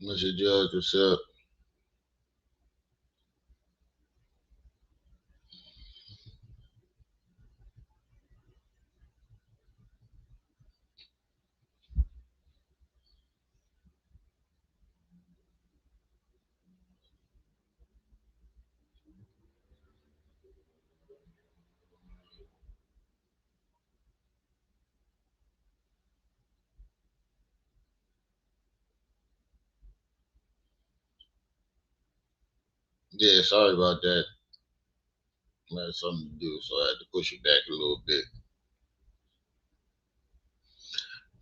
Mr. Judge, what's up? Yeah, sorry about that. I had something to do, so I had to push it back a little bit.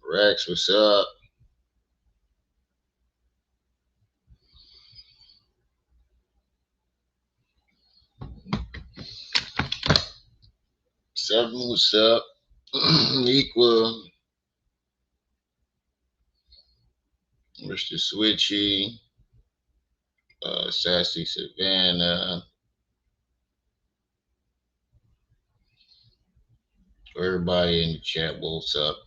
Rex, what's up? Seven, what's up? Equal, Mr. Switchy, Sassy Savannah, everybody in the chat, what's up?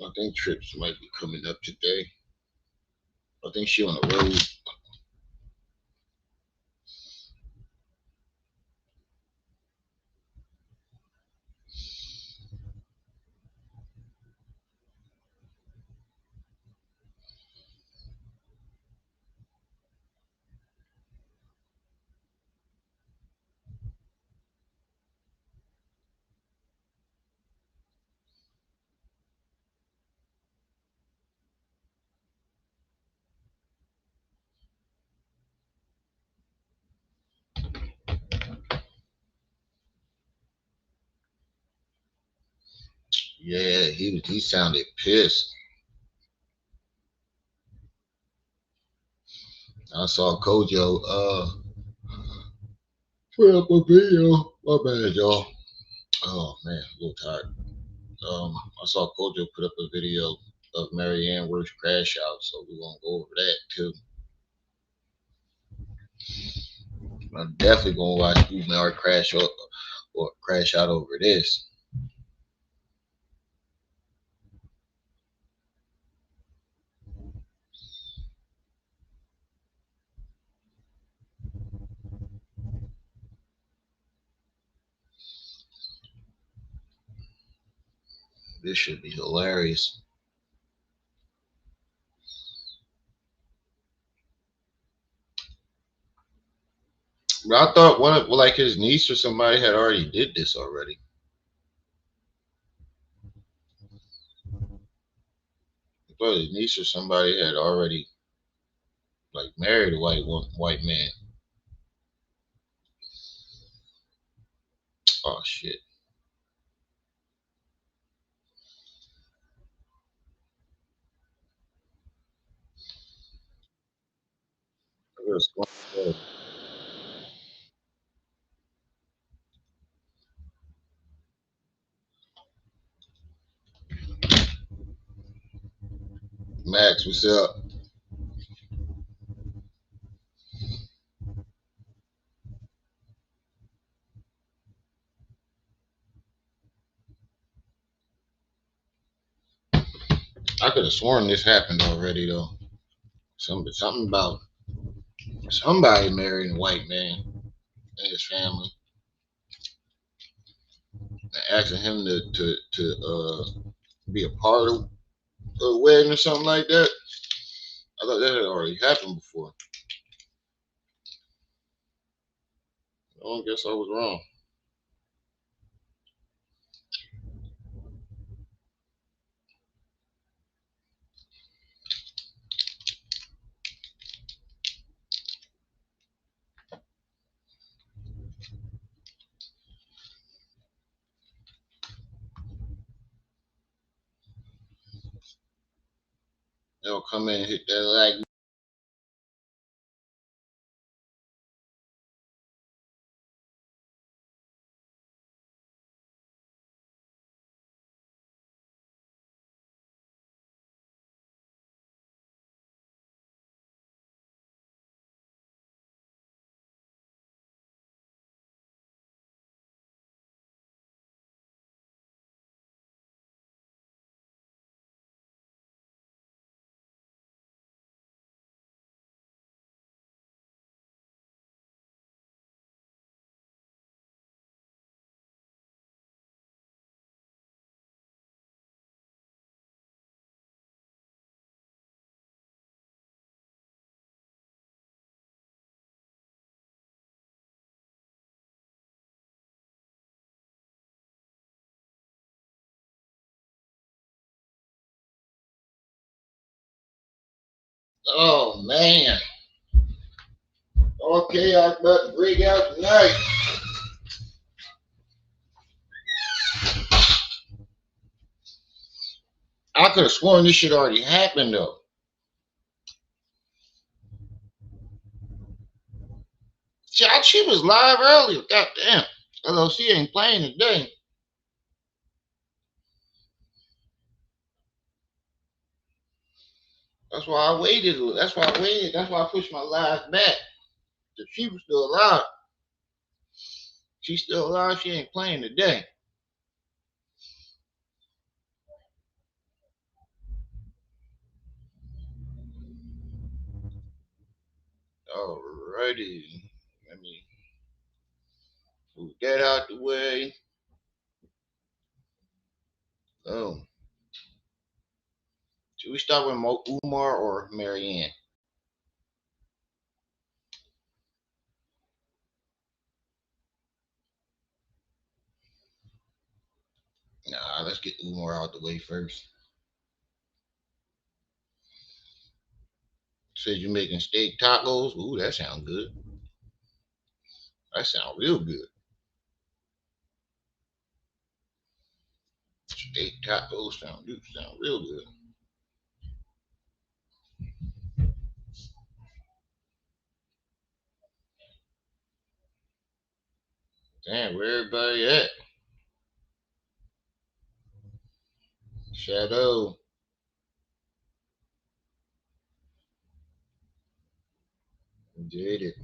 I think Trips might be coming up today. I think she on the road. Yeah, he sounded pissed. I saw Kojo put up a video. My bad, y'all. Oh man, a little tired. I saw Kojo put up a video of Maryanne Worth Crashouts, so we're gonna go over that too. I'm definitely gonna watch Umar crash out or crash out over this. This should be hilarious. But I thought one of like his niece or somebody had already did this already. I thought his niece or somebody had already like married a white man. Oh shit. Max, what's up? I could have sworn this happened already though. Something about somebody marrying a white man and his family and asking him to be a part of a wedding or something like that. I thought that had already happened before. I guess I was wrong. They'll come in and hit that like Oh man. Okay, I about to break out tonight. I could have sworn this shit already happened though. She was live earlier. God damn. Although she ain't playing today. That's why I waited. That's why I waited. That's why I pushed my live back. If she was still alive. She's still alive. She ain't playing today. Alrighty. Let me move that out the way. Oh. Should we start with Umar or Marianne? Nah, let's get Umar out the way first. Said you're making steak tacos. Ooh, that sounds good. That sounds real good. Steak tacos sound real good. Damn, where everybody at? Shadow. Did it.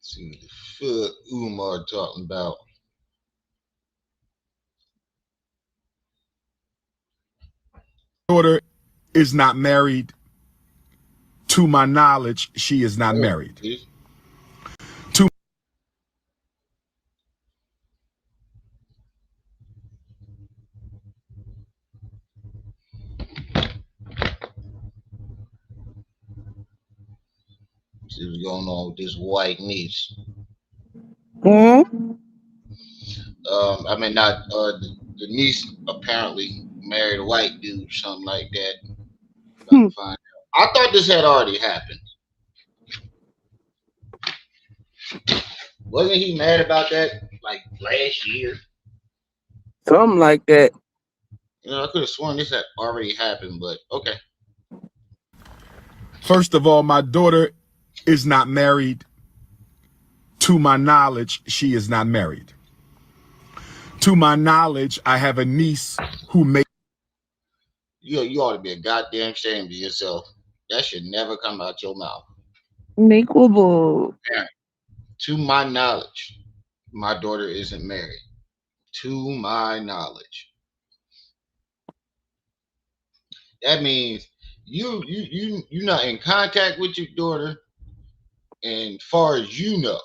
See what the fuck Umar talking about. Daughter is not married. To my knowledge, she is not Oh, married. this To see what's going on with this white niece. Hmm? I mean, not the niece apparently married a white dude, something like that. Trying to find out. I thought this had already happened. Wasn't he mad about that like last year? Something like that. I could have sworn this had already happened, but okay. first of all, my daughter is not married. To my knowledge, she is not married. To my knowledge, I have a niece who may. You ought to be a goddamn shame to yourself. That should never come out your mouth. Equable. Parent, to my knowledge, my daughter isn't married. To my knowledge. That means you're not in contact with your daughter, and far as you know,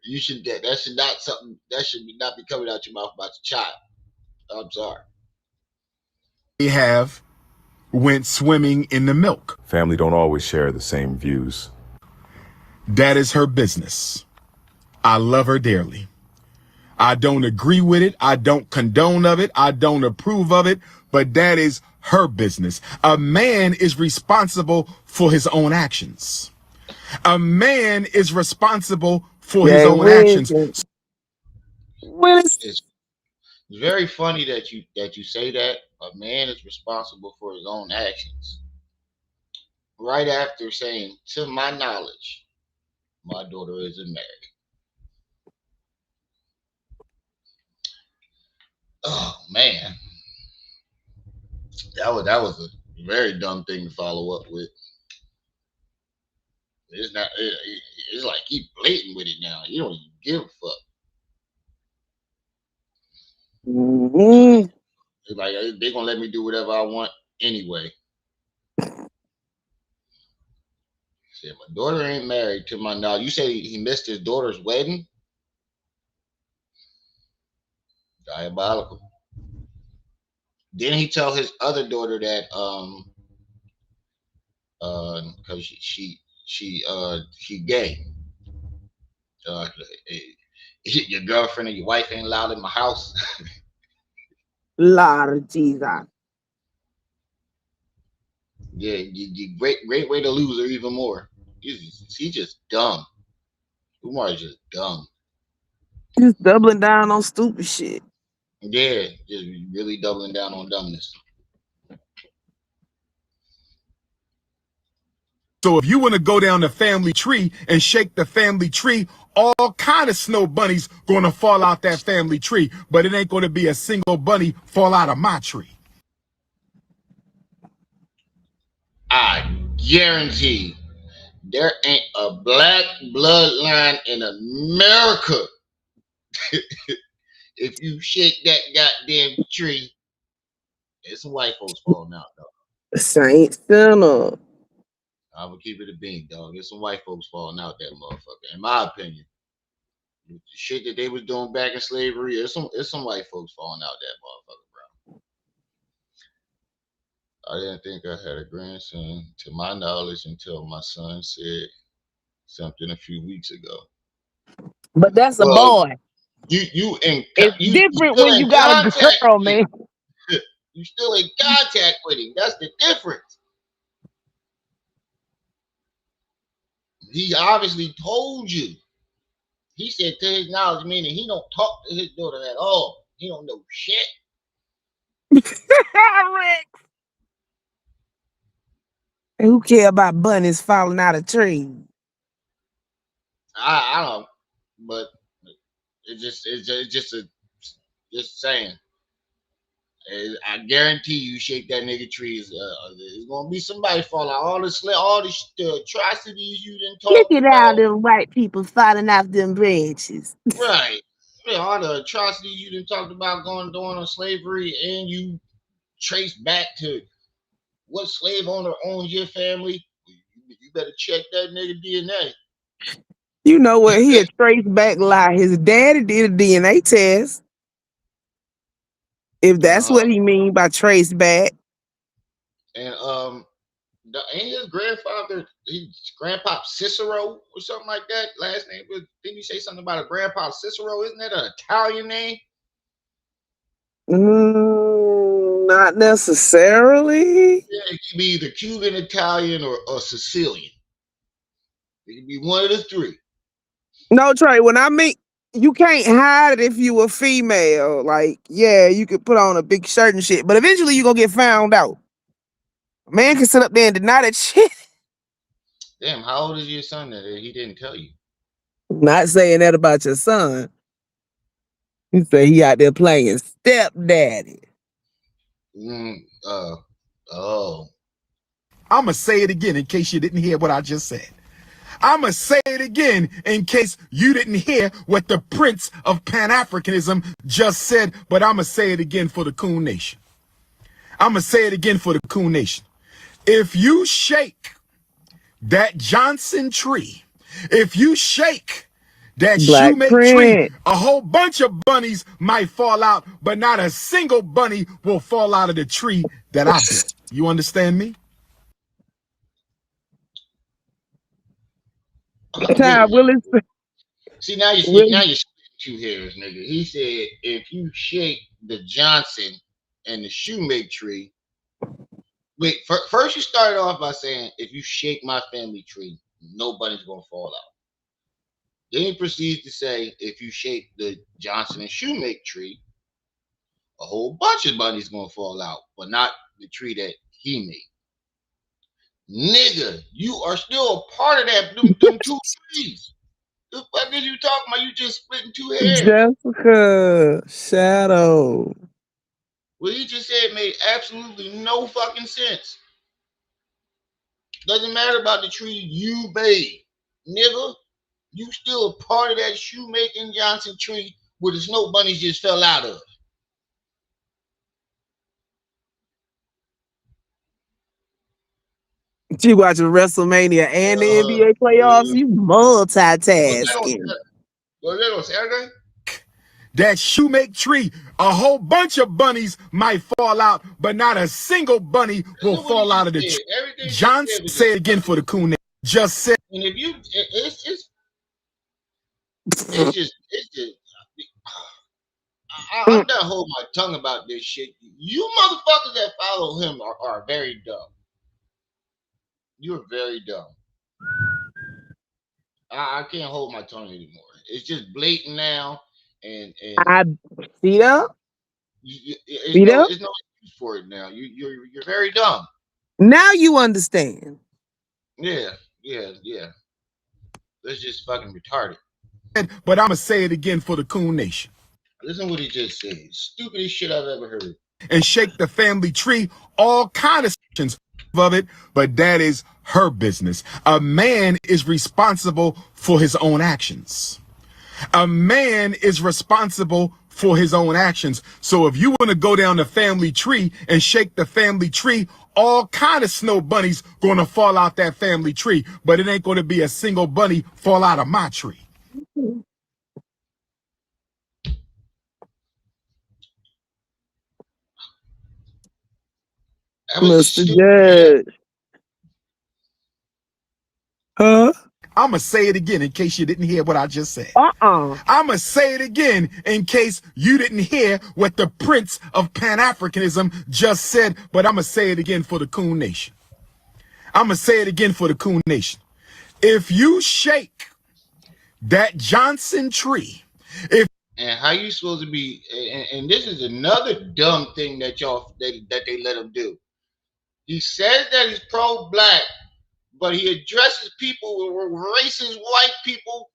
you should that should not something that should not be coming out your mouth about your child. I'm sorry. Have went swimming in the milk. Family don't always share the same views. That is her business. I love her dearly. I don't agree with it. I don't condone of it. I don't approve of it, but that is her business. A man is responsible for his own actions. A man is responsible for his Jay own actions. Wilson. Willis. It's very funny that you say that a man is responsible for his own actions. Right after saying, to my knowledge, my daughter isn't married. Oh man, that was a very dumb thing to follow up with. It's not. It's like he blatant with it now. You don't even give a fuck. Mm-hmm. It's like they gonna let me do whatever I want anyway. Said my daughter ain't married to my now. You say he missed his daughter's wedding? Diabolical. Didn't he tell his other daughter that because she gay. Uh, your girlfriend and your wife ain't allowed in my house. Lord Jesus. Yeah, you great way to lose her even more. He just dumb. Umar is just dumb. Just doubling down on stupid shit. Yeah, just really doubling down on dumbness. So if you want to go down the family tree and shake the family tree, all kind of snow bunnies gonna fall out that family tree, but it ain't gonna be a single bunny fall out of my tree. I guarantee there ain't a black bloodline in America. If you shake that goddamn tree, it's some white folks falling out, though. Saint sinner. I'm gonna keep it a bean, dog. There's some white folks falling out that motherfucker, in my opinion. The shit that they was doing back in slavery, it's some white folks falling out that motherfucker, bro. I didn't think I had a grandson, to my knowledge, until my son said something a few weeks ago. But that's a Well, boy. It's you different still when in you got a contact girl, with man. him. You still in contact with him. That's the difference. He obviously told you. He said to his knowledge, meaning he don't talk to his daughter at all. He don't know shit. Rick. Who care about bunnies falling out of trees? I don't, but it's just just saying. I guarantee you, shake that nigga trees. There's gonna be somebody fall out. All the atrocities you done Look talked at all about, them white people falling off them branches. right? Yeah, all the atrocities you done talked about going on slavery, and you trace back to what slave owner owns your family. You better check that nigga DNA. You know what? He a trace back lie. His daddy did a DNA test. If And that's what he mean by trace back. and ain't his grandfather, his grandpa Cicero or something like that? Last name was, didn't you say something about a grandpa Cicero? Isn't that an Italian name? Not necessarily. Yeah, it could be either Cuban, Italian, or Sicilian. It could be one of the three. No, Trey, when I mean you can't hide it if you a female. Like, yeah, you could put on a big shirt and shit, but eventually you gonna get found out. A man can sit up there and deny that shit. Damn, how old is your son that he didn't tell you? Not saying that about your son. You say he out there playing stepdaddy. Mm, uh, oh, I'ma say it again in case you didn't hear what I just said. I'ma say it again in case you didn't hear what the Prince of Pan-Africanism just said, but I'ma say it again for the Coon Nation. I'ma say it again for the Coon Nation. If you shake that Johnson tree, if you shake that Black shoemake tree, Prince. a whole bunch of bunnies might fall out, but not a single bunny will fall out of the tree that I built. You understand me? Ty wait. Willis. See, now Willis. you're splitting two hairs, nigga. He said if you shake the Johnson and the shoemake tree. Wait, first you started off by saying if you shake my family tree, nobody's gonna fall out. Then he proceeds to say if you shake the Johnson and shoemake tree, a whole bunch of bunnies gonna fall out, but not the tree that he made. Nigga, you are still a part of them two trees. The fuck is you talking about? You just splitting two hairs. Jessica Shadow. What he just said made absolutely no fucking sense. Doesn't matter about the tree you made, nigga. You still a part of that shoemaking Johnson tree where the snow bunnies just fell out of. You watching WrestleMania and the NBA playoffs? You Was that on, multitasking. was that on Saturday? That shoemake tree, a whole bunch of bunnies might fall out, but not a single bunny will Listen what he fall out just of the said. tree. Everything he just Johnson, said was say just it again for the perfect. coon. Just said. And if you, it's just. I'm done holding my tongue about this shit. You motherfuckers that follow him are very dumb. You're very dumb. I can't hold my tongue anymore. It's just blatant now, and I see them. it's See them. it's no excuse for it now. You're very dumb. Now you understand. Yeah. That's just fucking retarded. But I'm going to say it again for the Coon Nation. Listen what he just said. Stupidest shit I've ever heard. And shake the family tree, all kind of sections of it, but that is her business. A man is responsible for his own actions. A man is responsible for his own actions. So if you want to go down the family tree and shake the family tree, all kind of snow bunnies going to fall out that family tree, but it ain't going to be a single bunny fall out of my tree. That was Mr. stupid. Judge. Huh? I'm going to say it again in case you didn't hear what I just said. Uh-uh. I'm going to say it again in case you didn't hear what the Prince of Pan-Africanism just said, but I'm going to say it again for the Coon Nation. I'm going to say it again for the Coon Nation. If you shake that Johnson tree, and how you supposed to be, and this is another dumb thing that that they let him do. He says that he's pro-black, but he addresses people with racist white people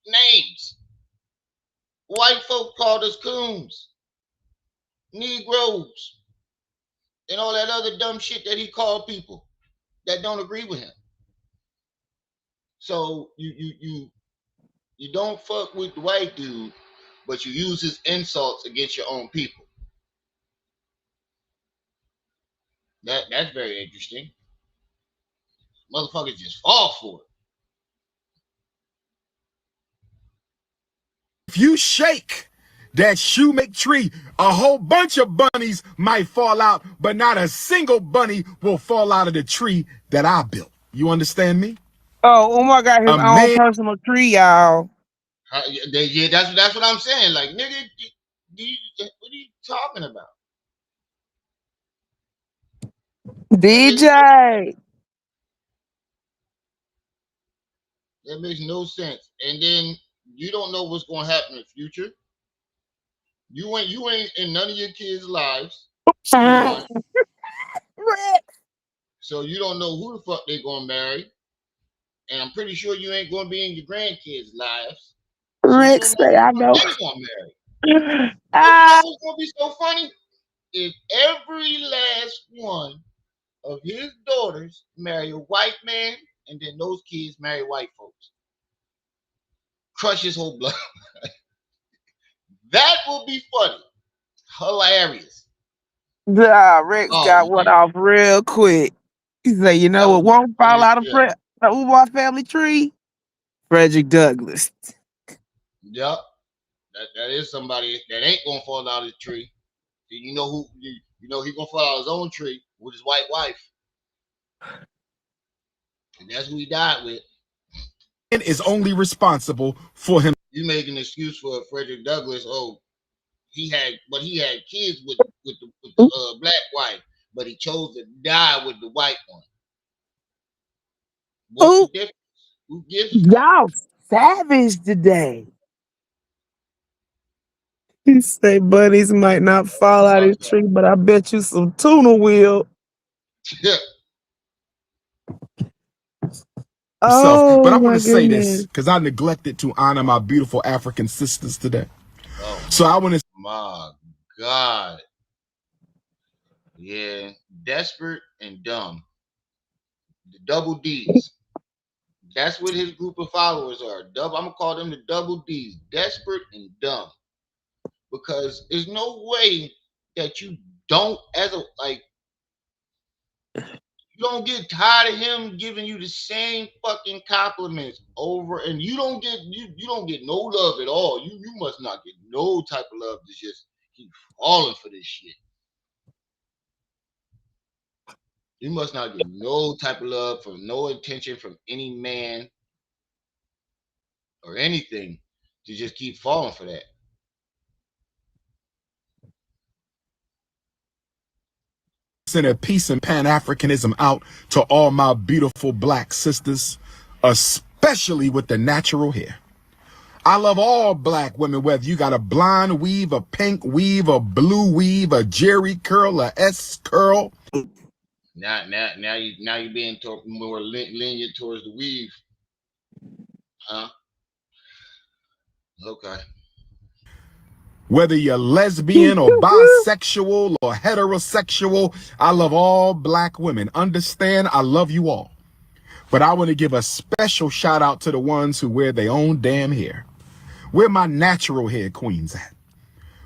names. White folk called us coons, Negroes, and all that other dumb shit that he called people that don't agree with him. So you don't fuck with the white dude, but you use his insults against your own people. That's very interesting. Motherfuckers just fall for it. if you shake that shoemake tree, a whole bunch of bunnies might fall out, but not a single bunny will fall out of the tree that I built. You understand me? Oh, Umar got his A own man personal tree, y'all. Yeah, that's what I'm saying. Like, nigga, what are you talking about? DJ. That makes no sense. And then you don't know what's going to happen in the future. You ain't in none of your kids' lives. For one. So you don't know who the fuck they gonna marry. And I'm pretty sure you ain't gonna be in your grandkids' lives. So you Rick don't know say, who I the fuck know. they gonna marry. But you know what's gonna be so funny? If every last one of his daughters marry a white man, and then those kids marry white folks. Crush his whole blood. That will be funny. Hilarious. Rex Oh got one man. off real quick. He said, you That know would what be won't funny fall as out of shit. the Umar family tree? Frederick Douglass. Yep. That is somebody that ain't gonna fall out of the tree. You know who you know he gonna fall out of his own tree with his white wife. And that's who he died with. is only responsible for him. You make an excuse for Frederick Douglass. Oh, he had kids with the black wife, but he chose to die with the white one. What's the Ooh, difference? Who gives a fuck? y'all savage today. He say buddies might not fall out of the tree, but I bet you some tuna will. Yeah. But I Oh want my to say this goodness. because I neglected to honor my beautiful African sisters today. Oh So I want to my God. Yeah. Desperate and dumb. The double D's. That's what his group of followers are. I'm gonna call them the double D's, desperate and dumb. Because there's no way that you don't, as a like, you don't get tired of him giving you the same fucking compliments over, and you don't get no love at all. You must not get no type of love to just keep falling for this shit. You must not get no type of love from no attention from any man or anything to just keep falling for that. Sending peace and Pan-Africanism out to all my beautiful black sisters, especially with the natural hair. I love all black women, whether you got a blonde weave, a pink weave, a blue weave, a Jerry curl, a S curl. Now you being more lenient towards the weave, huh? Okay. Whether you're lesbian or bisexual or heterosexual, I love all black women. Understand, I love you all. But I want to give a special shout out to the ones who wear their own damn hair. Where my natural hair queens at?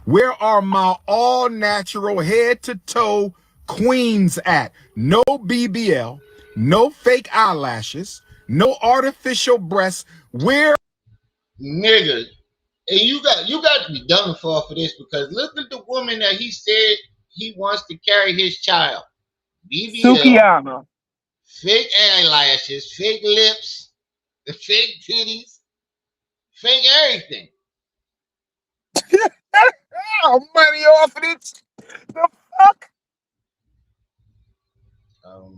Where are my all natural head to toe queens at? No BBL, no fake eyelashes, no artificial breasts. Where? Nigga, and you got to be done for this, because look at the woman that he said he wants to carry his child. BBL, Sukiana. fake eyelashes, fake lips, fake titties, fake everything. Oh, money off of it. The fuck? What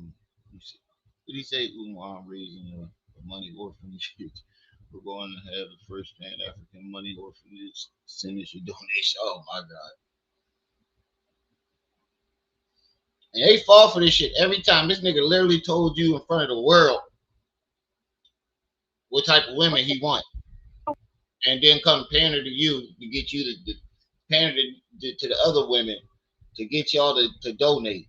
did he say? Umar raising a money orphanage. We're going to have the first Pan-African money orphanage. Send us your donation. Oh my God. And they fall for this shit every time. This nigga literally told you in front of the world what type of women he wants. And then come pander to you to get you to pander to the other women to get y'all to donate.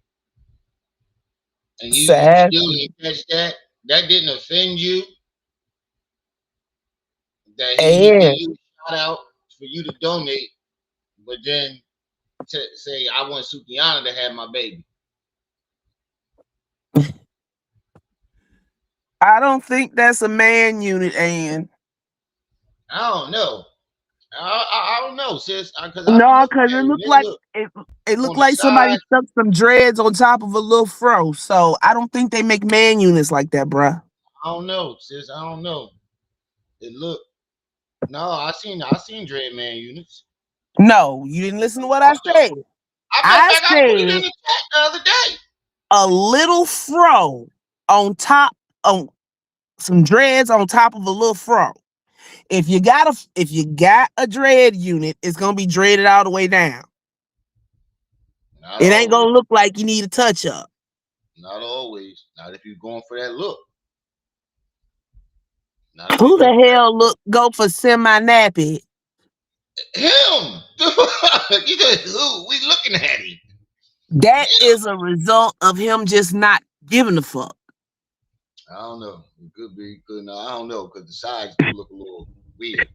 And you still didn't catch that? That didn't offend you? That he gave you a shout out for you to donate, but then to say, I want Sukiana to have my baby. I don't think that's a man unit, and I don't know. I don't know, sis. Because I be no, looking because at it it. looked They like look it on looked the like somebody side. stuck some dreads on top of a little fro. So I don't think they make man units like that, bruh. I don't know, sis. I don't know. It look. No, I seen Dread Man units. No, you didn't listen to what I Oh, no. said. Matter of I fact, I put it in said the chat the other day. a little fro on top, on some dreads on top of a little fro. If you got a dread unit, it's gonna be dreaded all the way down. Not It ain't always. gonna look like you need a touch up. Not always. Not if you're going for that look. Not if you Who go the for hell go for semi-nappy? him. You just, who? We looking at him. That Him. is a result of him just not giving a fuck. I don't know. It could be. Could not. I don't know, because the sides do look a little weird.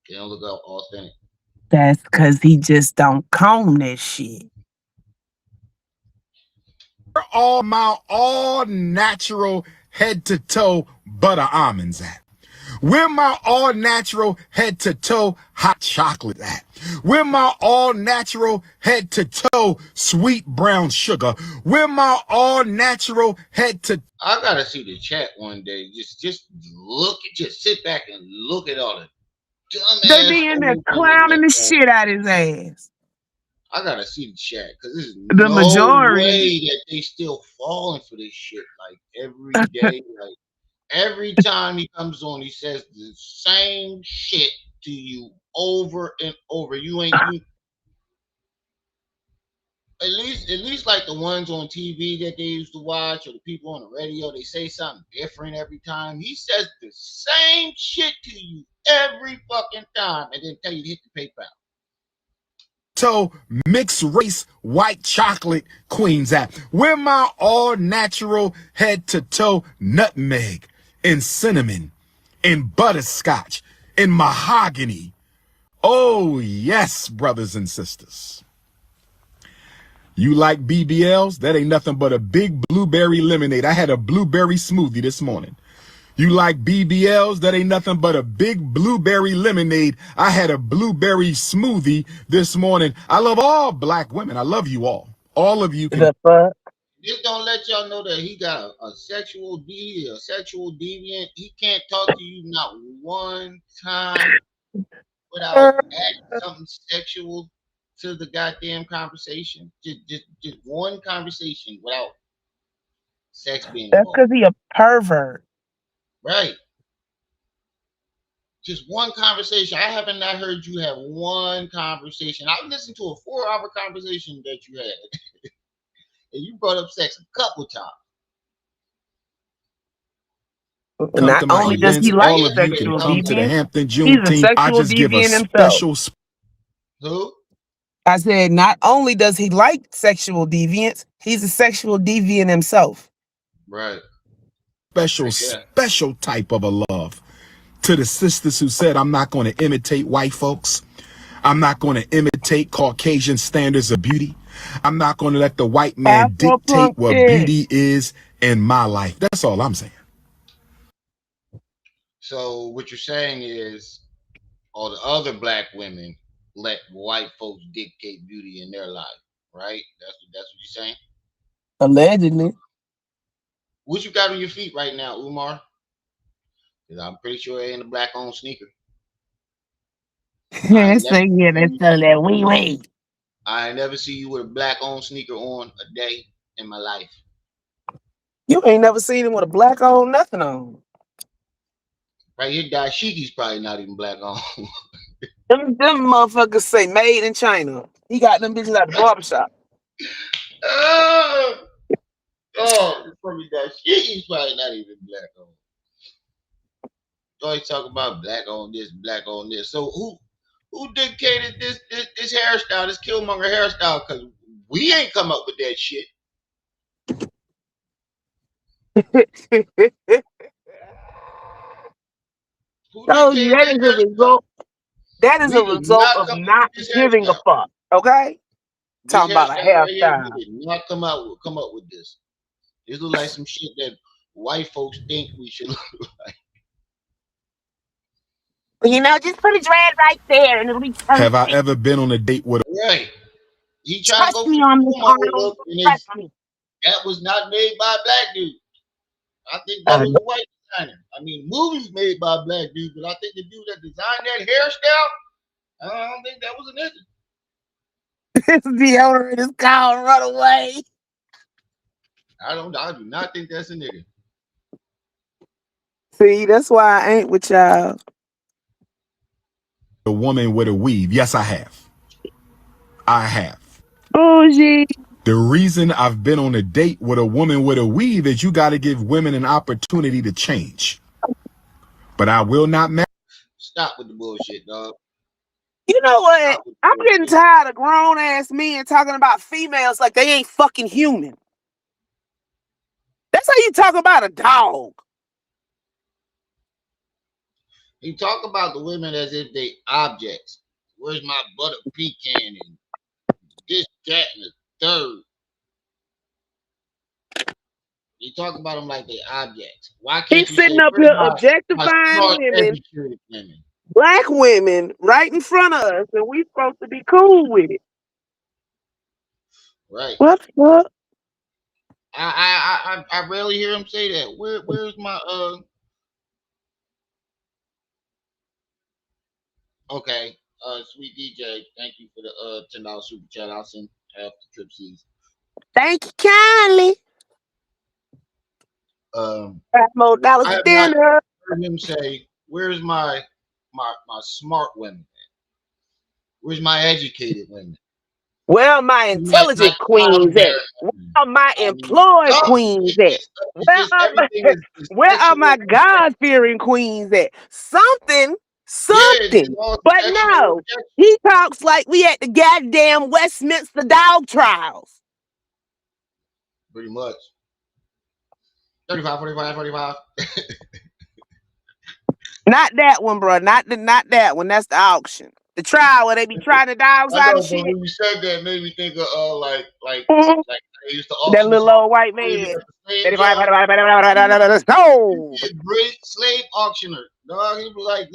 They don't look authentic. That's because he just don't comb that shit. Where all my all natural head to toe butter almonds at? Where my all natural head to toe hot chocolate at? Where my all natural head to toe sweet brown sugar? Where my all natural head to I gotta see the chat one day. Just look. Just sit back and look at all the They dumbass be in there old women clowning the that. shit out his ass. I gotta see the chat, because there's The no majority. way that they still falling for this shit like every day. Like every time he comes on, he says the same shit to you over and over. You at least like the ones on TV that they used to watch, or the people on the radio, they say something different every time. He says the same shit to you every fucking time, and then tell you to hit the PayPal. toe mixed race white chocolate queens at? Where my all natural head to toe nutmeg and cinnamon and butterscotch and mahogany? Oh yes, brothers and sisters. You like BBLs? That ain't nothing but a big blueberry lemonade. I had a blueberry smoothie this morning. You like BBLs? That ain't nothing but a big blueberry lemonade. I had a blueberry smoothie this morning. I love all black women. I love you all. All of you can. The fuck? Just don't let y'all know that he got a sexual deviant, a sexual deviant. He can't talk to you not one time without adding something sexual to the goddamn conversation. Just one conversation without sex being That's involved. because he a pervert. Right. Just one conversation. I haven't not heard you have one conversation. I listened to a 4-hour conversation that you had. And you brought up sex a couple times. Come Not to my only does events. he like All of you can sexual come to the deviance, Hampton he's a Juneteenth. I sexual just give a deviant himself. special Who? I said, not only does he like sexual deviance, he's a sexual deviant himself. Right. special type of a love to the sisters who said, I'm not going to imitate white folks. I'm not going to imitate Caucasian standards of beauty. I'm not going to let the white man dictate what beauty is in my life. That's all I'm saying. So what you're saying is all the other black women let white folks dictate beauty in their life, right? That's what you're saying? Allegedly. What you got on your feet right now, Umar? Because I'm pretty sure it ain't a black-owned sneaker. This thing here, that's that wee. I ain't never see you with a black-owned sneaker on a day in my life. You ain't never seen him with a black on, nothing on. Right here, Daishiki's probably not even black-owned. Them motherfuckers say made in China. He got them bitches at the barbershop. Oh, from Daishiki's probably not even black-owned. Always talk about black on this, black on this. So who dictated this hairstyle, this Killmonger hairstyle? Because we ain't come up with that shit. Told you that is a result. That is a result of not giving a fuck. Okay? Talking about a hairstyle. We did not come up with this. This look like some shit that white folks think we should look like. You know, just put a dread right there and it'll be perfect. Have I ever been on a date with a Right? He tried to go for the look, and that was not made by a black dude. I think that was a white designer. I mean, movies made by black dudes, but I think the dude that designed that hairstyle, I don't think that was a nigga. This deodorant is called Runaway. I do not think that's a nigga. See, that's why I ain't with y'all. A woman with a weave. Yes, I have. I have. Oh, gee. The reason I've been on a date with a woman with a weave is you got to give women an opportunity to change. But I will not marry. Stop with the bullshit, dog. You know what? I'm getting tired of grown ass men talking about females like they ain't fucking human. That's how you talk about a dog. You talk about the women as if they objects. Where's my butter pecan and this, that, and the third? You talk about them like they objects. Why can't He's you sitting say, up here objectifying women, black women, right in front of us, and we supposed to be cool with it. Right. What the fuck? I rarely hear him say that. Where's my Okay. Sweet DJ, thank you for the $10 super chat. I'll send half the trip seas. Thank you kindly. I have not heard him say, where's my smart women? Where's my educated women? Where are my intelligent queens at? Where are my employed queens at? Where are my God-fearing queens at? Something Yeah, they something. lost But objection over no, objection. he talks like we at the goddamn Westminster dog trials. Pretty much. 35, 45, 45. Not that one, bro. Not that one. That's the auction. The trial where they be trying the dogs I out and know, but shit. when you said that, it made me think of Mhm. like they used to That auction the little old white slaves man. at the slave 35, yard. 45, He'd no. be a great slave auctioneer. Dog, he'd be like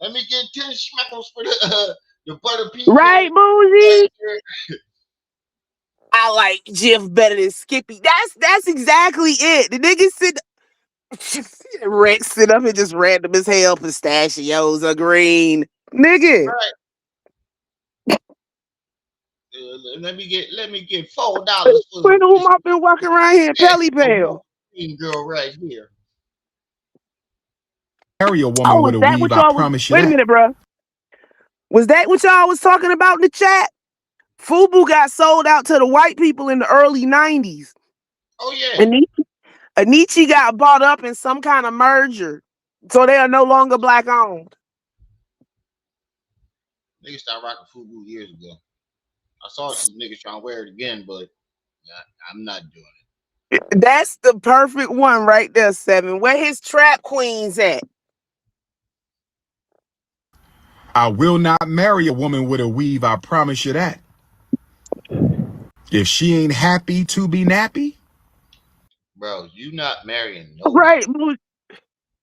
let me get 10 schmeckles for the butter Right, pecan. Boozy? I like Jif better than Skippy. That's exactly it. The nigga Rex sit up and just random as hell pistachios are green. Nigga. Right. Let me get $4 for When this whom I've been walking around here, Pelly pistachio Pal. girl right here. Marry a woman Oh, with is a that weave, what I y'all was? promise you Wait a that. minute, bro. Was that what y'all was talking about in the chat? Fubu got sold out to the white people in the early 90s. Oh yeah. Anichi got bought up in some kind of merger. So they are no longer black owned. Niggas started rocking FUBU years ago. I saw some niggas trying to wear it again, but I'm not doing it. That's the perfect one right there, Seven. Where his trap queens at? I will not marry a woman with a weave, I promise you that. If she ain't happy to be nappy, Bro, you not marrying nobody. Right.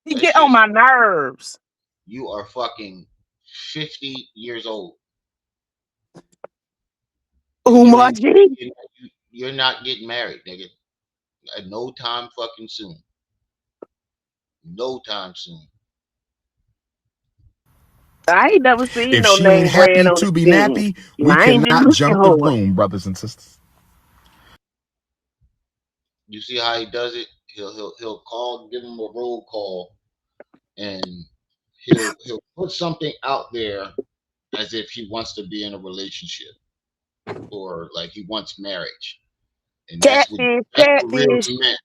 He That's get on just my nerves. you are fucking 50 years old. And you Umar ain't G. you're not getting married, nigga. At no time fucking soon. No time soon. I ain't never seen if no she ain't name brand happy on the to be thing. nappy, we I ain't been cannot looking jump the hard. broom, brothers and sisters. You see how he does it? He'll call, give him a roll call, and he'll put something out there as if he wants to be in a relationship or like he wants marriage. And Catfish, that's what reels catfish. him in.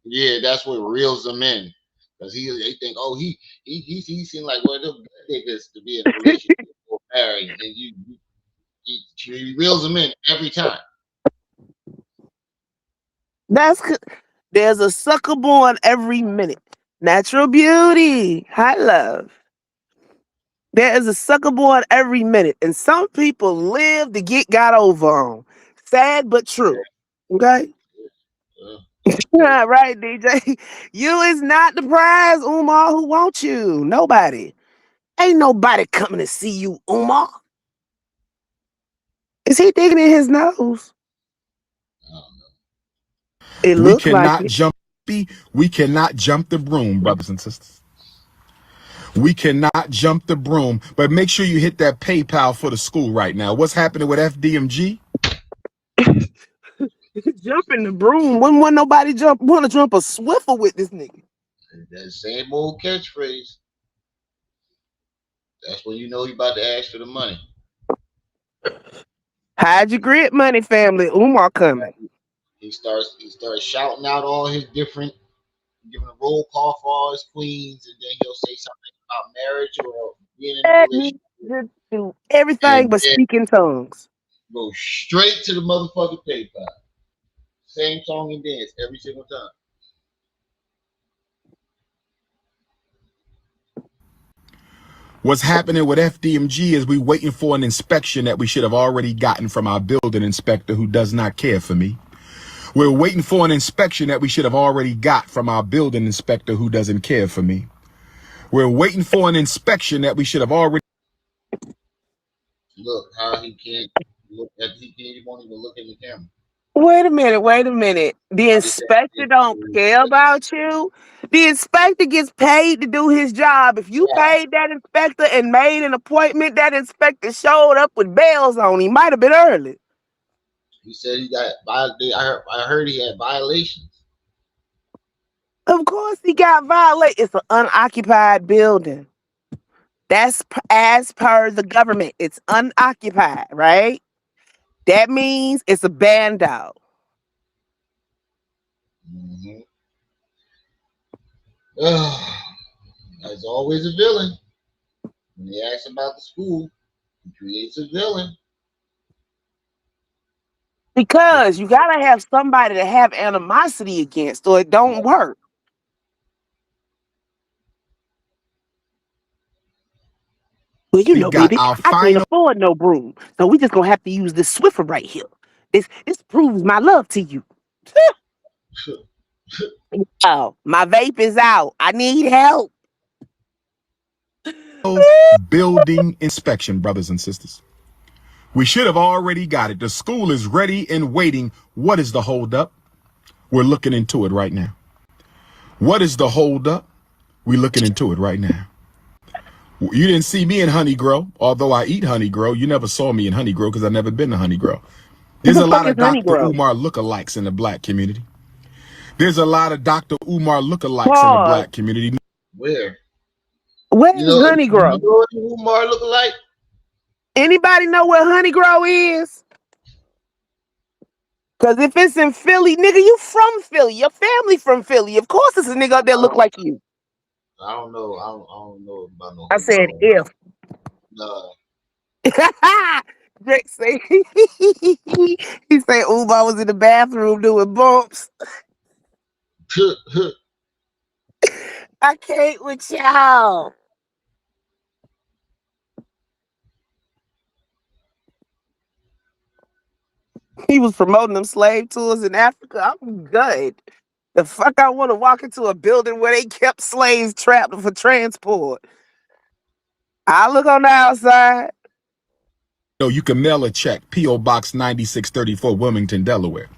Yeah, that's what reels him in. Because they think, oh, he seemed like one of them niggas to be in a relationship or married. And he reels him in every time. There's a sucker born every minute. Natural beauty. High love. There is a sucker born every minute. And some people live to get got over on. Sad but true. Okay? That's true. Yeah, right, DJ. You is not the prize, Umar. Who wants you? Nobody. Ain't nobody coming to see you, Umar. Is he digging in his nose? I don't know. It We looked like cannot it. jump we cannot jump the broom, brothers and sisters. We cannot jump the broom, but make sure you hit that PayPal for the school right now. What's happening with FDMG? Jumping the broom. Wouldn't want nobody want to jump a Swiffer with this nigga. That same old catchphrase. That's when you know he about to ask for the money. Hide your grit money, family. Umar coming. He starts shouting out all his different, giving a roll call for all his queens, and then he'll say something about marriage or being in a Let me relationship, just do everything and but then speak in tongues. go straight to the motherfucking PayPal. Same song and dance every single time. What's happening with FDMG is we waiting for an inspection that we should have already gotten from our building inspector who does not care for me. We're waiting for an inspection that we should have already got from our building inspector who doesn't care for me. We're waiting for an inspection that we should have already. Look how he can't look at he won't even look in the camera. Wait a minute, wait a minute. The How he said inspector don't care about you. The inspector gets paid to do his job. If you yeah, paid that inspector and made an appointment, that inspector showed up with bells on. He might have been early. he said he got I heard he had violations. Of course, he got violated. It's an unoccupied building. That's as per the government. It's unoccupied, right? That means it's a band out. Mm-hmm. There's always a villain. When they ask about the school, he creates a villain. Because you gotta have somebody to have animosity against, or it don't work. Well, you We know, got baby, our I can't final afford no broom, so we just gonna have to use this Swiffer right here. This proves my love to you. Oh, my vape is out. I need help. building inspection, brothers and sisters. We should have already got it. The school is ready and waiting. What is the holdup? We're looking into it right now. What is the holdup? We're looking into it right now. You didn't see me in Honey Grow, although I eat Honey Grow. You never saw me in Honey Grow because I've never been to Honey Grow. Who There's the a fuck lot is of Honey Dr. Grow? Umar lookalikes in the black community. There's a lot of Dr. Umar lookalikes in the Pause. black community. Where? Where's You know, Honey you Grow? know what Umar look like? Anybody know where Honey Grow is? Cause if it's in Philly, nigga, you from Philly. Your family from Philly. Of course, it's a nigga up there look like you. I don't know. I don't know about no I Honey said Grow. if. Nah. Drake say he said Umar was in the bathroom doing bumps. I can't with y'all. He was promoting them slave tours in Africa. I'm good. The fuck I want to walk into a building where they kept slaves trapped for transport. I look on the outside. No, you can mail a check, P.O. Box 9634, Wilmington, Delaware.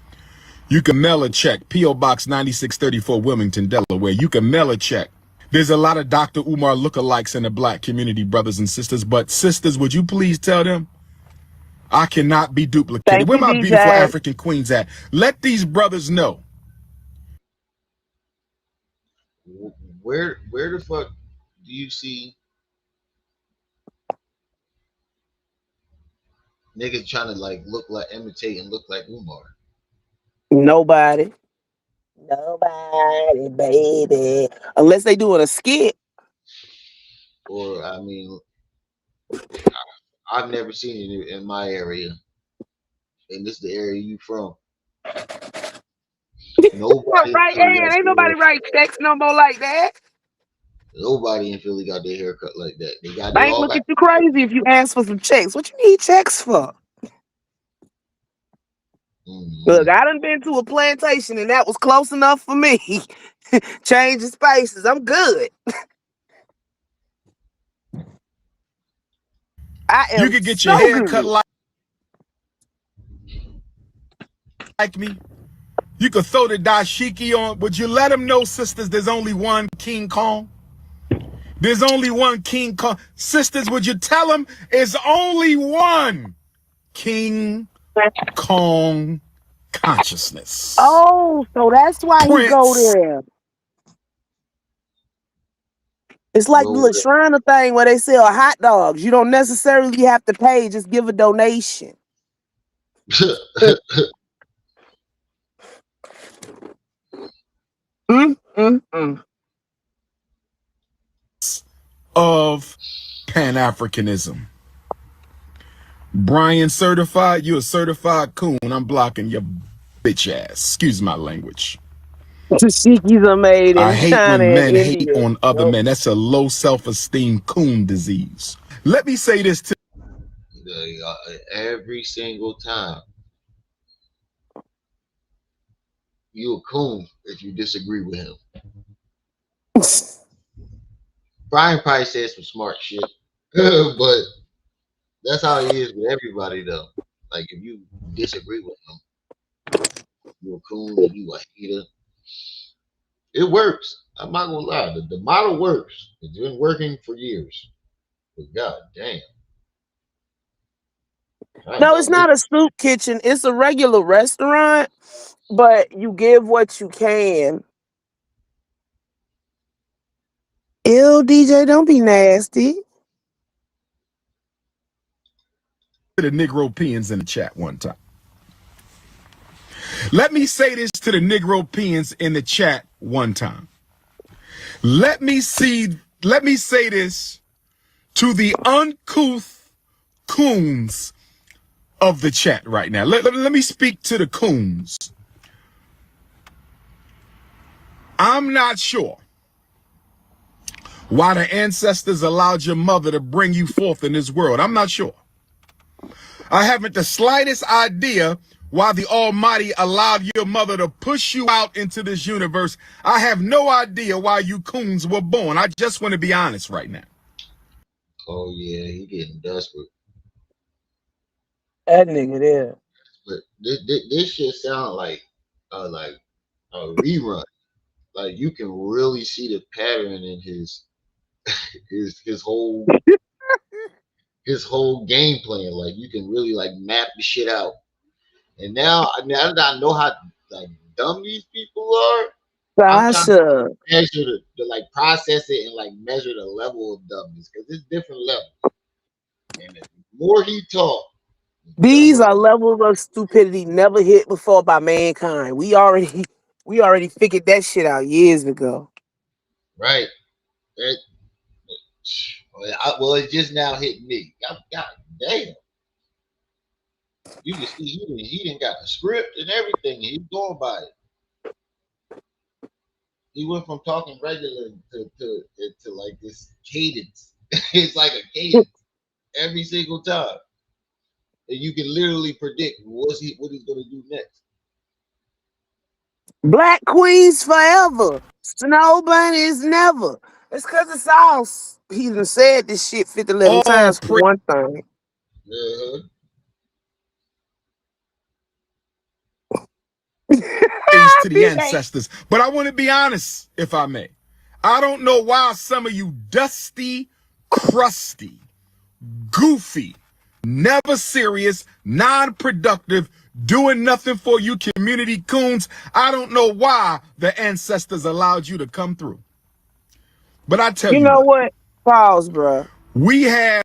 You can mail a check, P.O. Box 9634, Wilmington, Delaware. You can mail a check. There's a lot of Dr. Umar lookalikes in the black community, brothers and sisters. But sisters, would you please tell them I cannot be duplicated? Thank Where you, my beautiful DJ. African queens at? Let these brothers know. Where the fuck do you see niggas trying to like look like imitate and look like Umar? Nobody. Nobody, baby. Unless they doing a skit. Or I mean, I've never seen it in my area, and this is the area you from. Nobody in Right, Philly and got ain't their nobody hair write cut. checks no more like that. Nobody in Philly got their hair cut like that. I They ain't all look got. at you crazy if you ask for some checks. What you need checks for? Look, Mm-hmm. I done been to a plantation and that was close enough for me. Changing spaces. I'm good. I You am could get your so hair cut good. like me. You could throw the dashiki on. Would you let them know, sisters, there's only one King Kong? There's only one King Kong. Sisters, would you tell them it's only one King Kong consciousness? Oh, so that's why he go Prince. there. It's like the Go little Shriner thing where they sell hot dogs. You don't necessarily have to pay, just give a donation. where? Mm. Of Pan-Africanism. Brian certified, you a certified coon. I'm blocking your bitch ass. Excuse my language. Tashiki's are made I in hate China when and men hate India. on other Yep. men. That's a low self-esteem coon disease. Let me say this to Every single time you a coon if you disagree with him. Brian probably said some smart shit, but that's how he is with everybody though. Like if you disagree with him, you a coon and you a hater. It works. I'm not gonna lie. The model works. It's been working for years. But god damn. I ain't No, it's gonna make not a soup kitchen. It's a regular restaurant, but you give what you can. Ew, DJ, don't be nasty. the Negropeans in the chat one time. Let me say this to the Negropeans in the chat one time. Let me see let me say this to the uncouth coons of the chat right now. Let me speak to the coons. I'm not sure why the ancestors allowed your mother to bring you forth in this world. I'm not sure. I haven't the slightest idea why the Almighty allowed your mother to push you out into this universe. I have no idea why you coons were born. I just want to be honest right now. Oh yeah, he getting desperate. That nigga there. But this shit sound like a rerun. Like you can really see the pattern in his whole game plan. Like you can really like map the shit out. And now that I know how like dumb these people are, I'm trying to Sasha. measure the like process it and like measure the level of dumbness because it's different levels. And the more he talk, the These dumber. are levels of stupidity never hit before by mankind. We already figured that shit out years ago. Right. That, well, it just now hit me. God damn. You can see he didn't got a script and everything. He's going by it. He went from talking regular to like this cadence. It's like a cadence every single time. And you can literally predict what he's gonna do next. Black queens forever. Snow bunnies never. It's cause it's sauce. He done said this shit 50 All times for praise one thing. Uh-huh. to the ancestors. But I want to be honest, if I may. I don't know why some of you dusty, crusty, goofy, never serious, non-productive, doing nothing for you community coons. I don't know why the ancestors allowed you to come through. But I tell You you know what, what? Pause, bruh. we have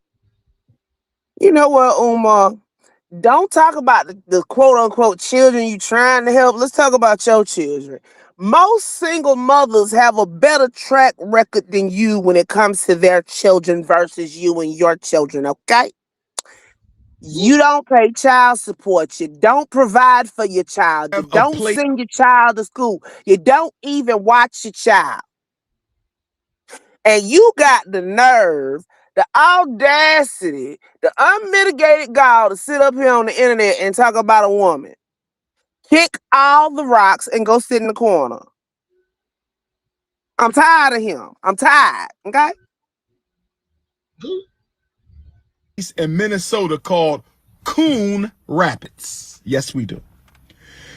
You know what, Umar? Don't talk about the quote unquote children you trying to help. Let's talk about your children. Most single mothers have a better track record than you when it comes to their children versus you and your children, okay? You don't pay child support. You don't provide for your child. You a don't place send your child to school. You don't even watch your child. And you got the nerve, the audacity, the unmitigated gall to sit up here on the internet and talk about a woman. Kick all the rocks and go sit in the corner. I'm tired of him. I'm tired. Okay? in Minnesota called Coon Rapids. Yes, we do.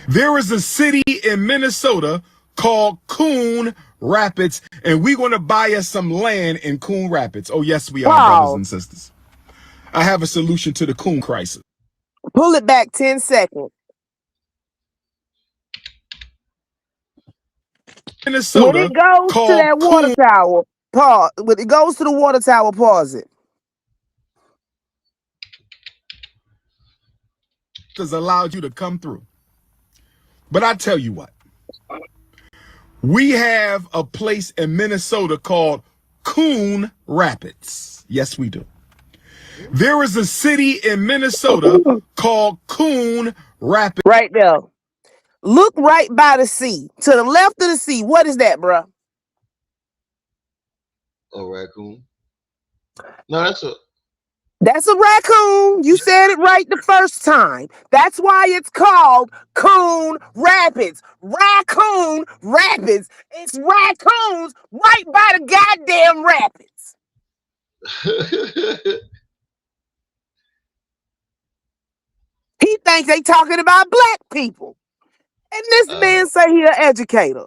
There is a city in Minnesota called Coon Rapids, and we're going to buy us some land in Coon Rapids. Oh, yes, we are, brothers Pause. and sisters. I have a solution to the coon crisis. Pull it back 10 seconds. When it Minnesota goes to called that water Coon tower, pause. When it goes to the water tower, pause it. has allowed you to come through. But I tell you what, we have a place in Minnesota called Coon Rapids. Yes, we do. There is a city in Minnesota called Coon Rapids. Right there. Look right by the sea. To the left of the sea. What is that, bruh? A raccoon. No, that's a That's a raccoon. You said it right the first time. That's why it's called Coon Rapids. Raccoon Rapids. It's raccoons right by the goddamn rapids. He thinks they talking about black people. And this man say he an educator.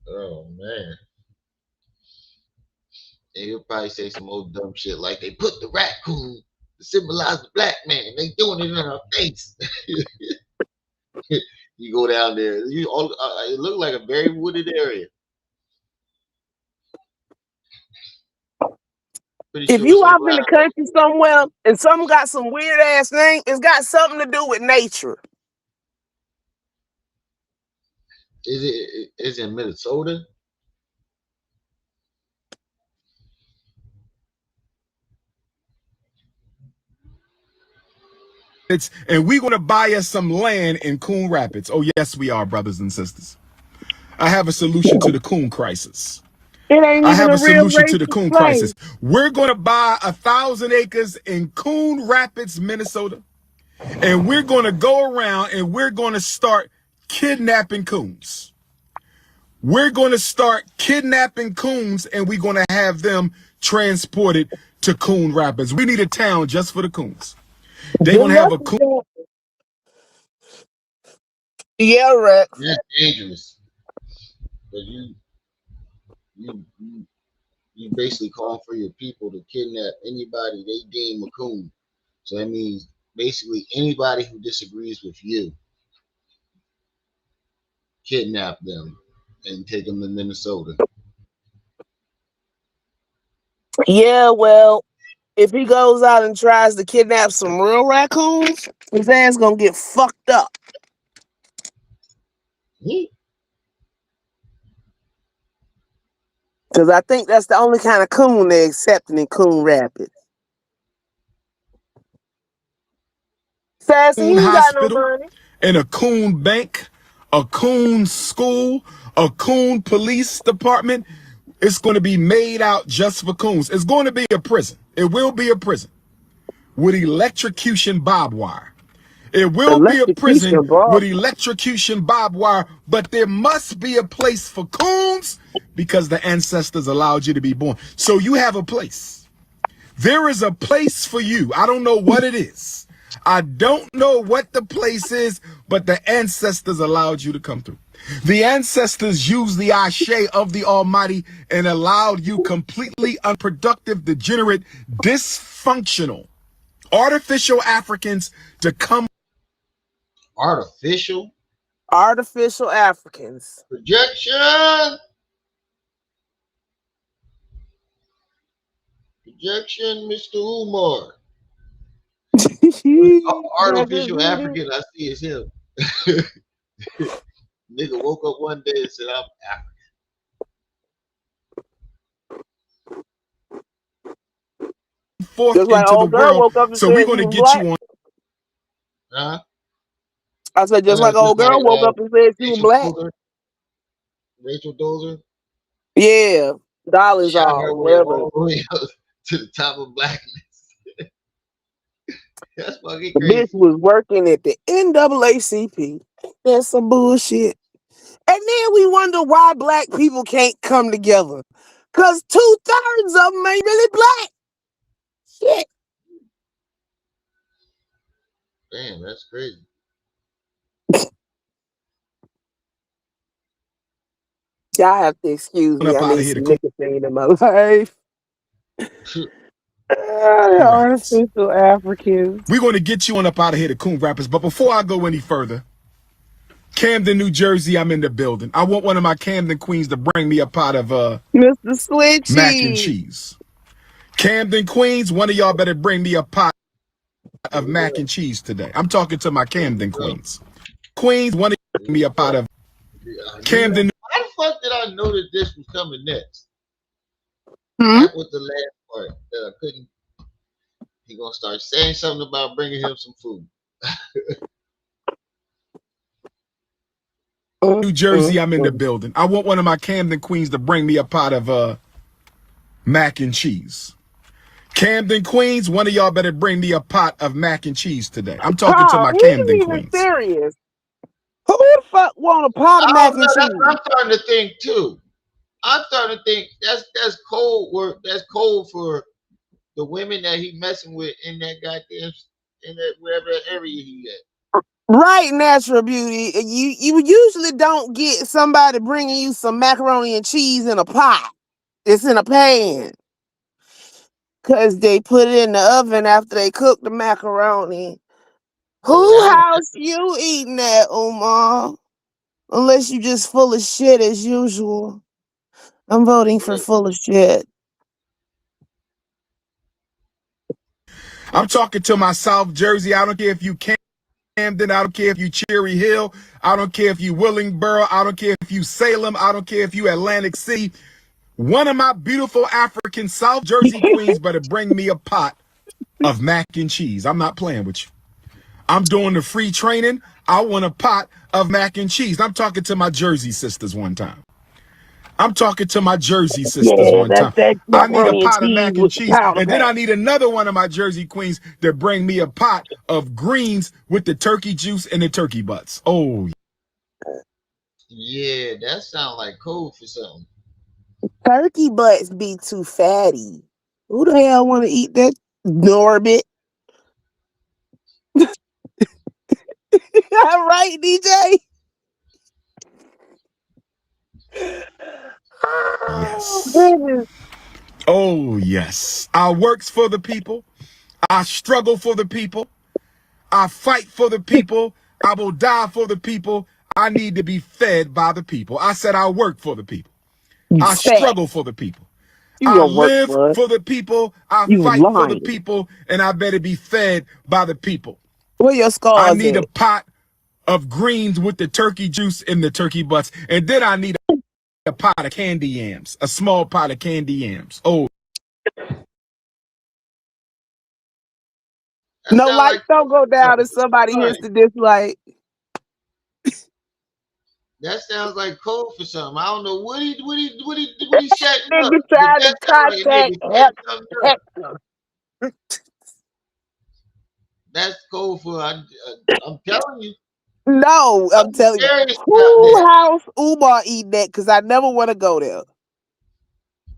oh man. And he'll probably say some old dumb shit like they put the raccoon to symbolize the black man. They doing it in our face. You go down there. It looked like a very wooded area. Pretty If sure it's you a out in lot the of country somewhere and some got some weird ass name, it's got something to do with nature. Is it in Minnesota? and we're going to buy us some land in Coon Rapids. Oh, yes, we are, brothers and sisters. I have a solution to the Coon crisis. It ain't I even have a a real solution to the racist Coon place. crisis. We're going to buy 1,000 acres in Coon Rapids, Minnesota, and we're going to go around and we're going to start kidnapping coons. We're going to start kidnapping coons and we're going to have them transported to Coon Rapids. We need a town just for the coons. They're Good going to have luck a with coon. that. Yeah, Rex. That's dangerous. But you basically call for your people to kidnap anybody they deem a coon. So that means basically anybody who disagrees with you, kidnap them and take them to Minnesota. Yeah, well, if he goes out and tries to kidnap some real raccoons, his ass gonna get fucked up. Because I think that's the only kind of coon they're accepting in Coon Rapids. Sassy, Coon he ain't got no hospital, money. and a coon bank, a coon school, a coon police department. It's going to be made out just for coons. It's going to be a prison. It will be a prison with electrocution barbed wire. It will be a prison Electrocution, bro. with electrocution barbed wire, but there must be a place for coons because the ancestors allowed you to be born. So you have a place. There is a place for you. I don't know what it is. I don't know what the place is, but the ancestors allowed you to come through. The ancestors used the ashe of the Almighty and allowed you completely unproductive, degenerate, dysfunctional, artificial Africans to come. Artificial Africans. projection, Mr. Umar. Artificial African, I see is him. Nigga woke up one day and said, "I'm African." Forth Just like into the old girl world. woke up and So we're said going she to was get black. you on. Huh? I said just like Just old girl like woke up and said she was Rachel black. Dozer. Rachel Dozer. Yeah, dollars Shot all her way whatever. all the way up to the top of blackness. That's fucking The bitch crazy. was working at the NAACP. That's some bullshit. And then we wonder why black people can't come together. Cause 2/3 of them ain't really black. Shit. Damn, that's crazy. Y'all have to excuse me. Up I out need of here some to nicotine in my life. Coon Rapids. Artificial Africans. We're going to get you on up out of here to Coon Rapids. But before I go any further, Camden, New Jersey, I'm in the building. I want one of my Camden queens to bring me a pot of Mr. mac and Switchy. cheese. Camden queens, one of y'all better bring me a pot of mac and cheese today. I'm talking to my Camden queens. Queens, one of you bring me a pot of Camden. How the fuck did I know that this was coming next? Hmm? That was the last part that I couldn't. He gonna start saying something about bringing him some food. New Jersey, I'm in the building. I want one of my Camden queens to bring me a pot of mac and cheese. Camden queens, one of y'all better bring me a pot of mac and cheese today. I'm talking to Carl, my he ain't Camden even queens. serious. Who the fuck want a pot of I mac don't and know. That's what cheese? I'm starting to think too. I'm starting to think that's cold work. That's cold for the women that he messing with in that goddamn in that wherever area he at. Right, natural beauty. You usually don't get somebody bringing you some macaroni and cheese in a pot. It's in a pan. Cause they put it in the oven after they cook the macaroni. Who Atlanta, house you eating at, Umar? Unless you just full of shit as usual. I'm voting for full of shit. I'm talking to my South Jersey. I don't care if you Camden. I don't care if you Cherry Hill. I don't care if you Willingboro. I don't care if you Salem. I don't care if you Atlantic City. One of my beautiful African South Jersey queens better bring me a pot of mac and cheese. I'm not playing with you. I'm doing the free training. I want a pot of mac and cheese. I'm talking to my Jersey sisters one time. I'm talking to my Jersey sisters Yeah, one that's time. that I need a macaroni and pot of cheese mac and with the cheese. powder And then pack. I need another one of my Jersey queens to bring me a pot of greens with the turkey juice and the turkey butts. Oh, Yeah, that sounds like code for something. Turkey butts be too fatty. Who the hell want to eat that Norbit? All right, DJ. Oh, yes. goodness. Oh, yes. I works for the people. I struggle for the people. I fight for the people. I will die for the people. I need to be fed by the people. I said I work for the people. You I fat. struggle for the people. You I gonna work live for us. for the people. I You fight for the lying. people. And I better be fed by the people. Where your I scars need a at? pot of greens with the turkey juice and the turkey butts. And then I need a pot of candy yams, a small pot of candy yams. Oh, That No sounds lights like don't go down if somebody right. hits the dislike. That sounds like code for something. I don't know what he setting up, Nigga but trying to that sounds like a contact nigga setting something up. Hector. That's code for. I'm telling you, No, I'm something telling you. serious about Who that. house Umar eating that? Because I never want to go there.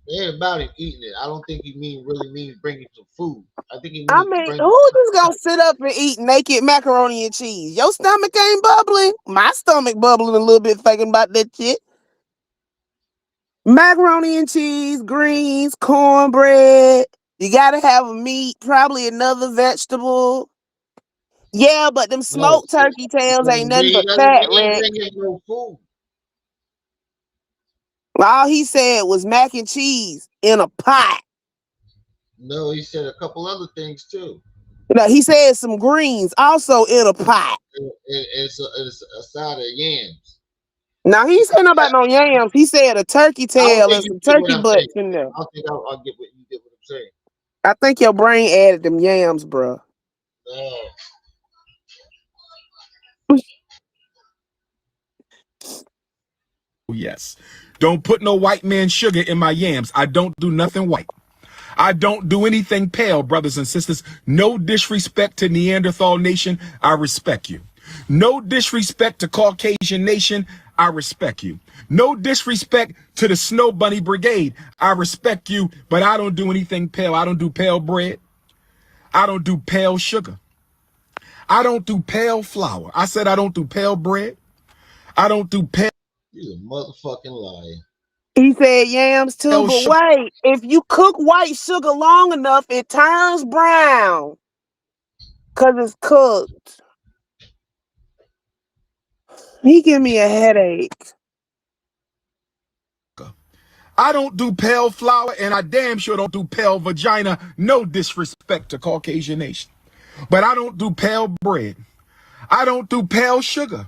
It ain't about him eating it. I don't think he really means bringing some food. I think he I means mean, bringing who just something gonna else. sit up and eat naked macaroni and cheese? Your stomach ain't bubbling. My stomach bubbling a little bit thinking about that shit. Macaroni and cheese, greens, cornbread. You gotta have a meat, probably another vegetable. Yeah, but them No, smoked turkey tails ain't nothing but he fat, ain't Rex. bringing no food. All he said was mac and cheese in a pot. No, he said a couple other things too. No, he said some greens also in a pot. It's a side of yams. Now he said nothing about no yams. He said a turkey I don't tail think and you some get what turkey I'm saying. butts in there. I don't think I'll get what you get what I'm saying. I think your brain added them yams, bro. No. yes. Don't put no white man sugar in my yams. I don't do nothing white. I don't do anything pale, brothers and sisters. No disrespect to Neanderthal nation. I respect you. No disrespect to Caucasian nation. I respect you. No disrespect to the Snow Bunny Brigade. I respect you, but I don't do anything pale. I don't do pale bread. I don't do pale sugar. I don't do pale flour. I said I don't do pale bread. I don't do pale You're a motherfucking liar. He said yams too, but sugar. wait, if you cook white sugar long enough, it turns brown because it's cooked. He give me a headache. I don't do pale flour, and I damn sure don't do pale vagina. No disrespect to Caucasian nation. But I don't do pale bread. I don't do pale sugar.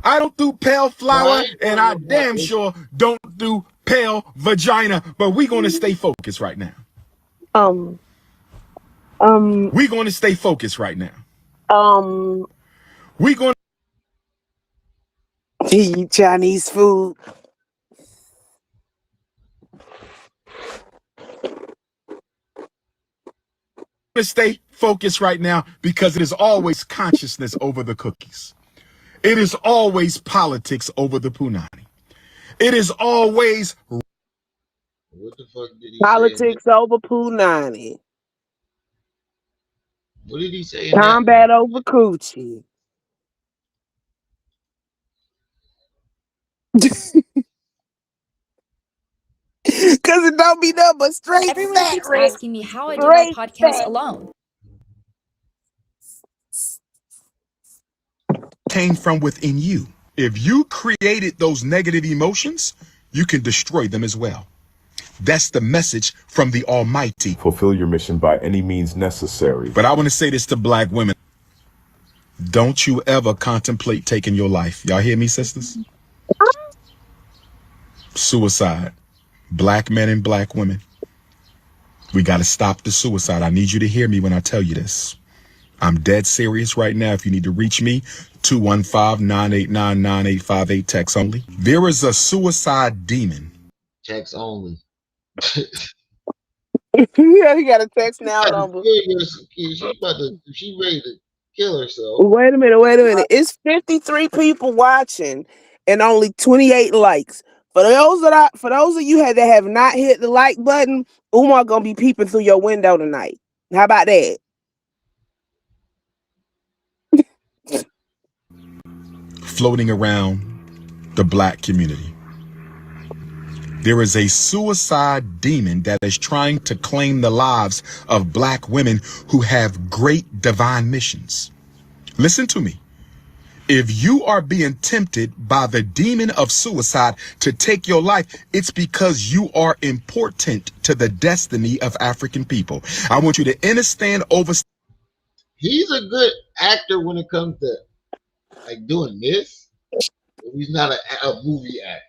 I don't do pale No, I flour, ain't and doing I no damn black. sure don't do pale vagina. But we're going to stay focused right now. Um, um, We're going to stay focused right now. um, We're going eat Chinese food. to stay focused right now because it is always consciousness over the cookies. It is always politics over the punani. It is always What the fuck did he say in that? Politics over Punani. What did he say in that one? Combat over coochie. Cause it don't be nothing but straight Everyone fat, keeps Rick. asking me how I do my Straight podcast fat. alone. came from within you. If you created those negative emotions, you can destroy them as well. That's the message from the Almighty. Fulfill your mission by any means necessary. But I want to say this to black women. Don't you ever contemplate taking your life. Y'all hear me, sisters? Suicide. Black men and black women. We got to stop the suicide. I need you to hear me when I tell you this. I'm dead serious right now. If you need to reach me, 215-989-9858, text only. There is a suicide demon. Text only. Yeah, he got a text She now about to number. she ready to kill herself. Wait a minute, wait a minute. It's 53 people watching and only 28 likes. For those of you that have not hit the like button, Umar gonna be peeping through your window tonight. How about that? Floating around the black community. There is a suicide demon that is trying to claim the lives of black women who have great divine missions. Listen to me. If you are being tempted by the demon of suicide to take your life, it's because you are important to the destiny of African people. I want you to understand, He's a good actor when it comes to like doing this. But he's not a movie actor.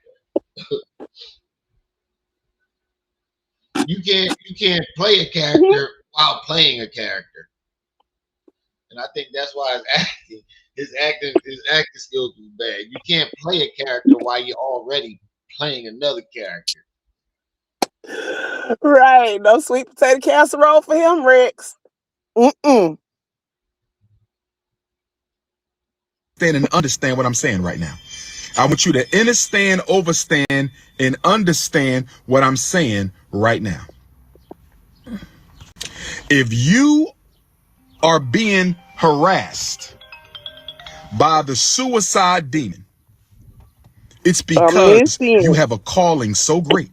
You can't play a character while playing a character. And I think that's why his acting skills is bad. You can't play a character while you're already playing another character. Right. No sweet potato casserole for him, Rex. Mm-mm. and understand what I'm saying right now. I want you to understand, overstand, and understand what I'm saying right now. If you are being harassed by the suicide demon, it's because you have a calling so great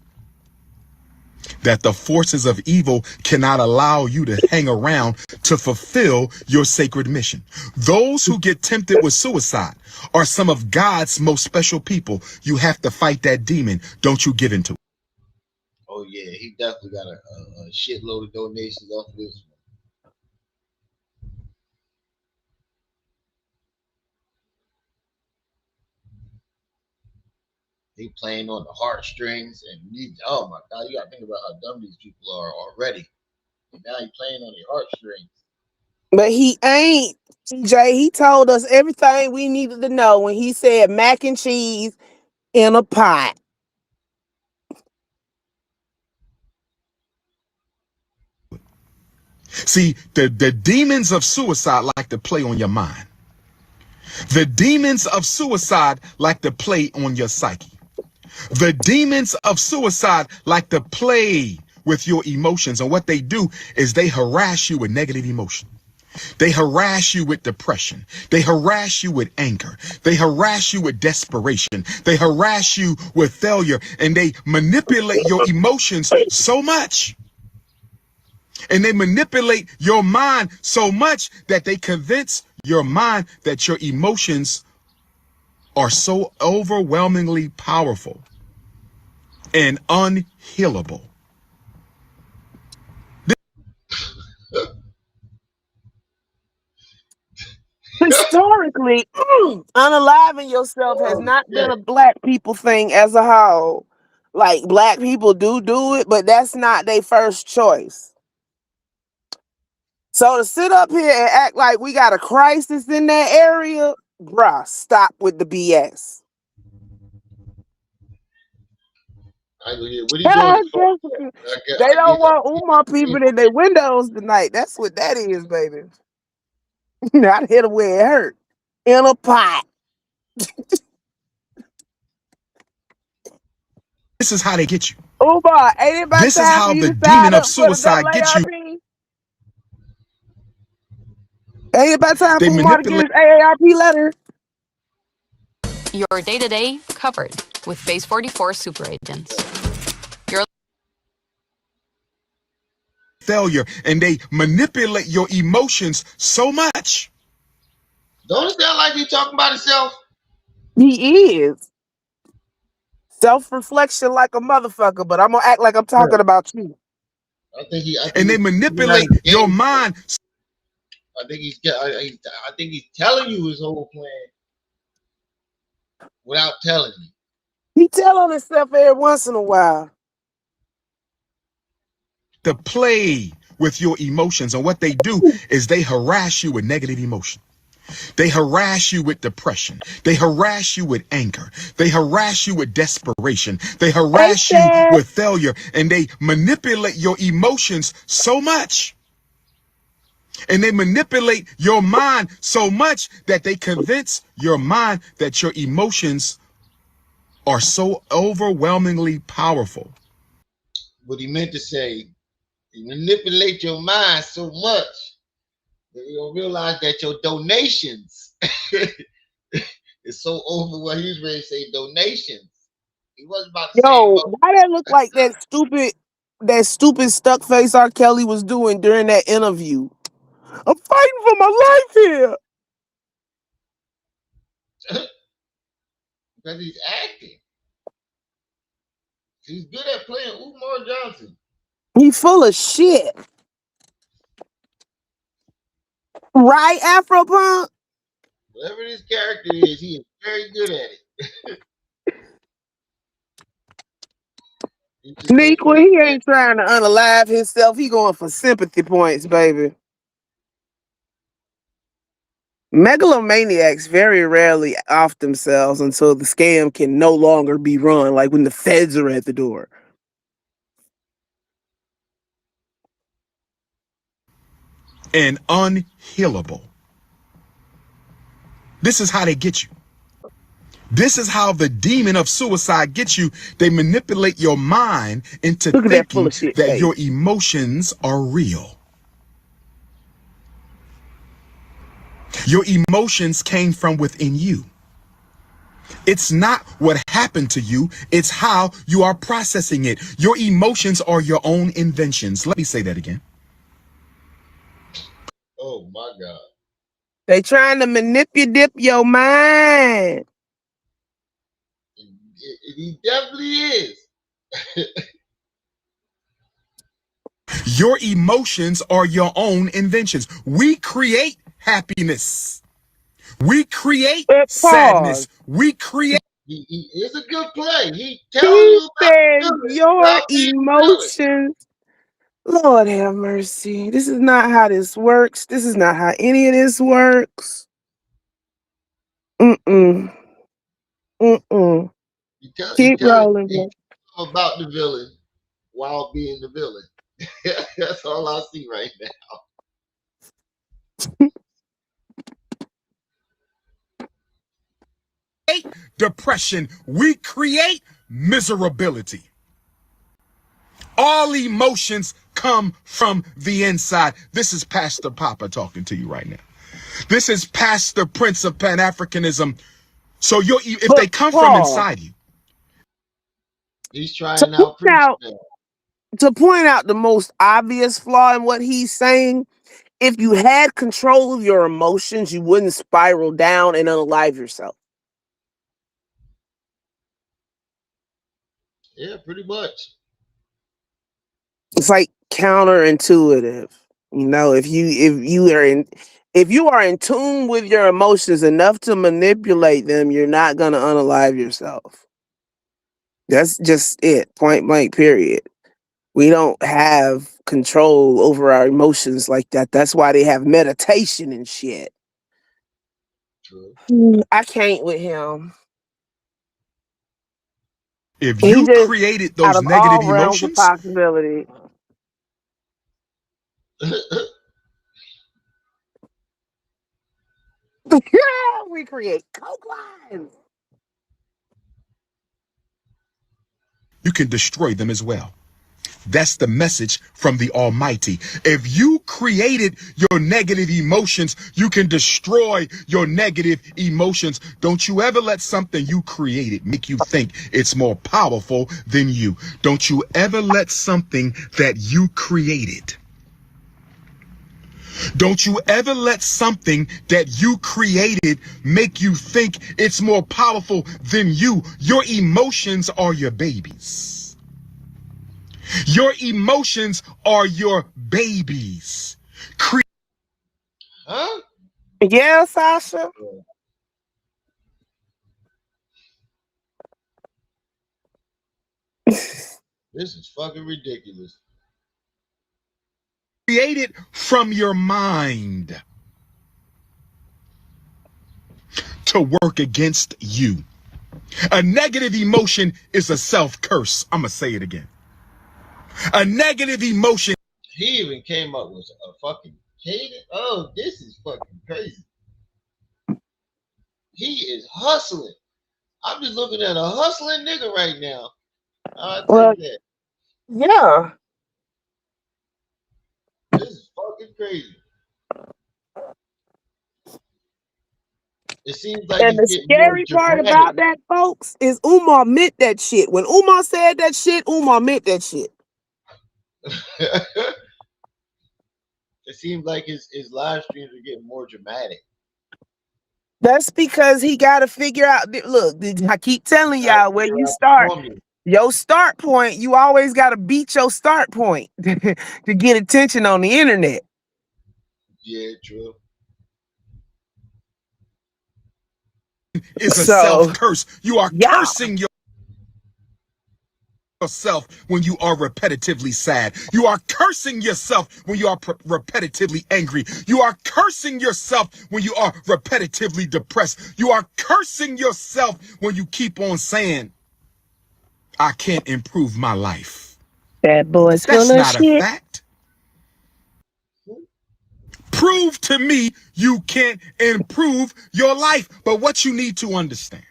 that the forces of evil cannot allow you to hang around to fulfill your sacred mission. Those who get tempted with suicide are some of God's most special people. You have to fight that demon. Don't you give into it. Oh yeah, he definitely got a shitload of donations off of this one. He playing on the heartstrings, and oh my god, you gotta think about how dumb these people are already. And now he playing on the heartstrings. But he ain't, TJ. He told us everything we needed to know when he said mac and cheese in a pot. See, the demons of suicide like to play on your mind. The demons of suicide like to play on your psyche. The demons of suicide like to play with your emotions. And what they do is they harass you with negative emotion. They harass you with depression. They harass you with anger. They harass you with desperation. They harass you with failure. And they manipulate your emotions so much. And they manipulate your mind so much that they convince your mind that your emotions are so overwhelmingly powerful and unhealable. Historically, unaliving yourself has Oh not been shit. a black people thing as a whole. Like black people do it, but that's not their first choice. So to sit up here and act like we got a crisis in that area, bruh, stop with the BS. What he doing? They I don't get, want Umar people in their windows tonight. That's what that is, baby. Not hit them where it hurt. In a pot. This is how they get you. Umar, ain't it about This is time for how you the to sign demon of up for the suicide gets you. AARP? Ain't it about time They for Umar to get manipulate. his AARP letter? Your day-to-day covered with Base 44 super agents. Failure, and they manipulate your emotions so much. don't it sound like he talking about himself? He is. Self-reflection like a motherfucker, but I'm gonna act like I'm talking about you. I think And they he's giving out manipulate his your game. mind. I think he's telling you his whole plan without telling you. He tell on himself every once in a while. To play with your emotions. And what they do is they harass you with negative emotion. They harass you with depression. They harass you with anger. They harass you with desperation. They Hey, harass you Dad. with failure. And they manipulate your emotions so much. And they manipulate your mind so much that they convince your mind that your emotions are so overwhelmingly powerful. What he meant to say, you manipulate your mind so much that you don't realize that your donations is so over what he was ready to say donations. He wasn't about to say Yo, emotion. why that look like that stupid stuck face R. Kelly was doing during that interview? I'm fighting for my life here. Because he's acting. He's good at playing Umar Johnson. He full of shit. Right, Afropunk? Whatever this character is, he is very good at it. He just can't Nequa, put his he head. ain't trying to unalive himself. He going for sympathy points, baby. Megalomaniacs very rarely off themselves until the scam can no longer be run, like when the feds are at the door. And unhealable. This is how they get you. This is how the demon of suicide gets you. They manipulate your mind into Look at that full thinking of shit that face. your emotions are real. Your emotions came from within you. It's not what happened to you, it's how you are processing it. Your emotions are your own inventions. Let me say that again. Oh my God. They trying to manipulate your mind. He definitely is. Your emotions are your own inventions. We create happiness. We create But pause. sadness. We create. It's a good play. He telling He you about said the feeling your without being feeling. emotions. Lord have mercy. This is not how this works. This is not how any of this works. Mm-mm. Mm-mm. He Keep telling rolling, you bro. about the villain while being the villain. That's all I see right now. Depression. We create miserability. All emotions come from the inside. This is Pastor Papa talking to you right now. This is Pastor Prince of Pan-Africanism. So if But they come from pause. inside you, He's To trying point out preaching out now. to point out the most obvious flaw in what he's saying, if you had control of your emotions, you wouldn't spiral down and unalive yourself. Yeah, pretty much. It's like counterintuitive. You know, if you are in tune with your emotions enough to manipulate them, you're not gonna unalive yourself. That's just it. Point blank, period. We don't have control over our emotions like that. That's why they have meditation and shit. True. I can't with him. if He you just created out those of all negative realms of emotions, possibility. We create coke lines. you can destroy them as well. That's the message from the Almighty. If you created your negative emotions, you can destroy your negative emotions. Don't you ever let something you created make you think it's more powerful than you. Don't you ever let something that you created. Don't you ever let something that you created make you think it's more powerful than you. Your emotions are your babies. Your emotions are your babies. Huh? Yeah, Sasha. This is fucking ridiculous. created from your mind to work against you. A negative emotion is a self-curse. I'm going to say it again. A negative emotion. He even came up with a fucking cadence. Oh, this is fucking crazy. He is hustling. I'm just looking at a hustling nigga right now. I'll tell you that. Yeah. This is fucking crazy. It seems like And he's the getting more scary part dramatic. about that, folks, is Umar meant that shit. When Umar said that shit, Umar meant that shit. It seems like his live streams are getting more dramatic. That's because he got to figure out. Look, I keep telling y'all where you start. Your start point, you always got to beat your start point to get attention on the internet. Yeah, true. Is a self-curse. You are cursing yourself when you are repetitively sad. You are cursing yourself when you are repetitively angry. You are cursing yourself when you are repetitively depressed. You are cursing yourself when you keep on saying, I can't improve my life. That boy's That's full of not a shit. fact. Prove to me you can't improve your life. But what you need to understand.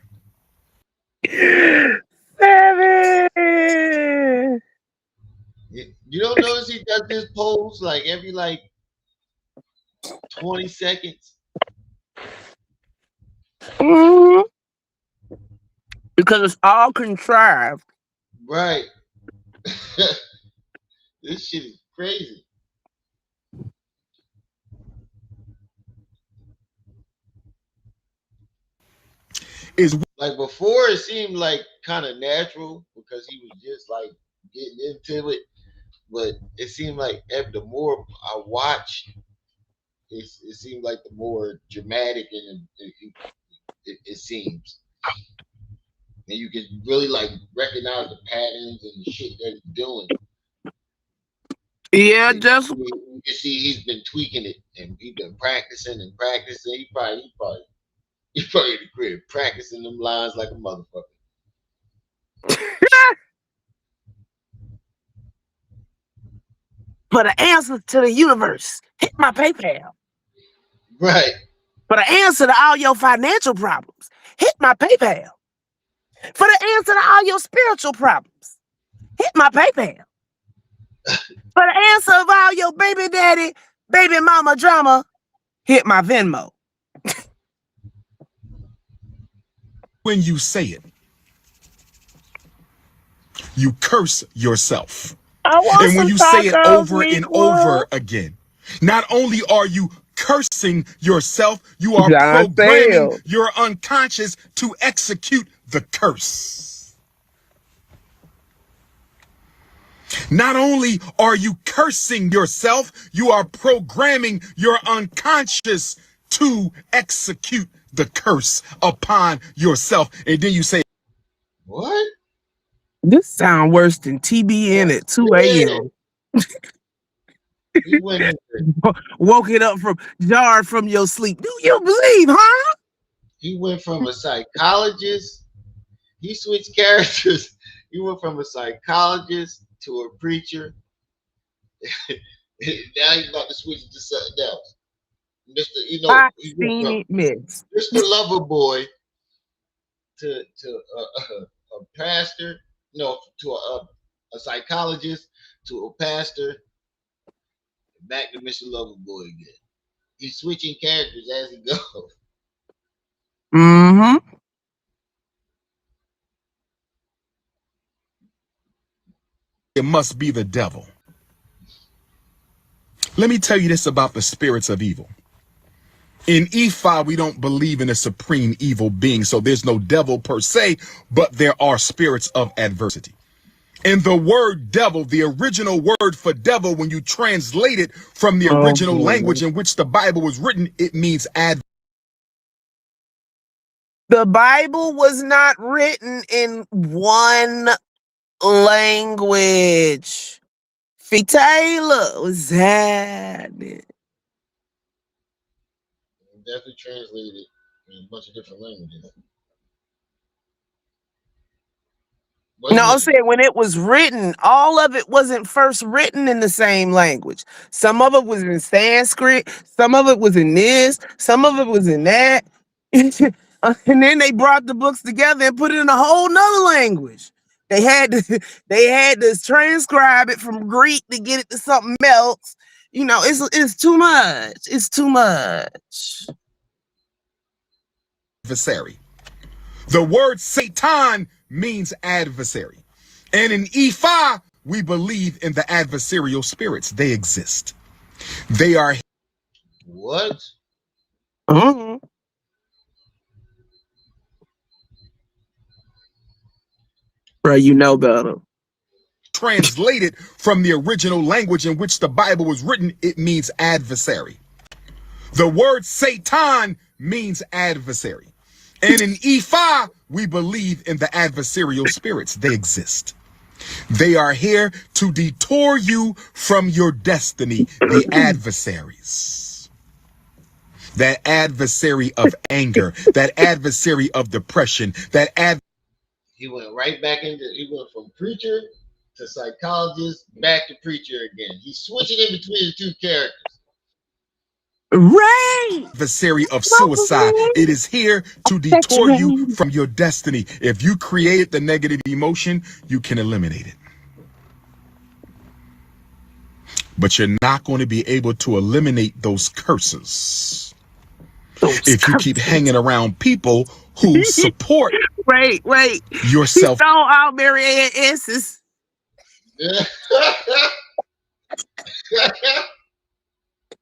7. You don't notice he does this pose like every 20 seconds? Mm-hmm. Because it's all contrived. Right. This shit is crazy. Is like before it seemed like kind of natural because he was just like getting into it, but it seemed like the more I watched, it seemed like the more dramatic and it seems, and you can really like recognize the patterns and the shit that he's doing. Yeah, And just you can see he's been tweaking it and he's been practicing and practicing. He probably in the crib practicing them lines like a motherfucker. for the answer to the universe, hit my PayPal. Right. For the answer to all your financial problems, hit my PayPal. For the answer to all your spiritual problems, hit my PayPal. For the answer of all your baby daddy, baby mama drama, hit my Venmo. when you say it, you curse yourself. I want And when some you say it tacos, over and over Meatwood. again, not only are you cursing yourself, you are John programming Sales. your unconscious to execute the curse. Not only are you cursing yourself, you are programming your unconscious to execute the curse upon yourself. And then you say, What? This sound worse than TBN at 2 a.m. He went into Woke it up from jarred from your sleep. Do you believe, huh? he went from a psychologist. He switched characters. He went from a psychologist to a preacher. Now he's about to switch to something else. Mr. I he went seen from it miss. Mr. Lover Boy to a pastor. No, to a psychologist to a pastor. Back to Mr. Lover Boy again. He's switching characters as he goes. Mm-hmm. it must be the devil. Let me tell you this about the spirits of evil. In Ifa, we don't believe in a supreme evil being, so there's no devil per se, but there are spirits of adversity. And the word devil, the original word for devil, when you translate it from the original language in which the Bible was written, it means The Bible was not written in one language. Iffy Taylor was happening. Definitely translated in a bunch of different languages. No, I'm Wasn't saying when it was written, all of it wasn't first written in the same language. Some of it was in Sanskrit, some of it was in this, some of it was in that. And then they brought the books together and put it in a whole nother language. They had to they had to transcribe it from Greek to get it to something else. You know, it's too much. It's too much. Adversary. The word Satan means adversary. And in Ifa, we believe in the adversarial spirits. They exist. They are what? Mhm. Bro, you know better. translated from the original language in which the Bible was written. It means adversary. The word Satan means adversary. And in Ifa, we believe in the adversarial spirits. They exist. They are here to detour you from your destiny, the adversaries. That adversary of anger, that adversary of depression, He went right back he went from preacher to psychologist, back to preacher again. He's switching in between the two characters. Right. adversary of suicide. It is here to detour you from your destiny. If you created the negative emotion, you can eliminate it. But you're not going to be able to eliminate those curses if you keep hanging around people who support wait. yourself. You know our Marianne S's.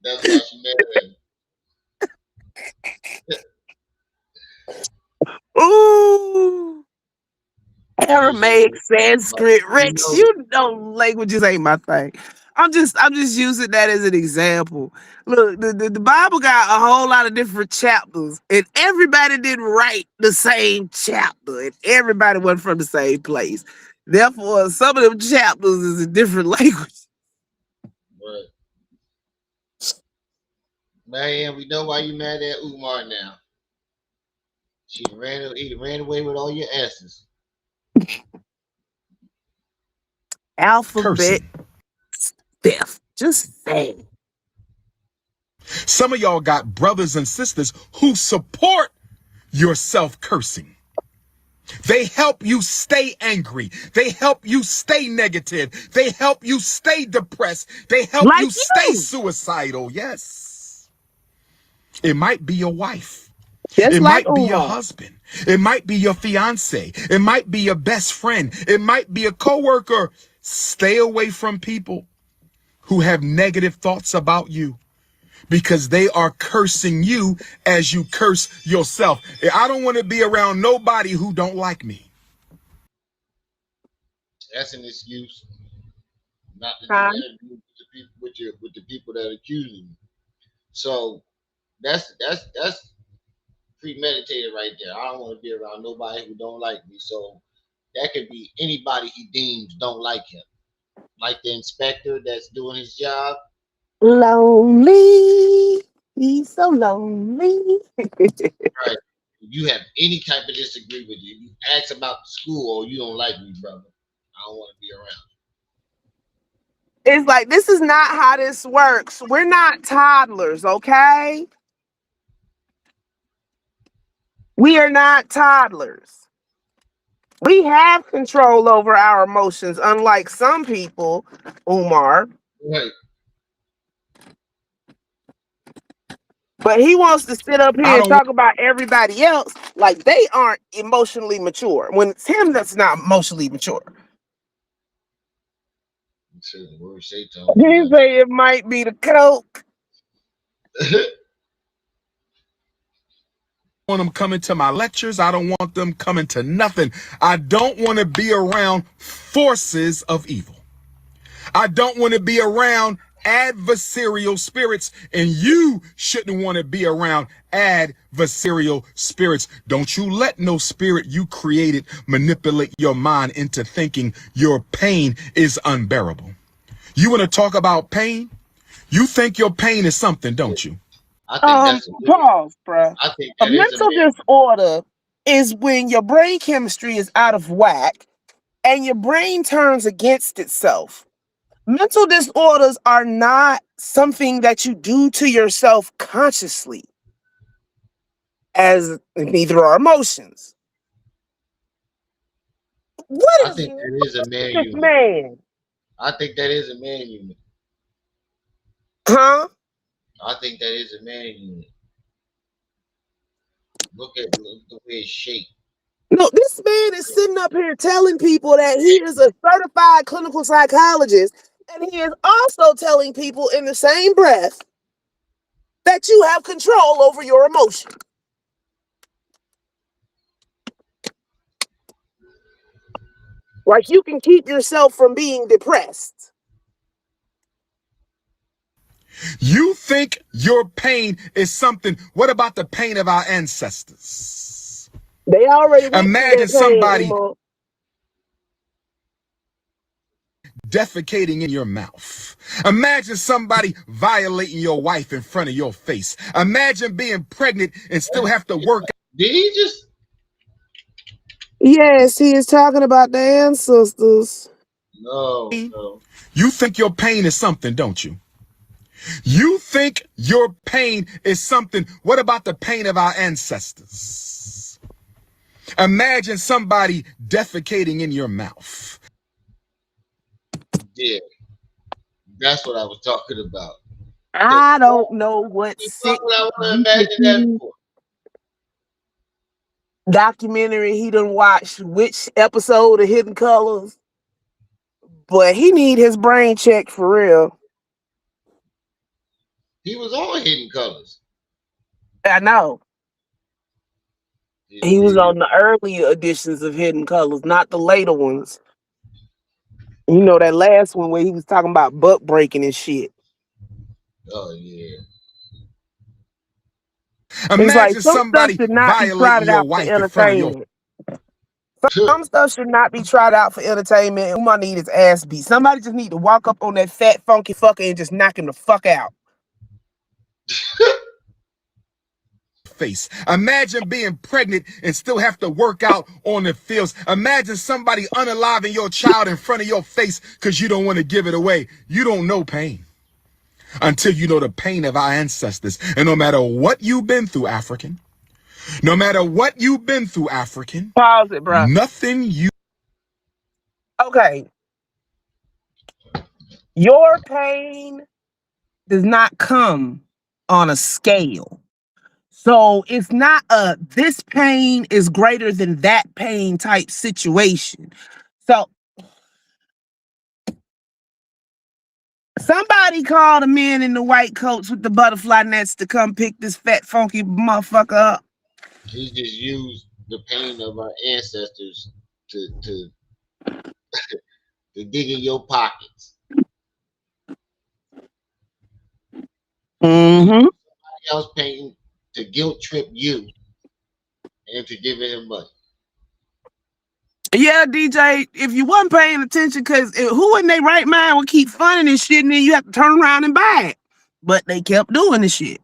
That's why she married him. Ooh. Aramaic, Sanskrit, Rex. You know languages ain't my thing. I'm just using that as an example. Look, the Bible got a whole lot of different chapters, and everybody didn't write the same chapter, and everybody wasn't from the same place. Therefore, some of them chapters is in different language. Right. Marianne, we know why you mad at Umar now. He ran away with all your asses. Alphabet death. Just saying. Some of y'all got brothers and sisters who support your self-cursing. They help you stay angry. They help you stay negative. They help you stay depressed. They help Like you stay you. suicidal. Yes. It might be your wife. Just It like might be your Umar. husband. It might be your fiance. It might be your best friend. It might be a coworker. Stay away from people who have negative thoughts about you, because they are cursing you as you curse yourself. I don't want to be around nobody who don't like me. That's an excuse not to do an interview with the people that accuse you. So that's premeditated right there. I don't want to be around nobody who don't like me. So that could be anybody he deems don't like him. Like the inspector that's doing his job. Lonely. He's so lonely. Right. If you have any type of disagree with you, you ask about the school or you don't like me, brother, I don't want to be around. It's like, this is not how this works. We're not toddlers, okay? We are not toddlers. We have control over our emotions, unlike some people, Umar. Right. But he wants to sit up I here and don't talk about everybody else like they aren't emotionally mature. When it's him that's not emotionally mature. Say the word Satan. He say it might be the coke. want them coming to my lectures. I don't want them coming to nothing. I don't want to be around forces of evil. I don't want to be around adversarial spirits, and you shouldn't want to be around adversarial spirits. Don't you let no spirit you created manipulate your mind into thinking your pain is unbearable. You want to talk about pain? You think your pain is something, don't you? I think that's a man. Pause, bruh. I think A that is a mental man. disorder is when your brain chemistry is out of whack and your brain turns against itself. Mental disorders are not something that you do to yourself consciously, as neither are emotions. What I is think that is a man this unit. man? I think that is a man unit. Huh? I think that is a man unit. Look the way it's shaped. No, this man is sitting up here telling people that he is a certified clinical psychologist, and he is also telling people in the same breath that you have control over your emotions. Like you can keep yourself from being depressed. You think your pain is something. What about the pain of our ancestors? They already went through Imagine that pain, somebody Umar. defecating in your mouth. Imagine somebody violating your wife in front of your face. Imagine being pregnant and still have to work. Did he just? Yes, he is talking about the ancestors. No, no. You think your pain is something, don't you? You think your pain is something. What about the pain of our ancestors? Imagine somebody defecating in your mouth. Yeah, that's what I was talking about. The I don't know what fuck sick would I want to imagine that for? documentary he done watched, which episode of Hidden Colors, but he need his brain checked for real. He was on Hidden Colors. I know. He was Yeah. on the earlier editions of Hidden Colors, not the later ones. You know that last one where he was talking about butt breaking and shit. Oh yeah. It's like Imagine some stuff somebody should not be violating trotted your out for wife in front of your. entertainment. Some stuff should not be tried out for entertainment. Umar need his ass beat. Somebody just need to walk up on that fat funky fucker and just knock him the fuck out. Face. Imagine being pregnant and still have to work out on the fields. Imagine somebody unaliving your child in front of your face because you don't want to give it away. You don't know pain until you know the pain of our ancestors. And no matter what you've been through, African, no matter what you've been through, African, Pause it, bro. nothing you. Okay. Your pain does not come on a scale. So it's not a this pain is greater than that pain type situation. So somebody call the men in the white coats with the butterfly nets to come pick this fat funky motherfucker up. He just used the pain of our ancestors to to dig in your pockets. He Mm-hmm. else pain to guilt trip you and to give him money. Yeah, DJ, if you wasn't paying attention, because who in their right mind would keep funding this shit and then you have to turn around and buy it? But they kept doing the shit.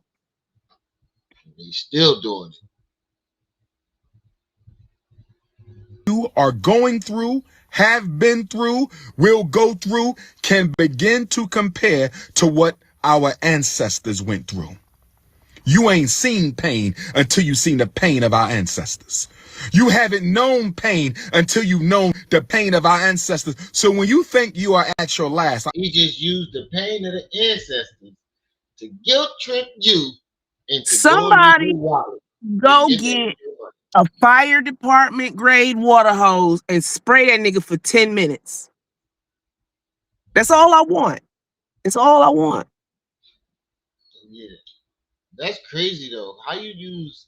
He's still doing it. You are going through, have been through, will go through, can begin to compare to what our ancestors went through. You ain't seen pain until you seen the pain of our ancestors. You haven't known pain until you've known the pain of our ancestors. So when you think you are at your last, He just used the pain of the ancestors to guilt trip you into going in Somebody your wallet and go giving him get your money. a fire department grade water hose and spray that nigga for 10 minutes. That's all I want. It's all I want. Yeah. That's crazy though. How you use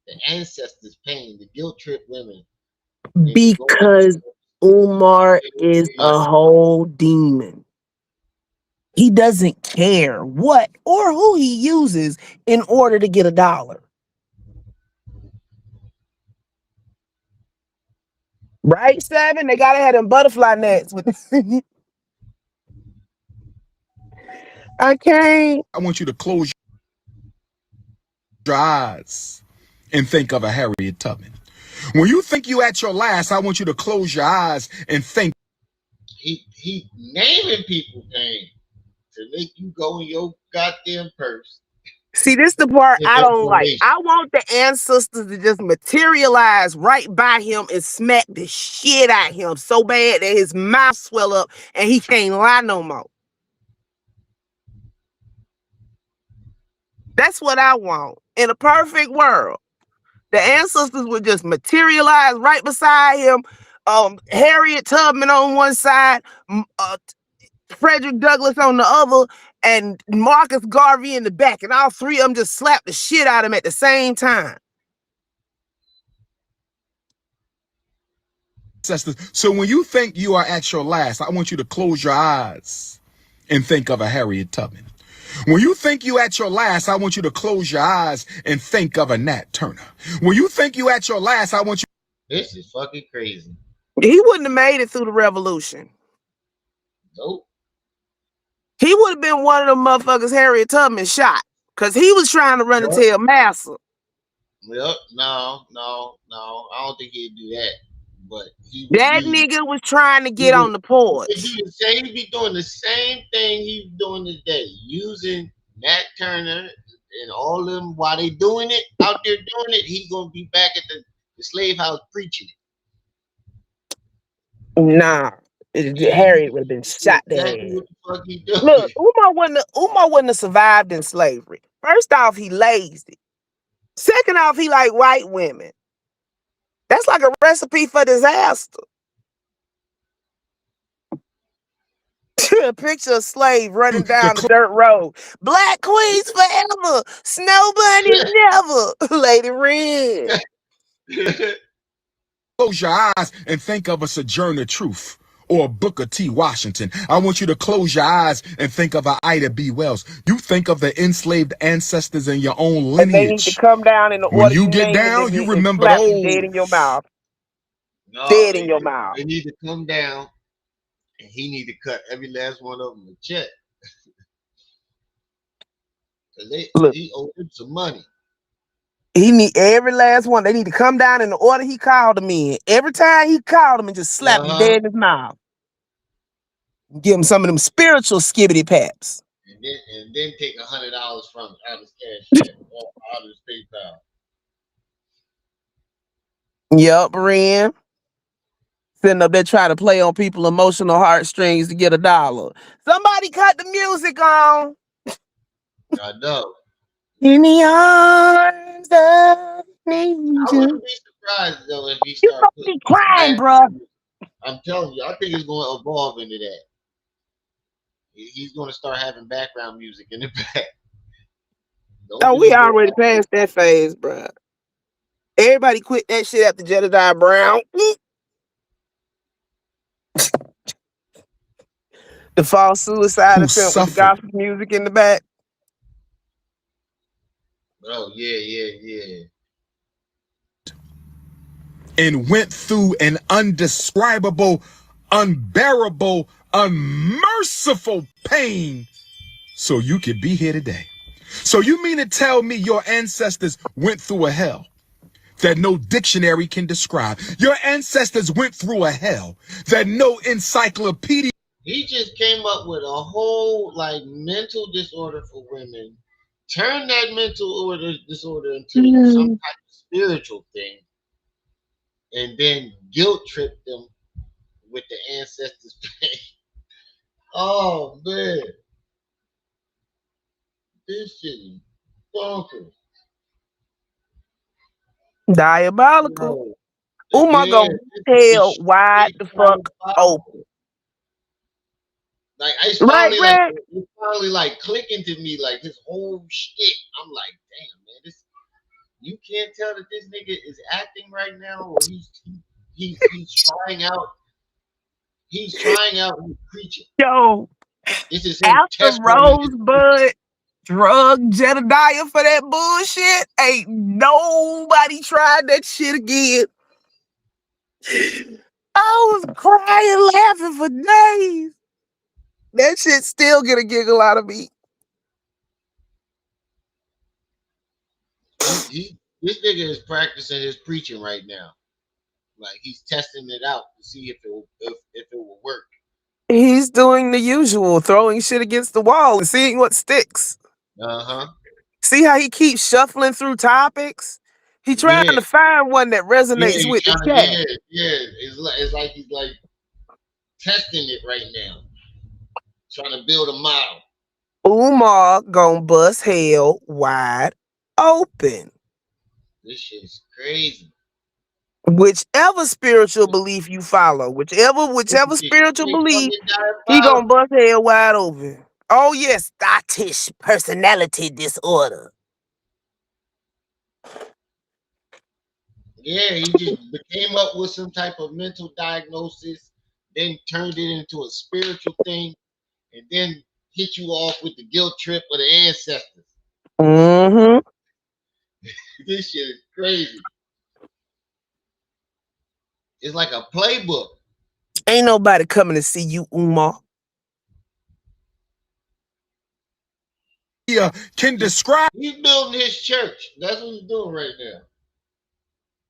the ancestors' pain to guilt trip women into going Because Umar into is your a money. whole demon. He doesn't care what or who he uses in order to get $1. Right, Seven? They gotta have them butterfly nets with I can't. I want you to close your eyes and think of a Harriet Tubman. When you think you at your last, I want you to close your eyes and think. He naming people names to make you go in your goddamn purse. See, this the part Give I don't like. information. I want the ancestors to just materialize right by him and smack the shit out of him so bad that his mouth swell up and he can't lie no more. That's what I want. In a perfect world, the ancestors would just materialize right beside him. Harriet Tubman on one side, Frederick Douglass on the other, and Marcus Garvey in the back, and all three of them just slap the shit out of him at the same time. So when you think you are at your last, I want you to close your eyes and think of a Harriet Tubman. When you think you at your last, I want you to close your eyes and think of a Nat Turner. When you think you at your last, I want you. This is fucking crazy. He wouldn't have made it through the revolution. Nope. He would have been one of them motherfuckers Harriet Tubman shot because he was trying to run and tell Massa. Yep. No. I don't think he'd do that. But that nigga was trying to get on the porch. He'd be doing the same thing he's doing today, using Nat Turner and all them while they doing it out there doing it. He's gonna be back at the slave house preaching it. Nah, Harriet would have been shot exactly there. what the fuck he doing. Look, Umar wouldn't have survived in slavery. First off, he lazy. Second off, he like white women. That's like a recipe for disaster. Picture a slave running down the dirt road. Black queens forever. Snow bunnies never. Lady Red. Close your eyes and think of a Sojourner Truth or a Booker T. Washington. I want you to close your eyes and think of a Ida B. Wells. You think of the enslaved ancestors in your own lineage. And they need to come down in the when order you get down, you remember those. Dead in your mouth. No, dead in your mouth. They need to come down, and he need to cut every last one of them a check. He owed him some money. He need every last one. They need to come down in the order he called them in. Every time he called them and just slap him dead in his mouth. Give him some of them spiritual skibbity paps. And then take $100 from out of his cash check or out of his PayPal. Yup, Marianne. Sitting up there trying to play on people's emotional heartstrings to get $1. Somebody cut the music on. I know. In the arms of nature. I wouldn't be surprised though if he started be crying, bro. I'm telling you, I think it's going to evolve into that. He's going to start having background music in the back. We already passed that phase, bro. Everybody quit that shit after Jedediah Brown. The false suicide attempt with the gospel music in the back. Oh, yeah. And went through an undescribable, unbearable, unmerciful pain so you could be here today. So you mean to tell me your ancestors went through a hell that no dictionary can describe? Your ancestors went through a hell that no encyclopedia. He just came up with a whole mental disorder for women. Turn that mental disorder into some type of spiritual thing, and then guilt trip them with the ancestors' pain. Oh man, this shit is bonkers. Diabolical. Umar gonna tail wide the fuck open. It's finally clicking to me his whole shit. I'm like, damn man, you can't tell that this nigga is acting right now, or he's trying out. He's trying out and preaching. Yo, this is after Rosebud drug Jedediah for that bullshit, ain't nobody tried that shit again. I was crying, laughing for days. That shit still get a giggle out of me. This nigga is practicing his preaching right now. Like he's testing it out to see if it will work. He's doing the usual, throwing shit against the wall and seeing what sticks. Uh-huh. See how he keeps shuffling through topics? He trying Yeah. to find one that Yeah, resonates he's with the trying to, chat. yeah. It's like he's like testing it right now. Trying to build a model. Umar gonna bust hell wide open. This shit is crazy. Whichever spiritual belief you follow, whichever spiritual They belief, fucking he gonna diabolical. bust hell wide open. Oh yes, Scottish personality disorder. Yeah, he just came up with some type of mental diagnosis, then turned it into a spiritual thing, and then hit you off with the guilt trip of the ancestors. Mm-hmm. This shit is crazy. It's like a playbook. Ain't nobody coming to see you, Umar. Can describe He's building his church. That's what he's doing right now.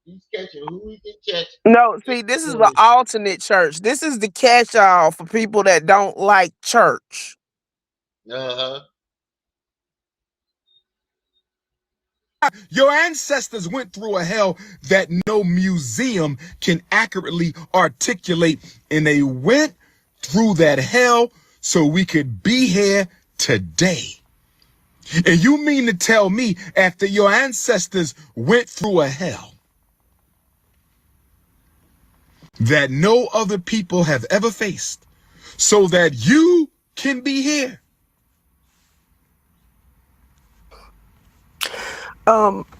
He's catching who he can catch. No, see, this is the alternate church. This is the catch-all for people that don't like church. Uh-huh. your ancestors went through a hell that no museum can accurately articulate, and they went through that hell so we could be here today. And you mean to tell me after your ancestors went through a hell that no other people have ever faced so that you can be here?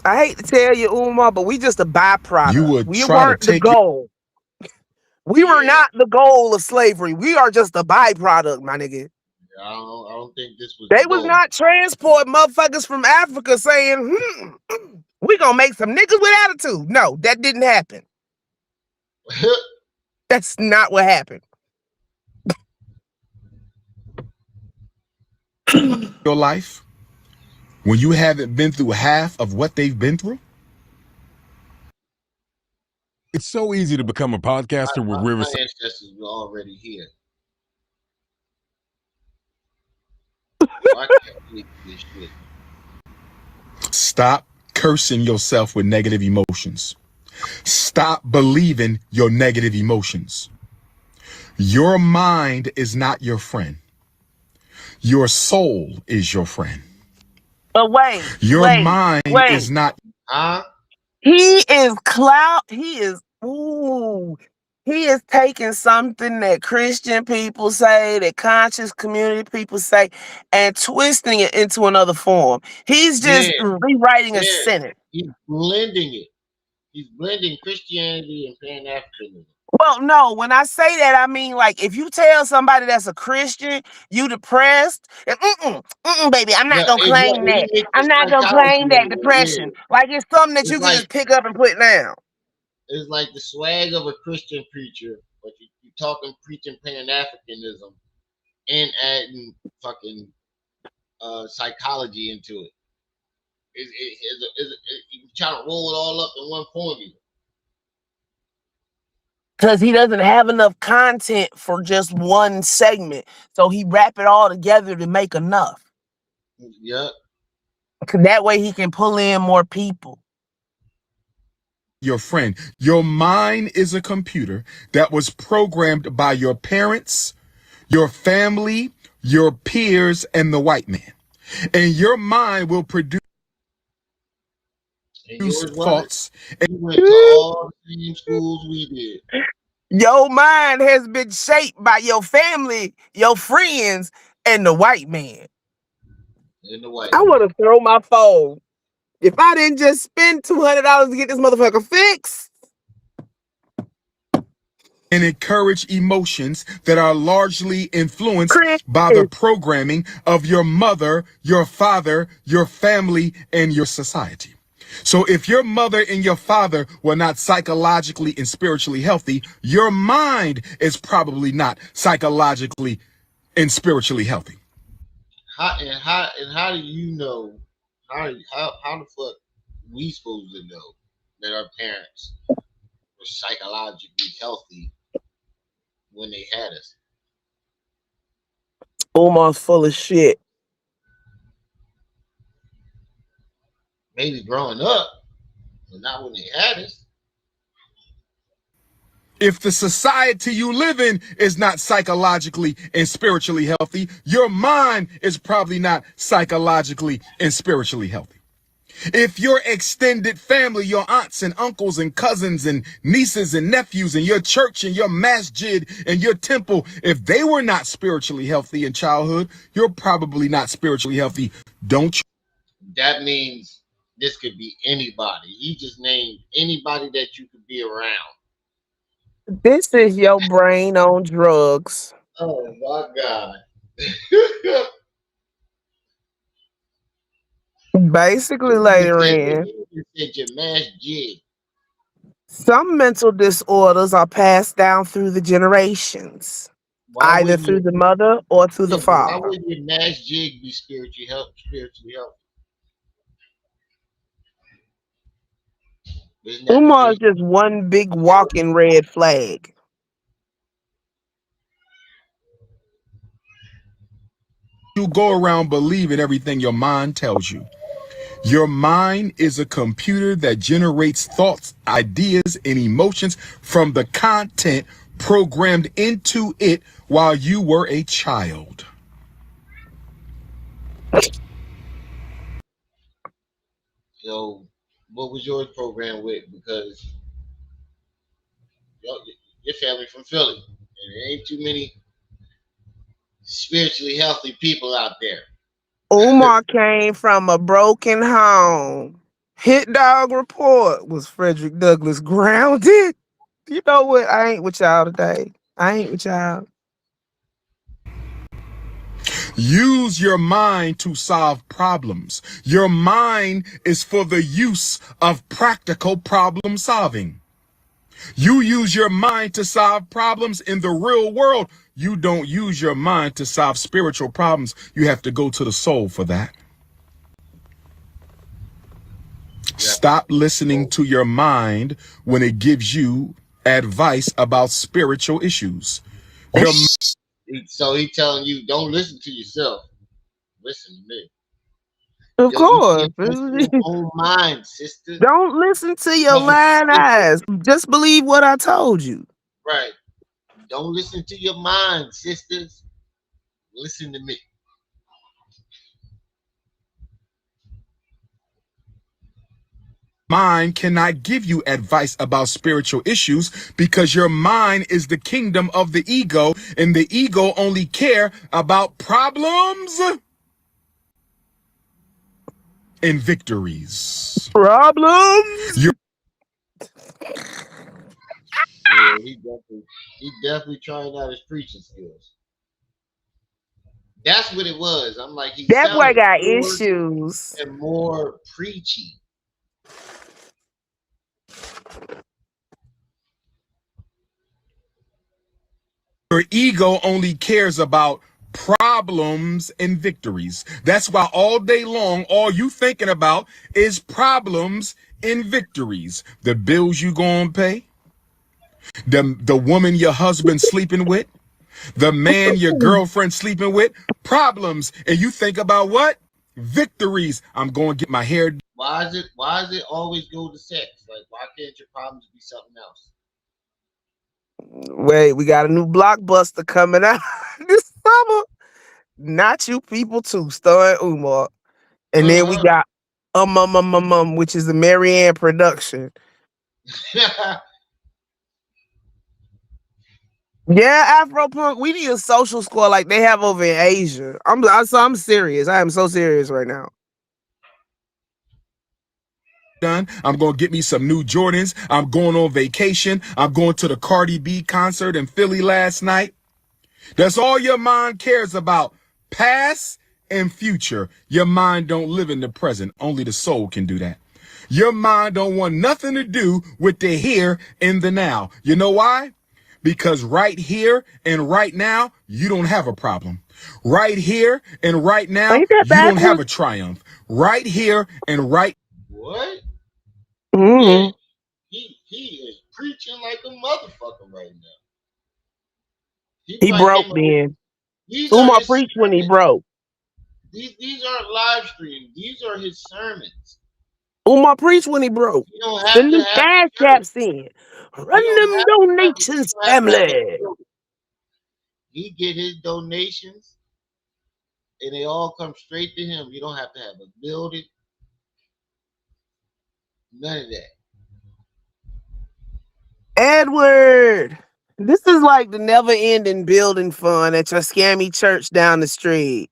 I hate to tell you, Umar, but we just a byproduct. You would We try to weren't the take your goal. We were not the goal of slavery. We are just a byproduct, my nigga. I don't think this was They the was goal. not transporting motherfuckers from Africa saying, we gonna make some niggas with attitude. No, that didn't happen. That's not what happened. your life when you haven't been through half of what they've been through? It's so easy to become a podcaster with My Riverside. ancestors were already here. Why can't we do this shit? Stop cursing yourself with negative emotions. Stop believing your negative emotions. Your mind is not your friend. Your soul is your friend. But wait, Your mind is not. Huh? He is he is taking something that Christian people say, that conscious community people say, and twisting it into another form. He's just Yeah. rewriting a Yeah. sentence. He's blending it. He's blending Christianity and Pan-Africanism. Well, no, when I say that, I mean, like, if you tell somebody that's a Christian, you depressed, and, baby, I'm not gonna claim that. I'm not gonna claim that depression. Like, it's something that you can just pick up and put down. It's like the swag of a Christian preacher, but you talking preaching Pan-Africanism and adding fucking psychology into it. You trying to roll it all up in one formula. Because he doesn't have enough content for just one segment. So he wrap it all together to make enough. Yep. That way he can pull in more people. Your friend. Your mind is a computer that was programmed by your parents, your family, your peers, and the white man. And your mind will produce thoughts. You went to all the same schools we did. Your mind has been shaped by your family, your friends, and the white man. I want to throw my phone. If I didn't just spend $200 to get this motherfucker fixed. And encourage emotions that are largely influenced by the programming of your mother, your father, your family, and your society. So if your mother and your father were not psychologically and spiritually healthy, your mind is probably not psychologically and spiritually healthy. How do you know how the fuck we supposed to know that our parents were psychologically healthy when they had us? Umar's full of shit. Maybe growing up, but not when they had us. If the society you live in is not psychologically and spiritually healthy, your mind is probably not psychologically and spiritually healthy. If your extended family, your aunts and uncles and cousins and nieces and nephews and your church and your masjid and your temple, if they were not spiritually healthy in childhood, you're probably not spiritually healthy. Don't you? That means this could be anybody. He just named anybody that you could be around. This is your brain on drugs. Oh my God. Basically, You even later said, in, you even said your masjid. some mental disorders are passed down through the generations, Why either wouldn't through you? the mother or through Yeah, the but why father. wouldn't your masjid be spiritually healthy? Spiritually healthy? Isn't that the Umar is base? just one big walking red flag. You go around believing everything your mind tells you. Your mind is a computer that generates thoughts, ideas, and emotions from the content programmed into it while you were a child. So, what was yours programmed with? Because your, your family from Philly, and there ain't too many spiritually healthy people out there. Umar came from a broken home. Hit dog report was Frederick Douglass grounded. You know what? I ain't with y'all today. I ain't with y'all. Use your mind to solve problems. Your mind is for the use of practical problem solving. You use your mind to solve problems in the real world. You don't use your mind to solve spiritual problems. You have to go to the soul for that. You have to Stop listening go. to your mind when it gives you advice about spiritual issues. Your So he telling you, don't listen to yourself. Listen to me. Of Yo, you course. can't trust your own mind, sister. Don't listen to your lying eyes. Just believe what I told you. Right. Don't listen to your mind, sisters. Listen to me. mind cannot give you advice about spiritual issues because your mind is the kingdom of the ego, and the ego only care about problems and victories. Problems. Your Yeah, he definitely trying out his preaching skills. That's what it was. I'm like, he That boy sounded got more issues. and more preachy. ego only cares about problems and victories. That's why all day long, all you thinking about is problems and victories. The bills you gonna pay, the woman your husband sleeping with, the man your girlfriend sleeping with, problems. And you think about what? Victories. I'm going to get my hair. Why is it always go to sex? Like, why can't your problems be something else? Wait, we got a new blockbuster coming out this summer. Not You People Too, starring Umar. And then we Uh-huh. got which is the Marianne production. Yeah, Afro Punk. We need a social score like they have over in Asia. I'm serious. I am so serious right now. Done. I'm going to get me some new Jordans. I'm going on vacation. I'm going to the Cardi B concert in Philly last night. That's all your mind cares about. Past and future. Your mind don't live in the present. Only the soul can do that. Your mind don't want nothing to do with the here and the now. You know why? Because right here and right now, you don't have a problem. Right here and right now, Ain't that you don't have backwards? a triumph. Right here and right. What? Yeah, Mm. he is preaching like a motherfucker right now. He He probably broke came up with then. these are Umar his preached when he sermons. broke. These aren't live streams. These are his sermons. Umar preached when he broke. You don't have Send to them have cash the church. caps in. You Run don't them have to have you donations, don't have to have a family. building. He get his donations and they all come straight to him. You don't have to have a building. None of that. Edward. This is like the never ending building fund at your scammy church down the street.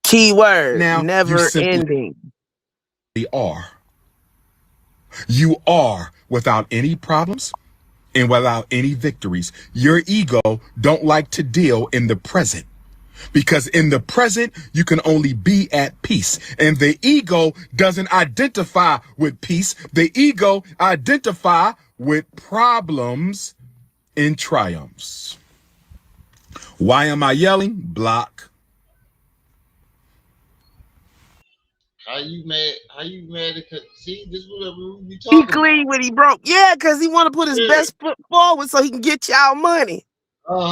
Keyword, Now you never simply ending. are. You are without any problems and without any victories. Your ego don't like to deal in the present. Because in the present, you can only be at peace. And the ego doesn't identify with peace. The ego identify with problems and triumphs. Why am I yelling? Block. How you mad? How you mad? See, this is what we be He talking about. clean when he broke. Yeah, because he want to put his Yeah. best foot forward so he can get y'all money.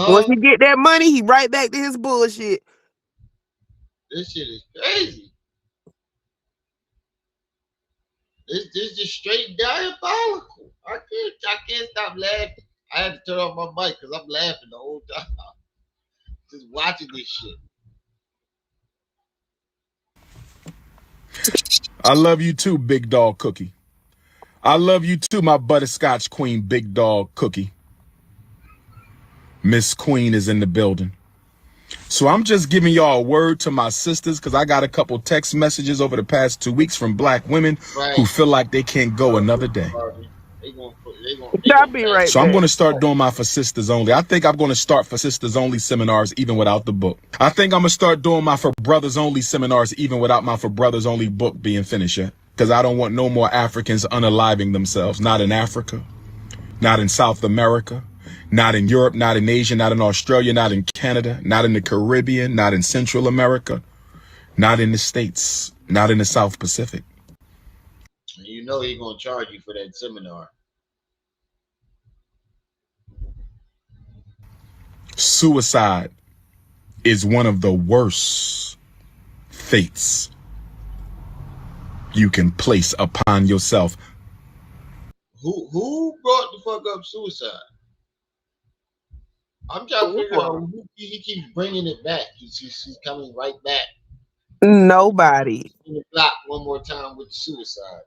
Once Uh he huh. get that money, he right back to his bullshit. This shit is crazy. This is straight diabolical. I can't stop laughing. I had to turn off my mic because I'm laughing the whole time. Just watching this shit. I love you too, Big Dog Cookie. I love you too, my butterscotch queen, Big Dog Cookie. Miss Queen is in the building. So I'm just giving y'all a word to my sisters because I got a couple text messages over the past 2 weeks from black women Right. who feel like they can't go another day. They I'll gonna be pass. right So I'm back. going to start doing my for sisters only. I think I'm going to start for sisters only seminars even without the book. I think I'm going to start doing my for brothers only seminars even without my for brothers only book being finished yet. Because I don't want no more Africans unaliving themselves. Not in Africa, not in South America, not in Europe, not in Asia, not in Australia, not in Canada, not in the Caribbean, not in Central America, not in the States, not in the South Pacific. You know he's gonna charge you for that seminar. Suicide is one of the worst fates you can place upon yourself. Who brought the fuck up suicide? I'm trying to figure out who he keeps bringing it back. He's coming right back. Nobody. In the block one more time with suicide.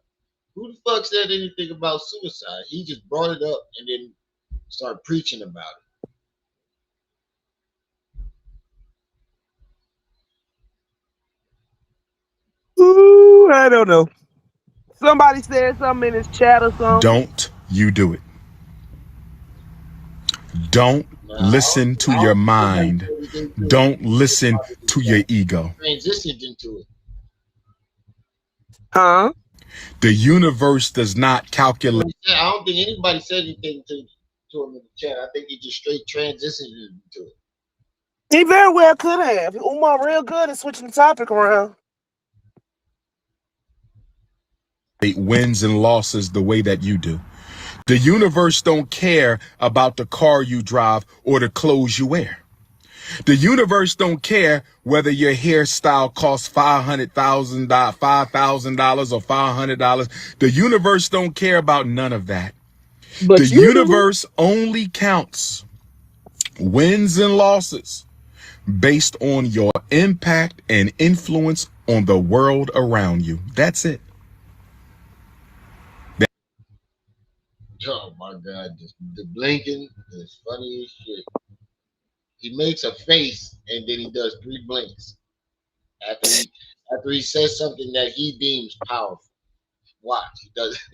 Who the fuck said anything about suicide? He just brought it up and then started preaching about it. Ooh, I don't know. Somebody said something in his chat or something. Don't you do it. Don't listen to your mind. Don't listen to your ego. Transitioned into it. Huh? The universe does not calculate. I don't think anybody said anything to him in the chat. I think he just straight transitioned into it. He very well could have. Umar real good at switching the topic around. Wins and losses the way that you do. The universe don't care about the car you drive or the clothes you wear. The universe don't care whether your hairstyle costs $500,000 or $500. The universe don't care about none of that. But the universe only counts wins and losses based on your impact and influence on the world around you. That's it. Oh my God, the blinking is funny as shit. He makes a face and then he does 3 blinks after he says something that he deems powerful. Watch, he does just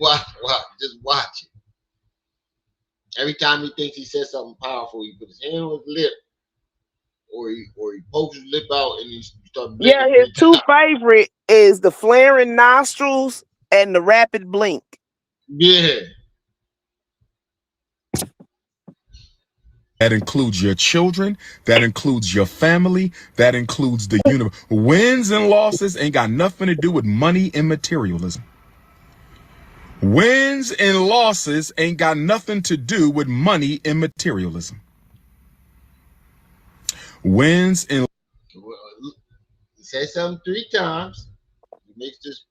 watch it. Every time he thinks he says something powerful, he puts his hand on his lip, or he pokes his lip out and he starts blinking. Yeah, his 2 favorite is the flaring nostrils and the rapid blink. Yeah. That includes your children. That includes your family. That includes the universe. Wins and losses ain't got nothing to do with money and materialism. Wins and losses ain't got nothing to do with money and materialism. Wins and He said something 3 times. He makes this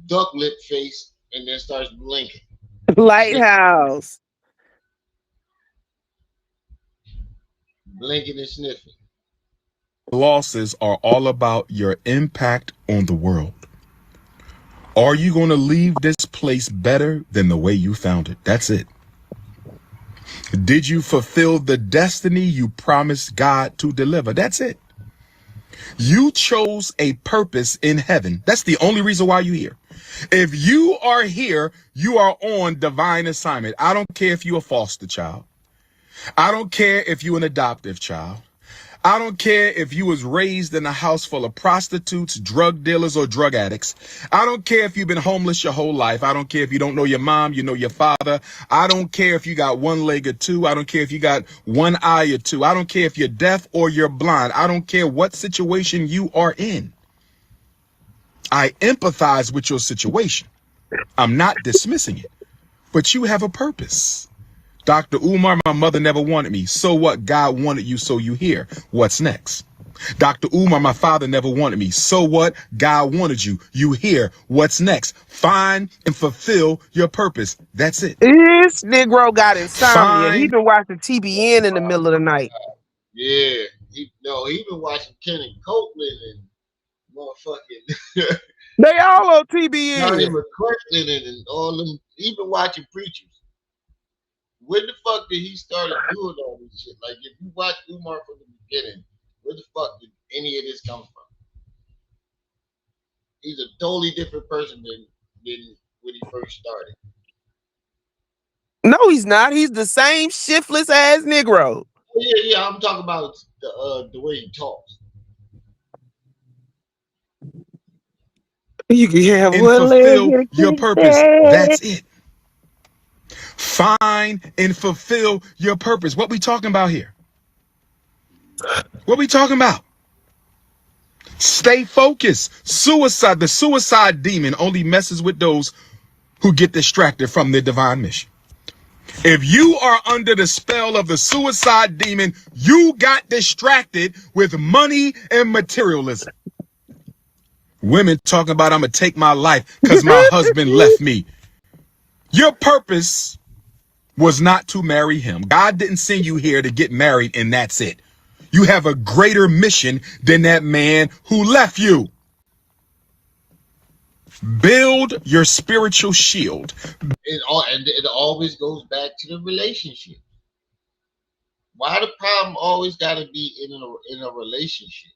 duck lip face and then starts blinking. Lighthouse. Blinking and sniffing. losses are all about your impact on the world. Are you going to leave this place better than the way you found it? That's it. Did you fulfill the destiny you promised God to deliver? That's it. You chose a purpose in heaven. That's the only reason why you're here. If you are here, you are on divine assignment. I don't care if you're a foster child. I don't care if you're an adoptive child. I don't care if you was raised in a house full of prostitutes, drug dealers, or drug addicts. I don't care if you've been homeless your whole life. I don't care if you don't know your mom, you know your father. I don't care if you got one leg or two. I don't care if you got one eye or two. I don't care if you're deaf or you're blind. I don't care what situation you are in. I empathize with your situation. I'm not dismissing it, but you have a purpose. Dr. Umar, my mother never wanted me. So what? God wanted you, so you here. What's next? Dr. Umar, my father never wanted me. So what? God wanted you. You here. What's next? Find and fulfill your purpose. That's it. This Negro got insomnia. He Find. been watching TBN in the middle of the night. Yeah. He been watching Kenny Copeland and motherfucking They all on Johnny TBN. McClellan and all them. He been watching preachers. When the fuck did he start doing all this shit? Like, if you watch Umar from the beginning, where the fuck did any of this come from? He's a totally different person than when he first started. No, he's not. He's the same shiftless ass Negro. Yeah, I'm talking about the way he talks. You can have And one leg fulfill and your a purpose. leg. That's it. Find and fulfill your purpose. What we talking about here? What we talking about? Stay focused. Suicide, the suicide demon only messes with those who get distracted from their divine mission. If you are under the spell of the suicide demon, you got distracted with money and materialism. Women talking about, I'm going to take my life because my husband left me. Your purpose was not to marry him. God didn't send you here to get married and that's it. You have a greater mission than that man who left you. Build your spiritual shield. It always goes back to the relationship. Why the problem always got to be in a relationship?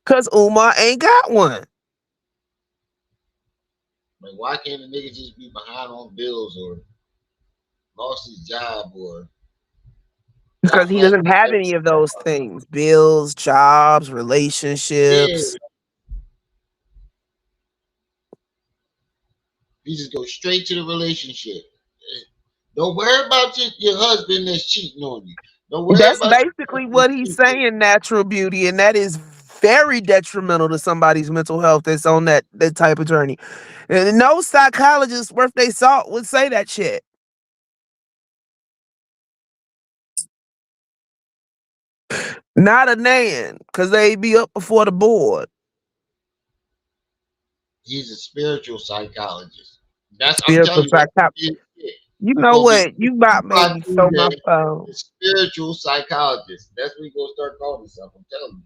Because Umar ain't got one. Like, why can't the nigga just be behind on bills or lost his job or Because he doesn't have any of those things. Bills, jobs, relationships. You just go straight to the relationship. Don't worry about your husband that's cheating on you. Don't worry That's about basically what he's saying, natural beauty, and that is very detrimental to somebody's mental health that's on that type of journey. And no psychologist worth their salt would say that shit. Not a nan, because they be up before the board. He's a spiritual psychologist. That's Spiritual I'm telling psychologist. You know what? You about made me throw my phone. Spiritual psychologist. That's what you gonna start calling yourself. I'm telling you.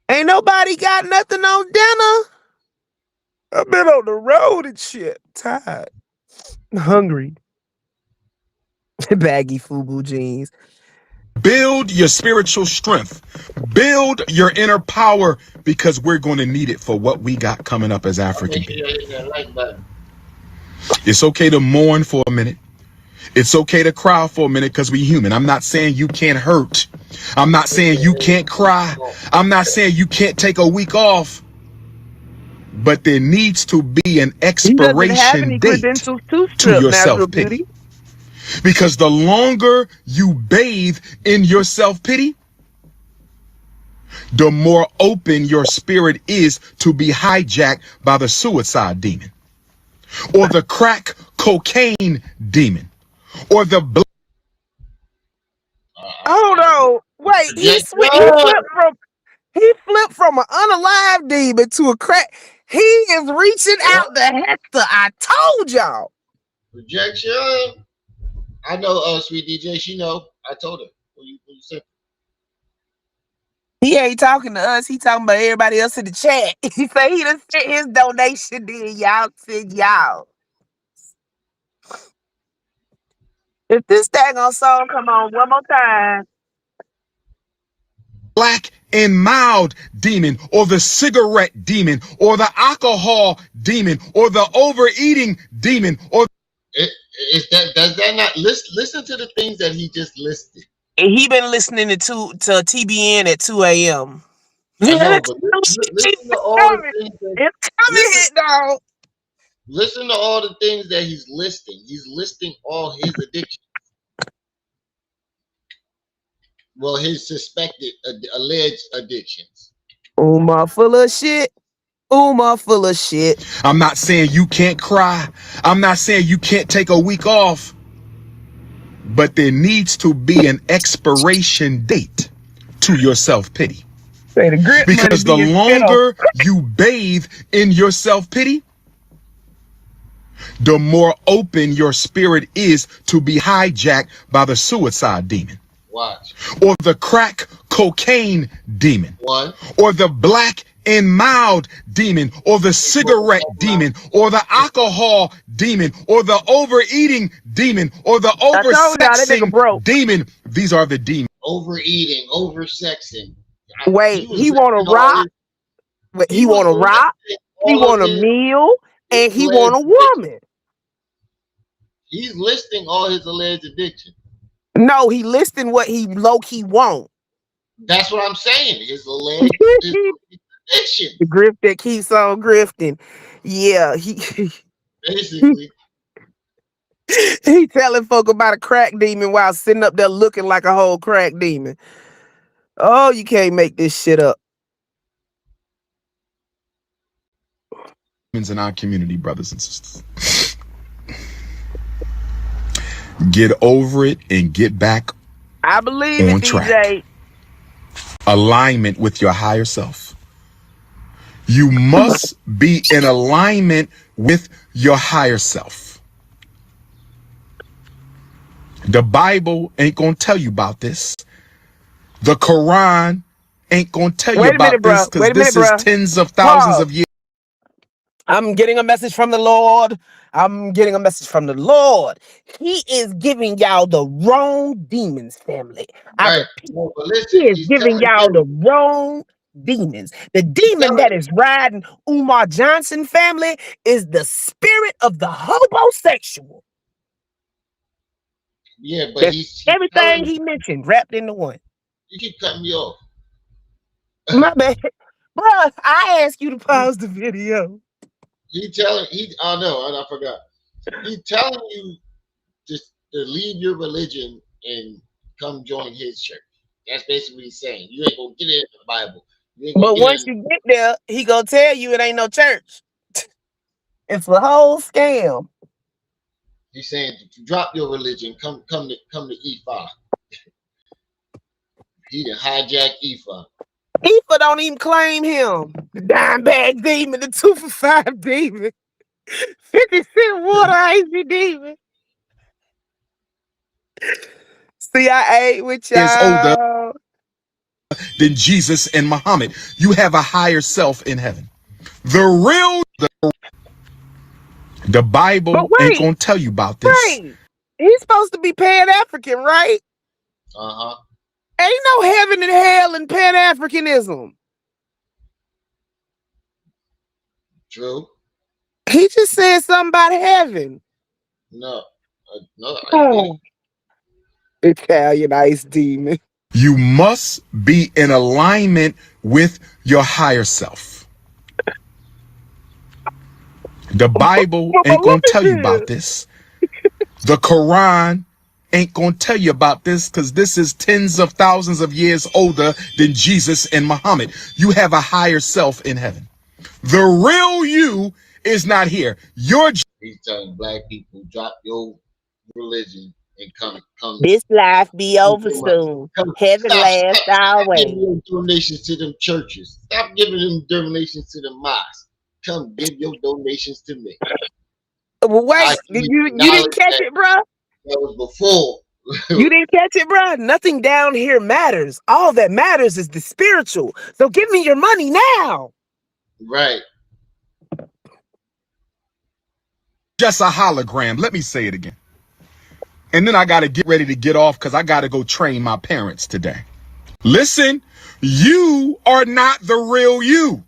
Ain't nobody got nothing on dinner. I've been on the road and shit. Tired. Hungry. Baggy FUBU jeans. Build your spiritual strength. Build your inner power because we're going to need it for what we got coming up as African people. It's okay to mourn for a minute. It's okay to cry for a minute because we're human. I'm not saying you can't hurt. I'm not saying you can't cry. I'm not saying you can't take a week off. But there needs to be an expiration date to your self-pity. Because the longer you bathe in your self-pity, the more open your spirit is to be hijacked by the suicide demon. or the crack cocaine demon, or the Hold on. Wait, Projection. he flipped from an unalive demon to a crack. He is reaching out the Hector. I told y'all. Projection. I know Sweet DJ, she know. I told her. What you say? He ain't talking to us. He talking about everybody else in the chat. He say he done sent his donation. Then y'all send y'all. If this daggone song come on one more time. black and mild demon, or the cigarette demon, or the alcohol demon, or the overeating demon, or Is that, does that not listen to the things that he just listed? And he been listening to TBN at 2 a.m. I know, It's but listen to all the coming. things that It's coming, listen, hit dog. listen to all the things that he's listing. He's listing all his addictions. Well, his suspected alleged addictions. Umar full of shit. Umar full of shit. I'm not saying you can't cry. I'm not saying you can't take a week off. But there needs to be an expiration date to your self-pity. Say the grip money Because the being spent on. longer you bathe in your self-pity, the more open your spirit is to be hijacked by the suicide demon. Watch. Or the crack cocaine demon. One. Or the black and mild demon, or the cigarette demon, or the alcohol demon, or the overeating demon, or the oversexing demon. These are the demons. Overeating, oversexing. Wait, he want a rock. He want a rock. He want a meal, and he want a woman. He's listing all his alleged addictions. No, he listing what he low-key want. That's what I'm saying. His alleged addiction. The grift that keeps on grifting. Yeah, he basically he telling folk about a crack demon while sitting up there looking like a whole crack demon. Oh, you can't make this shit up. In our community, brothers and sisters. Get over it and get back I believe on it, track. DJ. Alignment with your higher self. You must be in alignment with your higher self. The Bible ain't gonna tell you about this. The Quran ain't gonna tell you about this, because this is tens of thousands of years. I'm getting a message from the Lord. I'm getting a message from the Lord. He is giving y'all the wrong demons, family. Right. Well, listen, he is giving y'all the wrong demons. The demon that is riding Umar Johnson, family, is the spirit of the homosexual. Yeah, but he's everything he mentioned wrapped into one. You keep cutting me off. My bad. Bruh, I asked you to pause the video. I know, I forgot. He's telling you just to leave your religion and come join his church. That's basically what he's saying. You ain't gonna get it in the Bible. But once you get there, he gonna tell you it ain't no church. It's a whole scam. He's saying drop your religion, come to E5. He done hijack E5. E5 don't even claim him. The dime bag demon, the 2 for 5 demon, 50-cent water icy demon. CIA with y'all. Is older than Jesus and Muhammad. You have a higher self in heaven. The Bible ain't gonna tell you about this. Right. He's supposed to be Pan-African, right? Uh-huh. Ain't no heaven and hell in Pan-Africanism. True. He just said something about heaven. No. Italian ice demon. You must be in alignment with your higher self. The Bible ain't gonna tell you about this. The Quran ain't gonna tell you about this, because this is tens of thousands of years older than Jesus and Muhammad. You have a higher self in heaven. The real you is not here. Your He's telling black people, drop your religion and come This life be over to my, soon. come Heaven stop, lasts stop giving always. your donations to them churches. Stop giving them donations to the mosques. Come give your donations to me. Well, I wait, give you didn't knowledge catch that it, bruh? that was before. You didn't catch it, bruh? Nothing down here matters. All that matters is the spiritual. So give me your money now. Right. just a hologram. Let me say it again. And then I got to get ready to get off because I got to go train my parents today. Listen, you are not the real you.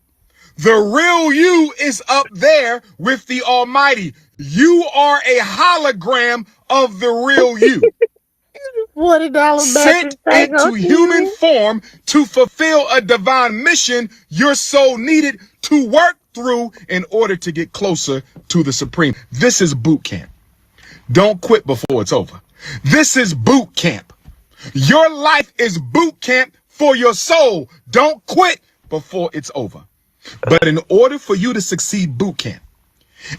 The real you is up there with the Almighty. You are a hologram of the real you. $40 Sent mattress thing into on human TV. form to fulfill a divine mission your soul needed to work through in order to get closer to the Supreme. This is boot camp. Don't quit before it's over. This is boot camp. Your life is boot camp for your soul. Don't quit before it's over. But in order for you to succeed boot camp,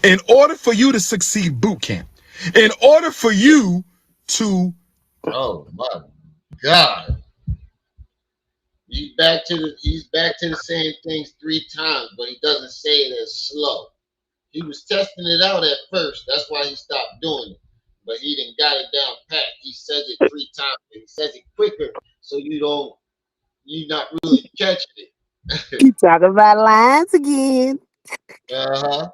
in order for you to succeed boot camp, in order for you to... Oh my God. He's back to the same things 3 times, but he doesn't say it as slow. He was testing it out at first. That's why he stopped doing it. But he didn't got it down pat. He says it 3 times. And he says it quicker, so you're not really catching it. You talking about lines again. Uh-huh.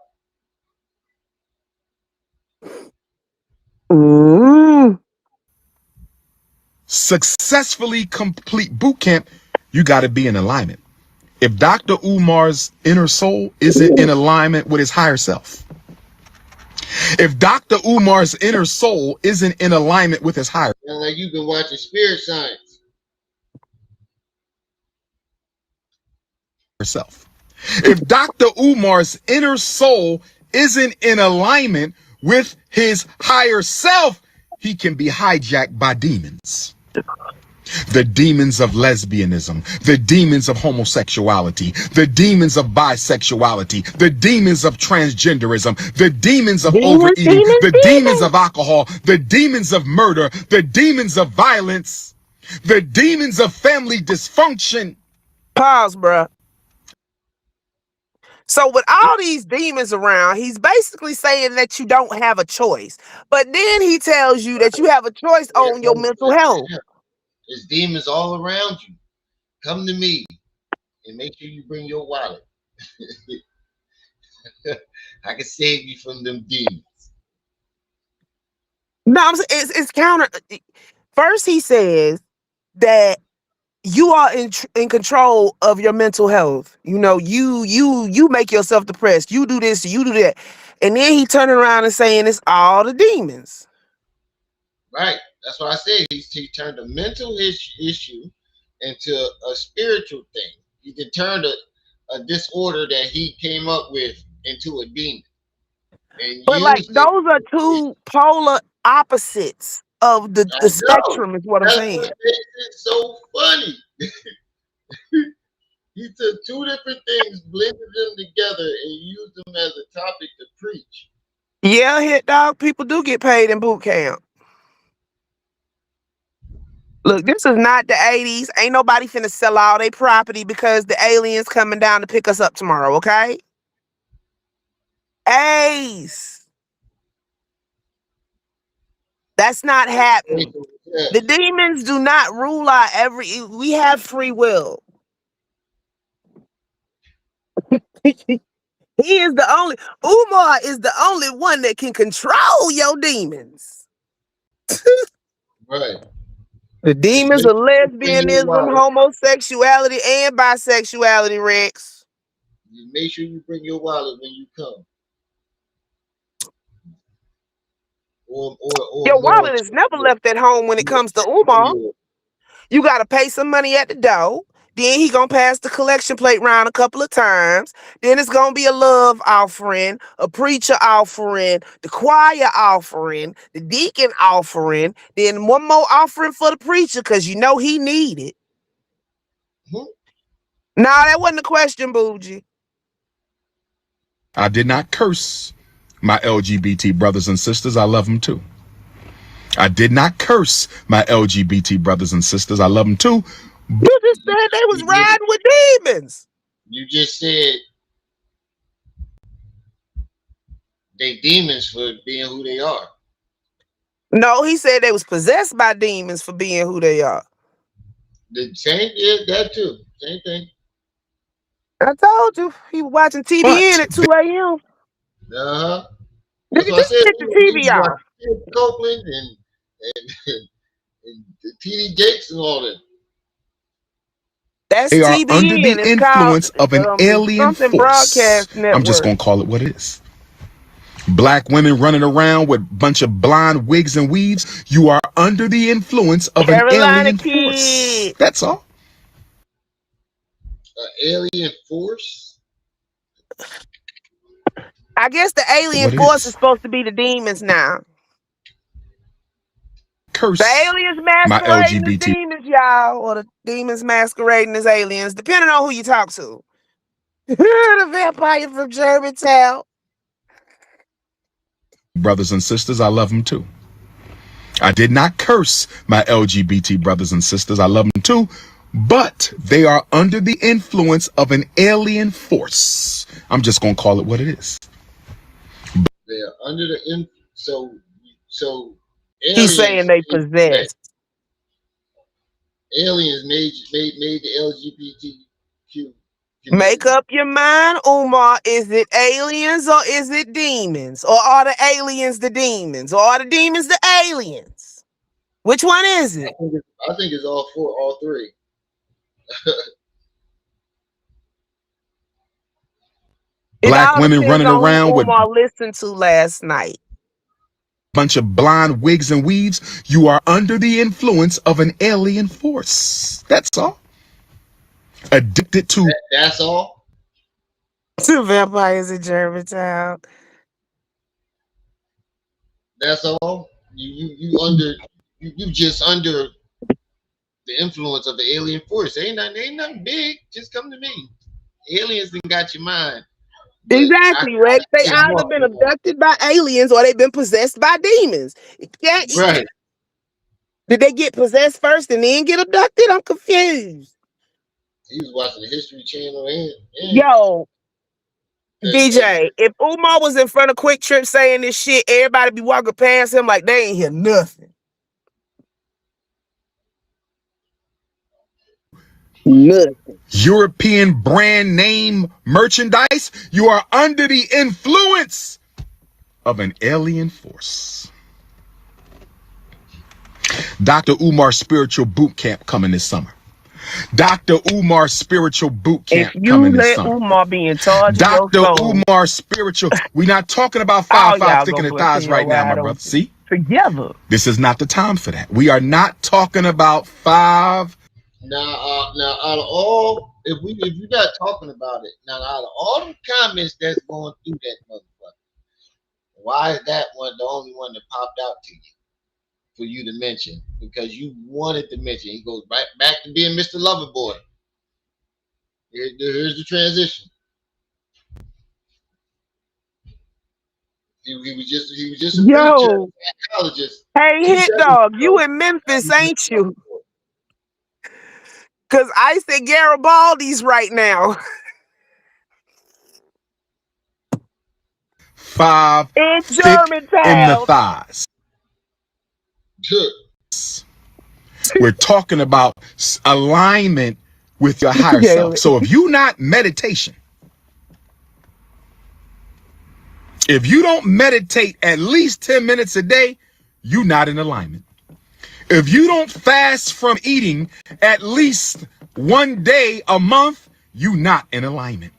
Mm. successfully complete boot camp, you got to be in alignment. If Dr. Umar's inner soul isn't in alignment with his higher self, if Dr. Umar's inner soul isn't in alignment with his higher Like you've been watching Spirit Science. self, if Dr. Umar's inner soul isn't in alignment with his higher self, he can be hijacked by demons. The demons of lesbianism, the demons of homosexuality, the demons of bisexuality, the demons of transgenderism, the demons of overeating, the demons of alcohol, the demons of murder, the demons of violence, the demons of family dysfunction. Pause, bruh. So with all these demons around, he's basically saying that you don't have a choice. But then he tells you that you have a choice on your mental health. There's demons all around you. Come to me and make sure you bring your wallet. I can save you from them demons. No, I'm saying it's counter. First, he says that you are in control of your mental health. You know, you make yourself depressed. You do this, you do that, and then he turning around and saying it's all the demons. Right. That's what I said. He turned a mental issue into a spiritual thing. He can turn a disorder that he came up with into a demon. And But like used it. those are two polar opposites of the I know. spectrum, is what I'm That's saying. what makes it so funny. He took 2 different things, blended them together, and used them as a topic to preach. Yeah, hit dog. People do get paid in boot camp. Look, this is not the 80s. Ain't nobody finna sell all their property because the aliens coming down to pick us up tomorrow, okay? Ace. That's not happening. The demons do not rule our we have free will. He is the only, Umar is the only one that can control your demons. Right. The demons of lesbianism, homosexuality, and bisexuality, Rex. You make sure you bring your wallet when you come. Or Your wallet is never left at home when it comes to Umar. You got to pay some money at the door. Then he gonna pass the collection plate round a couple of times. Then it's gonna be a love offering, a preacher offering, the choir offering, the deacon offering, then one more offering for the preacher because you know he need it. Hmm? Nah, that wasn't the question, Bougie. I did not curse my LGBT brothers and sisters. I love them too. I did not curse my LGBT brothers and sisters. I love them too. You just said they was riding with demons. You just said they demons for being who they are. No, he said they was possessed by demons for being who they are. The same, yeah, that too. Same thing. I told you he was watching TVN at 2 a.m. Uh-huh. That's Nigga, what I just said. get the TV He was off. watching Copeland and TD Jakes and all that. That's they are under TBN. the It's called influence of an the alien something force. broadcast network. I'm just going to call it what it is. Black women running around with a bunch of blonde wigs and weaves. You are under the influence of Carolina an alien kid. force. That's all. Alien force? I guess the alien force is supposed to be the demons now. Curse the aliens masquerading as demons, y'all, or the demons masquerading as aliens, depending on who you talk to. The vampire from Germantown. Brothers and sisters, I love them too. I did not curse my LGBT brothers and sisters. I love them too. But they are under the influence of an alien force. I'm just going to call it what it is. They are under the so He's saying they possessed. Aliens made the LGBTQ. Make up your mind, Umar. Is it aliens or is it demons? Or are the aliens the demons? Or are the demons the aliens? Which one is it? I think it's all three. Black women running around with Umar listened to last night. Bunch of blonde wigs and weaves. You are under the influence of an alien force. That's all. Addicted to. That's all. Two vampires in Germantown. That's all. You just under the influence of the alien force. Ain't nothing big. Just come to me. Aliens done got your mind. But exactly, Rex. They either been abducted by aliens or they've been possessed by demons. Right. Did they get possessed first and then get abducted? I'm confused. He was watching the History Channel and yo, DJ, if Umar was in front of Quick Trip saying this shit, everybody be walking past him like they ain't hear nothing. Nothing. European brand name merchandise. You are under the influence of an alien force. Dr. Umar Spiritual Boot Camp coming this summer. Dr. Umar Spiritual Boot Camp coming this summer. Umar be in charge Dr. Umar Spiritual. We're not talking about 5'5" thick in the thighs right now, my brother. See? Together. This is not the time for that. We are not talking about 5. Now, out of all, if you're not talking about it, now out of all the comments that's going through that motherfucker, why is that one the only one that popped out to you for you to mention? Because you wanted to mention. He goes back to being Mr. Loverboy. Here's the transition. He was just a preacher, psychologist. Hey, Hit Dog, you in Memphis, ain't you? Because I said Garibaldi's right now. 5 in thick Germantown. In the thighs. We're talking about alignment with your higher self. So if you not meditation, if you don't meditate at least 10 minutes a day, you're not in alignment. If you don't fast from eating at least one day a month, you're not in alignment.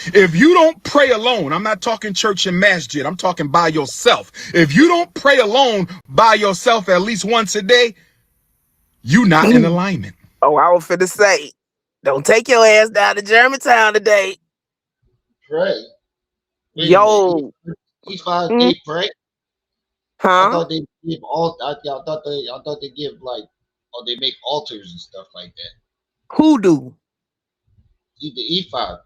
If you don't pray alone, I'm not talking church and masjid, I'm talking by yourself. If you don't pray alone by yourself at least once a day, you're not in alignment. Oh, I was finna say, don't take your ass down to Germantown today. Pray. Yo. E5 pray. Huh? I thought they give I thought they give like, they make altars and stuff like that. Who do? The E5.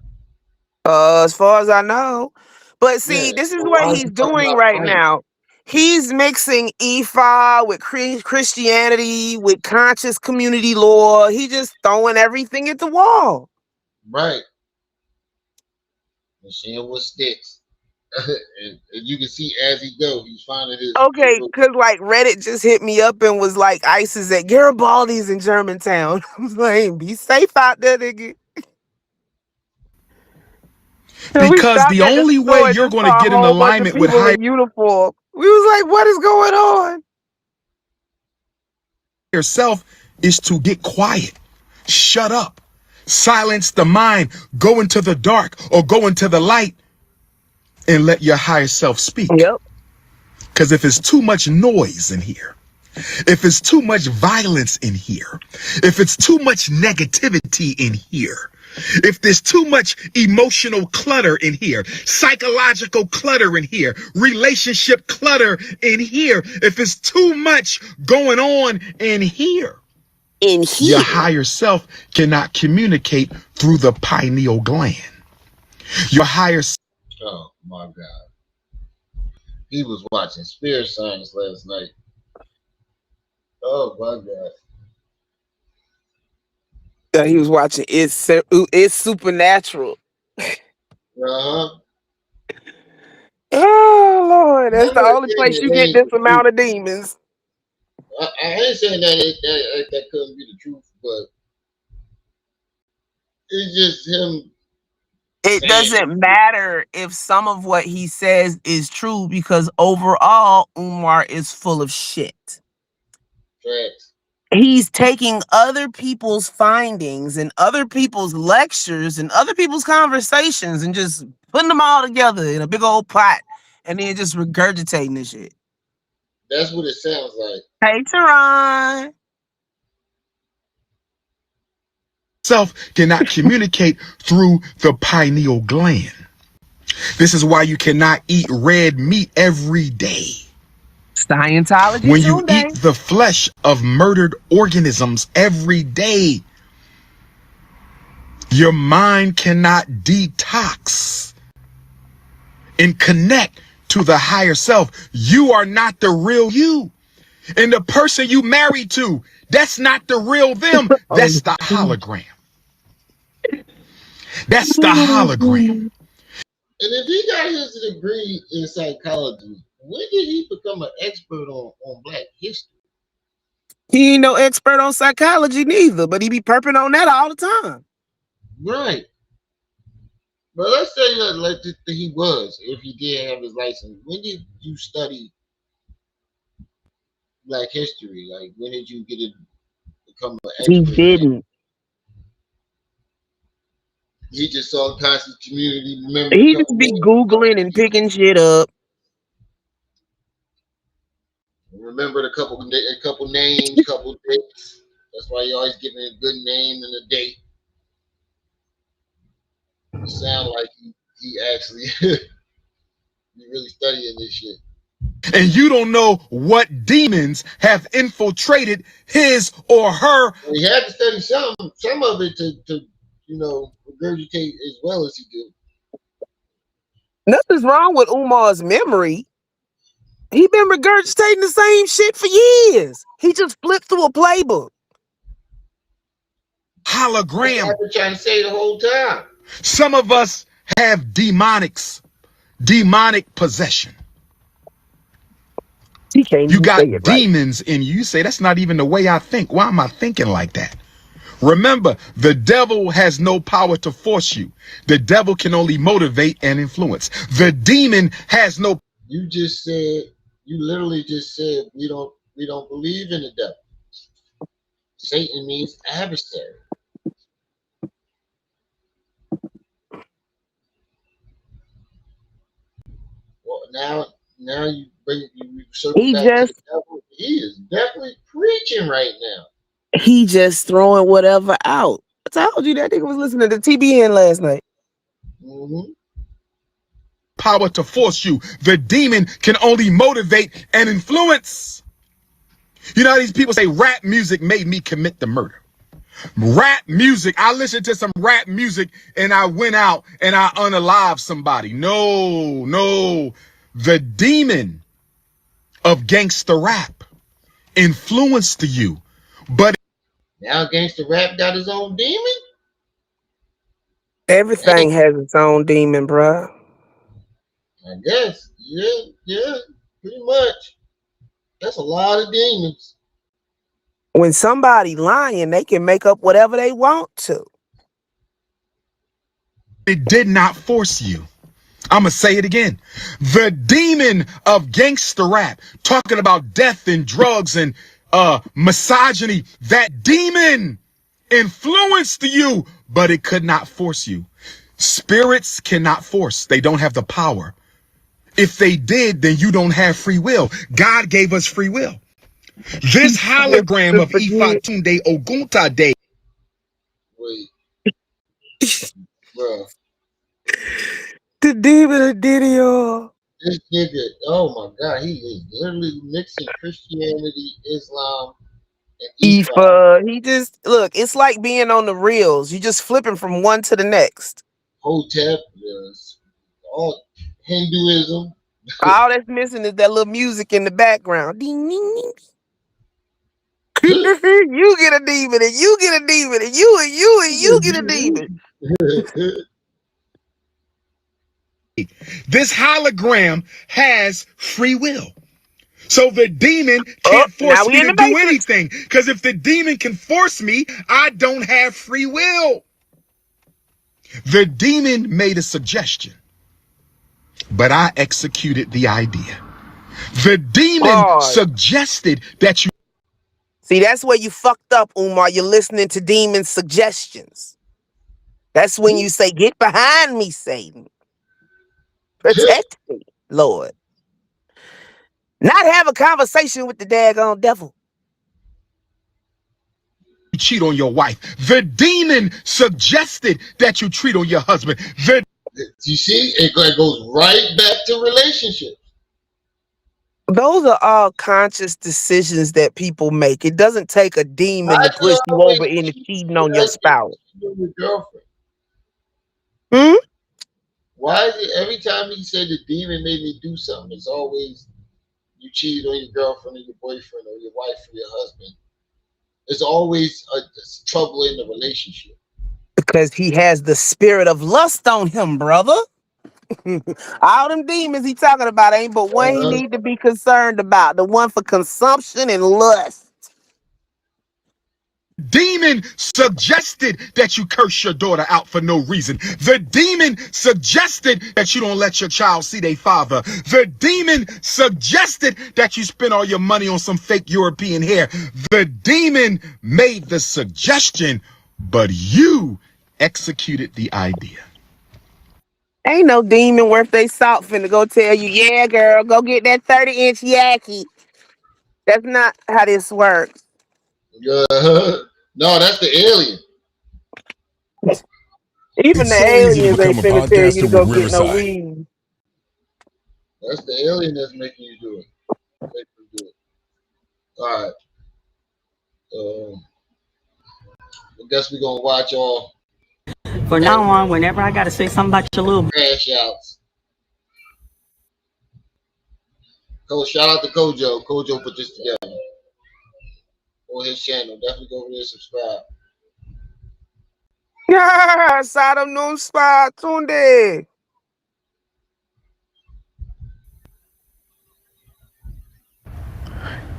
As far as I know. But Yeah. see, this is So what why is he's he talking doing about right Frank? now. He's mixing EFA with Christianity, with conscious community law. He just throwing everything at the wall. Right. And seeing what sticks. and you can see as he go, he's finding his Okay, little. because like Reddit just hit me up and was like, ICE is at Garibaldi's in Germantown. I was like, be safe out there, nigga. And we Because stopped the at the only way store and you're just going to saw a get in whole bunch of alignment with people higher in uniform. We was like, what is going on? self is to get quiet, shut up, silence the mind, go into the dark or go into the light and let your higher self speak. Yep. Because if it's too much noise in here, if it's too much violence in here, if it's too much negativity in here, if there's too much emotional clutter in here, psychological clutter in here, relationship clutter in here, if it's too much going on in here, In your here. higher self cannot communicate through the pineal gland. Your higher Oh my God. He was watching Spirit Science last night. Oh my God. He was watching It's Supernatural. Uh-huh. Oh Lord, that's I'm the not only saying place that you it get ain't this the truth. amount of demons. I ain't saying that couldn't be the truth, but it's just him It saying it. doesn't matter if some of what he says is true because overall, Umar is full of shit. Facts. He's taking other people's findings and other people's lectures and other people's conversations and just putting them all together in a big old pot and then just regurgitating this shit. That's what it sounds like. Hey, Teron. self cannot communicate through the pineal gland. This is why you cannot eat red meat every day. Scientology When you Tunde. eat the flesh of murdered organisms every day, your mind cannot detox and connect to the higher self. You are not the real you. And the person you married to, that's not the real them. Oh, That's the hologram. That's the hologram. And if he got his degree in psychology, when did he become an expert on Black history? he ain't no expert on psychology neither, but he be perping on that all the time. Right. But let's say that he was, if he did have his license. When did you study Black history? Like, when did you get to become an He expert in that? didn't. He just saw conscious community, remembered a He couple just be names, Googling and picking shit up. remembered a couple names, couple dates. That's why you always giving a good name and a date. You sound like he actually he really studying this shit. And you don't know what demons have infiltrated his or her. Well, he had to study some of it to regurgitate as well as he did. Nothing's wrong with Umar's memory. He been regurgitating the same shit for years. He just flipped through a playbook. That's what Hologram. I've been trying to say the whole time. Some of us have demonic possession. He can't You even say got it right. demons in you. You say, that's not even the way I think. Why am I thinking like that? Remember, the devil has no power to force you. The devil can only motivate and influence. The demon has no. You literally just said we don't believe in the devil. Satan means adversary. Well, now you circle He back to the just devil. He is definitely preaching right now. he just throwing whatever out. I told you that nigga was listening to TBN last night. Mm-hmm. Power to force you. The demon can only motivate and influence. You know how these people say rap music made me commit the murder. Rap music. I listened to some rap music and I went out and I unalived somebody. No. The demon of gangster rap influenced you. But Now gangster rap got his own demon? Dang, Everything has its own demon, bruh. I guess. Yeah, pretty much. That's a lot of demons. When somebody lying, they can make up whatever they want to. it did not force you. I'm going to say it again. The demon of gangster rap, talking about death and drugs and misogyny, that demon influenced you, but it could not force you. Spirits cannot force. They don't have the power. If they did, then you don't have free will. God gave us free will. This hologram of Ifatunde Ogunta Day. Wait, bro. The demon of Didio. This nigga, oh my God, he is literally mixing Christianity, Islam, and Ifa. He just look, it's like being on the reels. You just flipping from one to the next. Hotep, yes, all Hinduism. All that's missing is that little music in the background. Ding, ding, ding. You get a demon, and you get a demon, and you get a demon. This hologram has free will. So the demon can't force me to do anything. Because if the demon can force me, I don't have free will. The demon made a suggestion, but I executed the idea. The demon suggested that you... See, that's where you fucked up, Umar. You're listening to demon suggestions. That's when you say, get behind me, Satan. Protect me, Lord. Not have a conversation with the daggone devil. You cheat on your wife. The demon suggested that you cheat on your husband. You see, it goes right back to relationships. Those are all conscious decisions that people make. It doesn't take a demon to push you over into cheating on your spouse. Your girlfriend. Hmm? Why is it every time he said the demon made me do something, it's always you cheated on your girlfriend or your boyfriend or your wife or your husband? There's always trouble in the relationship. Because he has the spirit of lust on him, brother. All them demons he talking about ain't but one he need to be concerned about. The one for consumption and lust. Demon suggested that you curse your daughter out for no reason. The demon suggested that you don't let your child see their father. The demon suggested that you spend all your money on some fake European hair. The demon made the suggestion, but you executed the idea. Ain't no demon worth they salt finna go tell you, yeah, girl, go get that 30-inch yaki. That's not how this works. No, that's the alien. Even the It's so easy to aliens ain't become a finna tell you to podcaster go with get no Riverside. weed. That's the alien that's making you do it. All right. I guess we're gonna watch all. From now on, whenever I gotta say something about your little Crashouts. Shout out to Kojo. Kojo put this together on his channel. Definitely go over there and subscribe. Yeah, Sodom Noon Spy Tunde.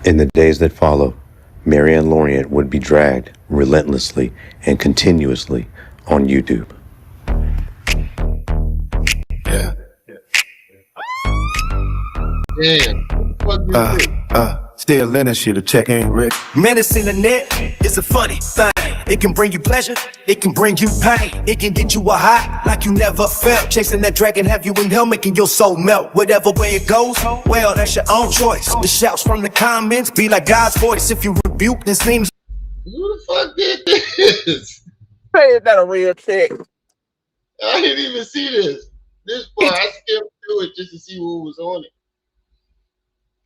In the days that followed, Marianne Lorient would be dragged relentlessly and continuously on YouTube. Yeah. Damn. What the fuck Still in that shit, a check ain't rich. Medicine in the net is a funny thing. It can bring you pleasure, it can bring you pain. It can get you a high like you never felt. Chasing that dragon, have you in hell, making your soul melt. Whatever way it goes, well, that's your own choice. The shouts from the comments be like God's voice. If you rebuke, this seems. Who the fuck did this? Hey, is that a real check? I didn't even see this. This part, I skimmed through it just to see who was on it.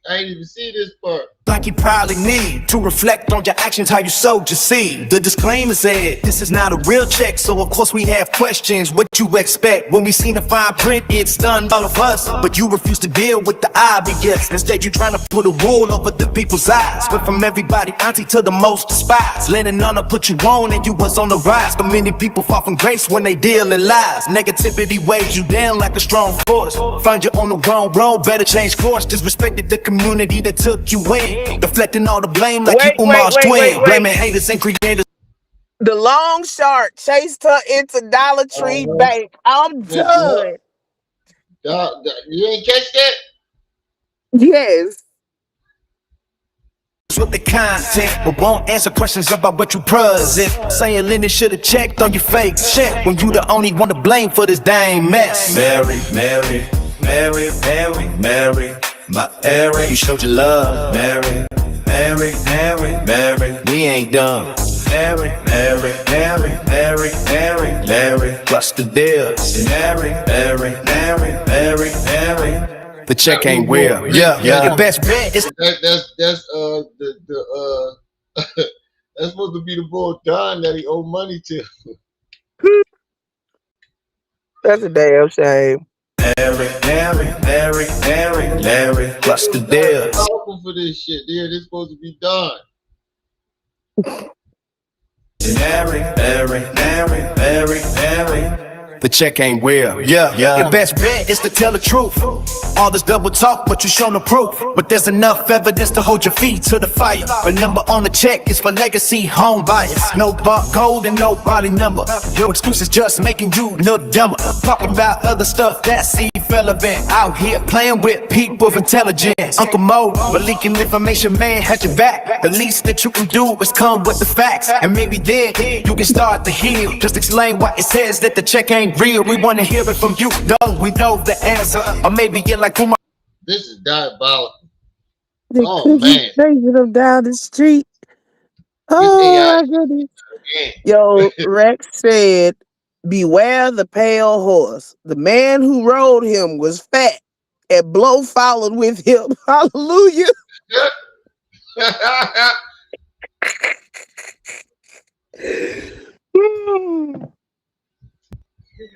I didn't even see this part. like you probably need to reflect on your actions, how you sowed your seed. The disclaimer said this is not a real check, so of course we have questions. What you expect when we seen the fine print? It's done all of us, but you refuse to deal with the obvious. Instead you trying to put a rule over the people's eyes. But from everybody auntie to the most despised, letting none put you on and you was on the rise. But many people fall from grace when they deal in lies. Negativity weighs you down like a strong force. Find you on the wrong road, better change course. Disrespected the community that took you in. Deflecting all the blame like you Umar's twin. Blaming haters and creators. The long shark chased her into Dollar Tree Bank. I'm done. You ain't catch that? Yes. With the content, but won't answer questions about what you present. Saying Lenny should've checked on your fake shit when you the only one to blame for this dang mess. Mary, Mary, Mary, Mary, Mary, my Mary, you showed your love. Mary, Mary, Mary, Mary, we ain't done. Mary, Mary, Mary, Mary, Mary, Mary, what's the deal? Mary, Mary, Mary, Mary, Mary. The check ain't real. Yeah. The best bet is that's that's supposed to be the boy Don that he owe money to. That's a damn shame. Mary, Mary, Mary, Mary, Mary, what's the deal? Powerful for this shit, dude. It's supposed to be Don. Mary, Mary, Mary, Mary, Mary. The check ain't real. Yeah. The best bet is to tell the truth. All this double talk, but you show no proof. But there's enough evidence to hold your feet to the fire. A number on the check is for legacy home buyers. No barcode and no body number. Your excuse is just making you look dumber. Talking about other stuff that's irrelevant. Out here playing with people of intelligence. Uncle Mo, but leaking information, man, had your back. The least that you can do is come with the facts. And maybe then you can start to heal. Just explain why it says that the check ain't real. We want to hear it from you. Don't we know the answer? Or maybe you're like Umar. This is diabolical. Oh man, chasing them down the street. Oh my goodness. Yo, Rex said, "Beware the pale horse. The man who rode him was fat, and blow followed with him." Hallelujah.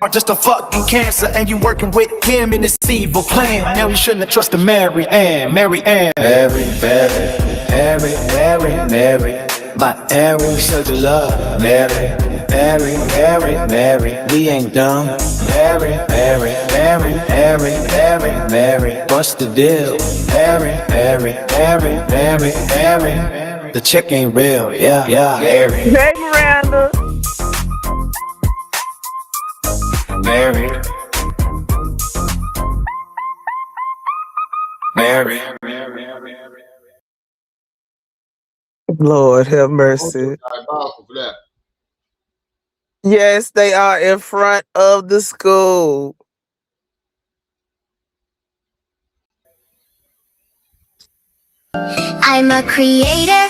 Are just a fucking cancer, and you working with him in this evil plan. Now you shouldn't have trusted Marianne, Marianne. Mary, Mary, Mary, Mary, Mary, my Mary, such a love. Mary, Mary, Mary, Mary, we ain't dumb. Mary, Mary, Mary, Mary, Mary, Mary, what's the deal? Mary, Mary, Mary, Mary, Mary, the check ain't real. Yeah, Mary. Hey, Miranda. Mary, Mary, Lord have mercy. Diabolical for that. Yes, they are in front of the school. I'm a creator.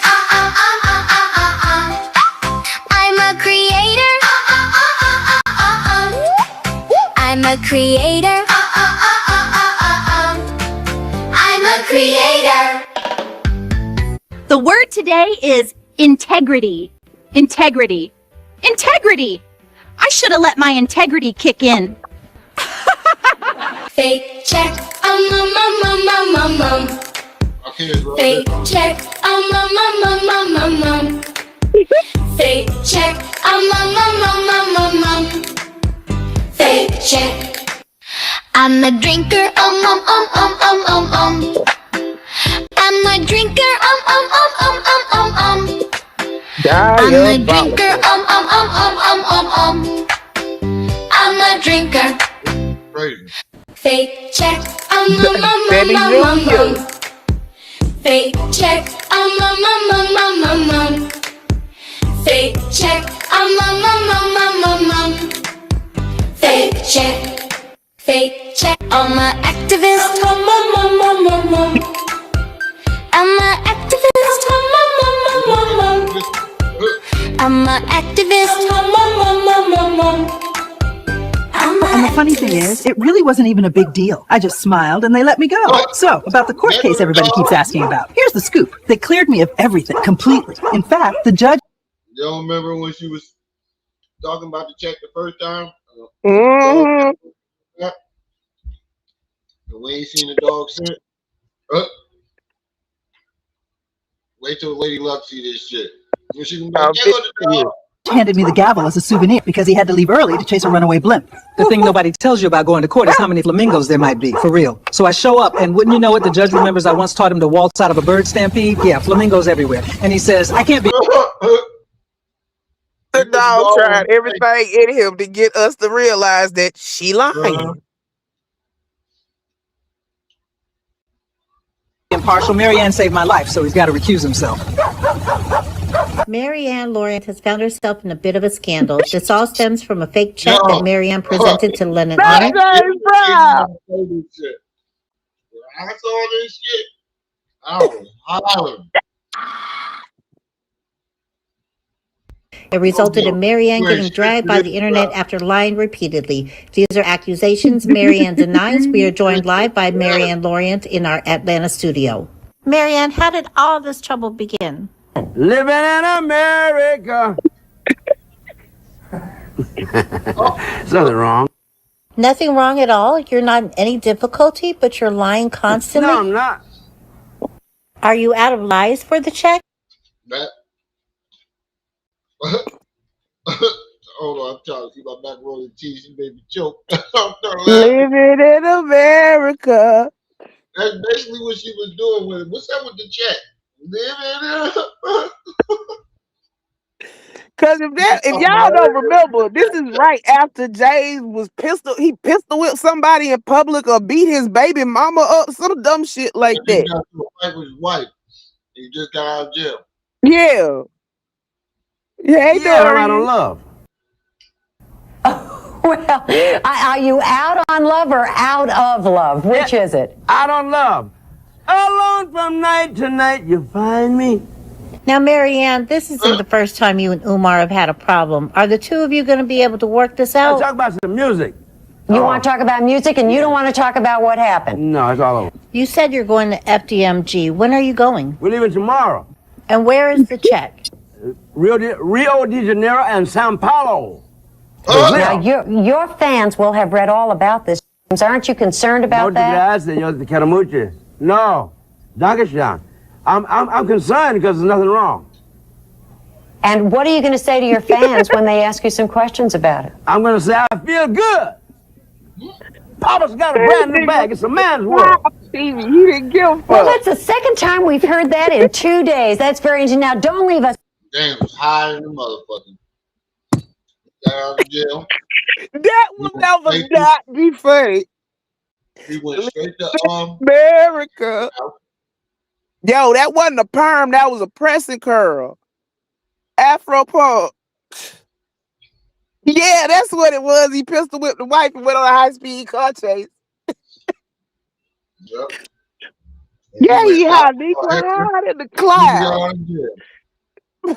I'm a creator. I'm a creator. I'm a creator. The word today is integrity. Integrity. Integrity. I should have let my integrity kick in. Fake check. Fake check. Fake check. Fake check. I'm a drinker. I'm a drinker. I'm a drinker. I'm a drinker. Crazy. Fake check. Fake check. Fake check. Fake check. Fake check. I'm an activist. I'm an activist. I'm an activist. I'm an And the funny thing is, it really wasn't even a big deal. I just smiled and they let me go. So, about the court case everybody keeps asking about. Here's the scoop. They cleared me of everything completely. In fact, the judge... You don't remember when she was talking about the check the first time? Mm-hmm. We ain't seen the dog since. Wait till Lady Luck see this shit. When she can be like, there go the dog. handed me the gavel as a souvenir because he had to leave early to chase a runaway blimp. The thing nobody tells you about going to court is how many flamingos there might be, for real. So I show up, and wouldn't you know it, the judge remembers I once taught him to waltz out of a bird stampede? Yeah, flamingos everywhere. And he says, I can't be... The dog tried everything in him to get us to realize that she lying. Impartial. Marianne saved my life, so he's got to recuse himself. Maryanne Worth has found herself in a bit of a scandal. This all stems from a fake check that Marianne presented to Lennon. I saw this shit. I was hollering. It resulted in Marianne getting dragged by the internet after lying repeatedly. These are accusations Marianne denies. We are joined live by Maryanne Lorient in our Atlanta studio. Marianne, how did all this trouble begin? Living in America. Something wrong. Nothing wrong at all? You're not in any difficulty, but you're lying constantly? No, I'm not. Are you out of lies for the check? Hold on, I'm trying to see my macaroni and cheese. You made me choke. Living in America. That's basically what she was doing with it. What's up with the check? Living Cause if y'all don't remember, this is right after James was he pistol whipped somebody in public or beat his baby mama up, some dumb shit like that. He got to a fight with his wife. He just got out of jail. Yeah. Yeah, I don't love. Well, are you out on love or out of love? Which is it? Out on love. Alone from night to night, you find me. Now, Marianne, this isn't the first time you and Umar have had a problem. Are the two of you going to be able to work this out? Let's talk about some music. You want to talk about music and you don't want to talk about what happened? No, it's all over. You said you're going to FDMG. When are you going? We're leaving tomorrow. And where is the check? Rio de Janeiro and Sao Paulo. Now, your fans will have read all about this. Aren't you concerned about that? No, Dankeschön. I'm concerned because there's nothing wrong. And what are you going to say to your fans when they ask you some questions about it? I'm going to say I feel good. Papa's got a brand new bag. It's a man's world. He didn't give a fuck. Well, that's the second time we've heard that in 2 days. That's very interesting. Now, don't leave us. James was high in the motherfucking. Got out of jail. That will never not be fake. He went straight to America. Yo, that wasn't a perm. That was a pressing curl. Afro punk. Yeah, that's what it was. He pistol whipped the wife and went on a high-speed car chase. Yep. Yeah, he had in the cloud.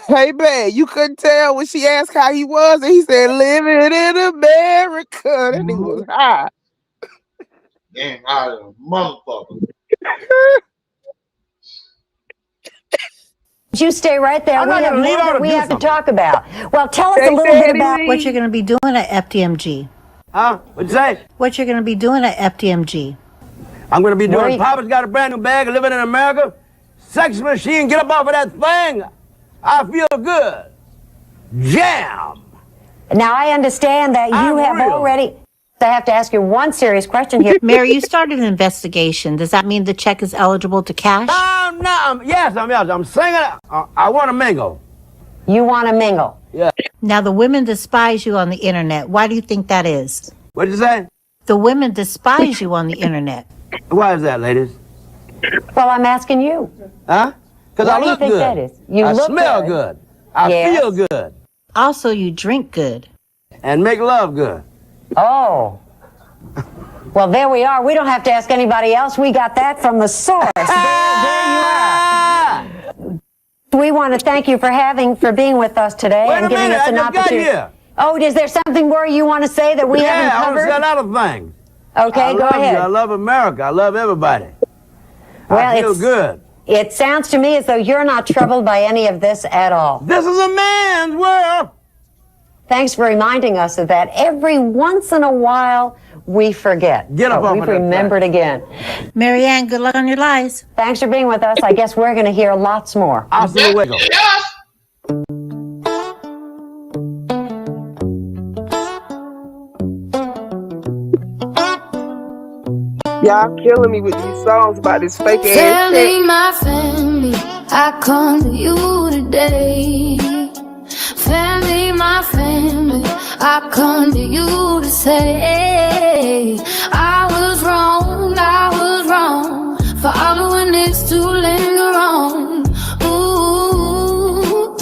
Hey, man, you couldn't tell when she asked how he was, and he said, living in America. That nigga was high. Damn, high as a motherfucker. You stay right there. We have more that we have to talk about. Well, tell us a little bit about what you're going to be doing at FDMG. Huh? What'd you say? What you're going to be doing at FDMG. I'm going to be doing Papa's got a brand new bag, living in America. Sex machine, get up off of that thing. I feel good. Jam. Now, I understand that you have already... I have to ask you one serious question here. Mary, you started an investigation. Does that mean the check is eligible to cash? Yes, I'm singing. I want to mingle. You want to mingle? Yeah. Now, the women despise you on the internet. Why do you think that is? What'd you say? The women despise you on the internet. Why is that, ladies? Well, I'm asking you. Huh? Because I look good. What do you think that is? You I look smell good. I feel good. Also, you drink good. And make love good. Oh. Well, there we are. We don't have to ask anybody else. We got that from the source. There you are. We want to thank you for being with us today and giving us an opportunity. Oh, is there something more you want to say that we haven't I want covered? to say a lot of things. Okay, go ahead. I love America. I love everybody. Well, I feel good. It sounds to me as though you're not troubled by any of this at all. This is a man's world. Thanks for reminding us of that. Every once in a while, we forget. Get up off We've of that remembered again. Marianne, good luck on your lies. Thanks for being with us. I guess we're going to hear lots more. Hasta luego. Y'all killing me with these songs about this fake ass Family, shit. my family, I come to you today. Family, my family, I come to you to say I was wrong for allowing this to linger on. Ooh,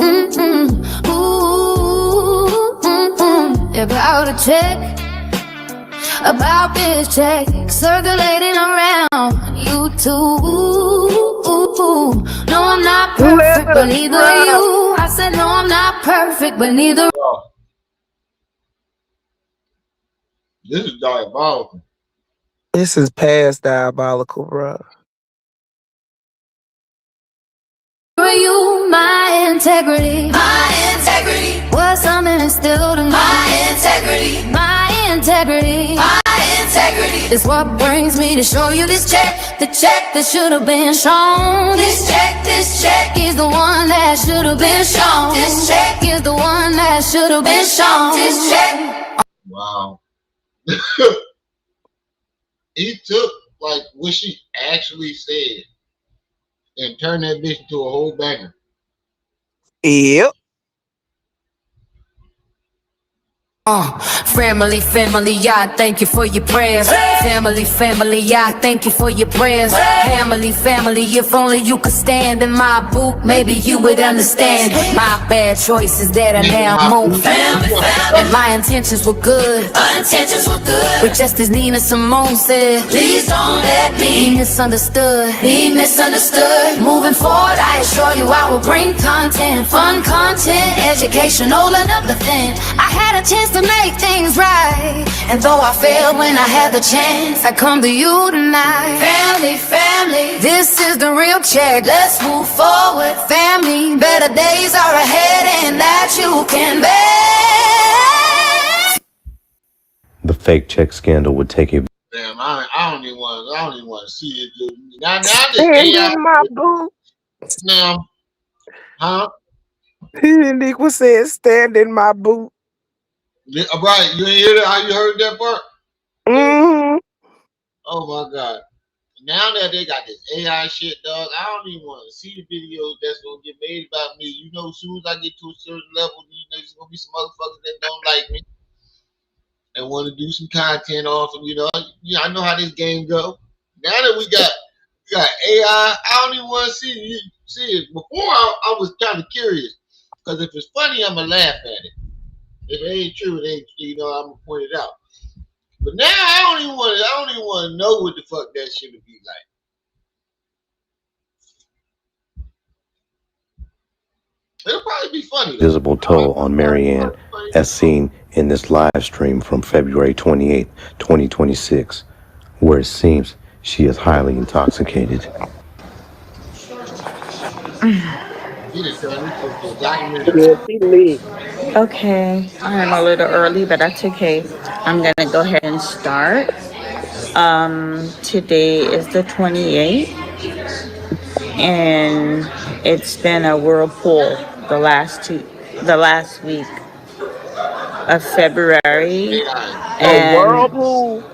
about a check, about this check circulating around YouTube. No, I'm not perfect, but neither are you. I said no, I'm not perfect, but neither. This is diabolical. This is past diabolical, bro. For you, my integrity was something instilled in me. My integrity is what brings me to show you this check, the check that should have been shown. This check is the one that should have been shown. This check is the one that should have been shown. This check. Wow. He took like what she actually said and turned that bitch into a whole banger. Yep. Family, I thank you for your prayers. Family, I thank you for your prayers. Family, if only you could stand in my boot, maybe you would understand my bad choices that I now move. And my intentions were good, but just as Nina Simone said, please don't let me be misunderstood. Moving forward, I assure you I will bring content, fun content, educational and uplifting. I had a chance to make things right, and though I failed when I had the chance, I come to you tonight. Family, this is the real check. Let's move forward. Family, better days are ahead, and that you can bet. The fake check scandal would take a Damn, I don't even want to see it, dude. Now this Stand AI in my boot. now, huh? Nick was saying, stand in my boot. Yeah, right, you ain't hear that? How you heard that part? Mm-hmm. Oh my god! Now that they got this AI shit, dog, I don't even want to see the videos that's gonna get made about me. You know, as soon as I get to a certain level, you know, there's gonna be some motherfuckers that don't like me and want to do some content off of, you know. Yeah, I know how this game go. Now that we got AI, I don't even want to see it. Before I was kind of curious because if it's funny, I'ma laugh at it. If it ain't true, it ain't. You know, I'm gonna point it out. But now I don't even want to know what the fuck that shit would be like. It'll probably be funny. visible toll on Marianne, as seen in this live stream from February 28, 2026, where it seems she is highly intoxicated. Okay, I'm a little early, but that's okay. I'm gonna go ahead and start. Today is the 28th, and it's been a whirlpool the last week of February, and whirlpool.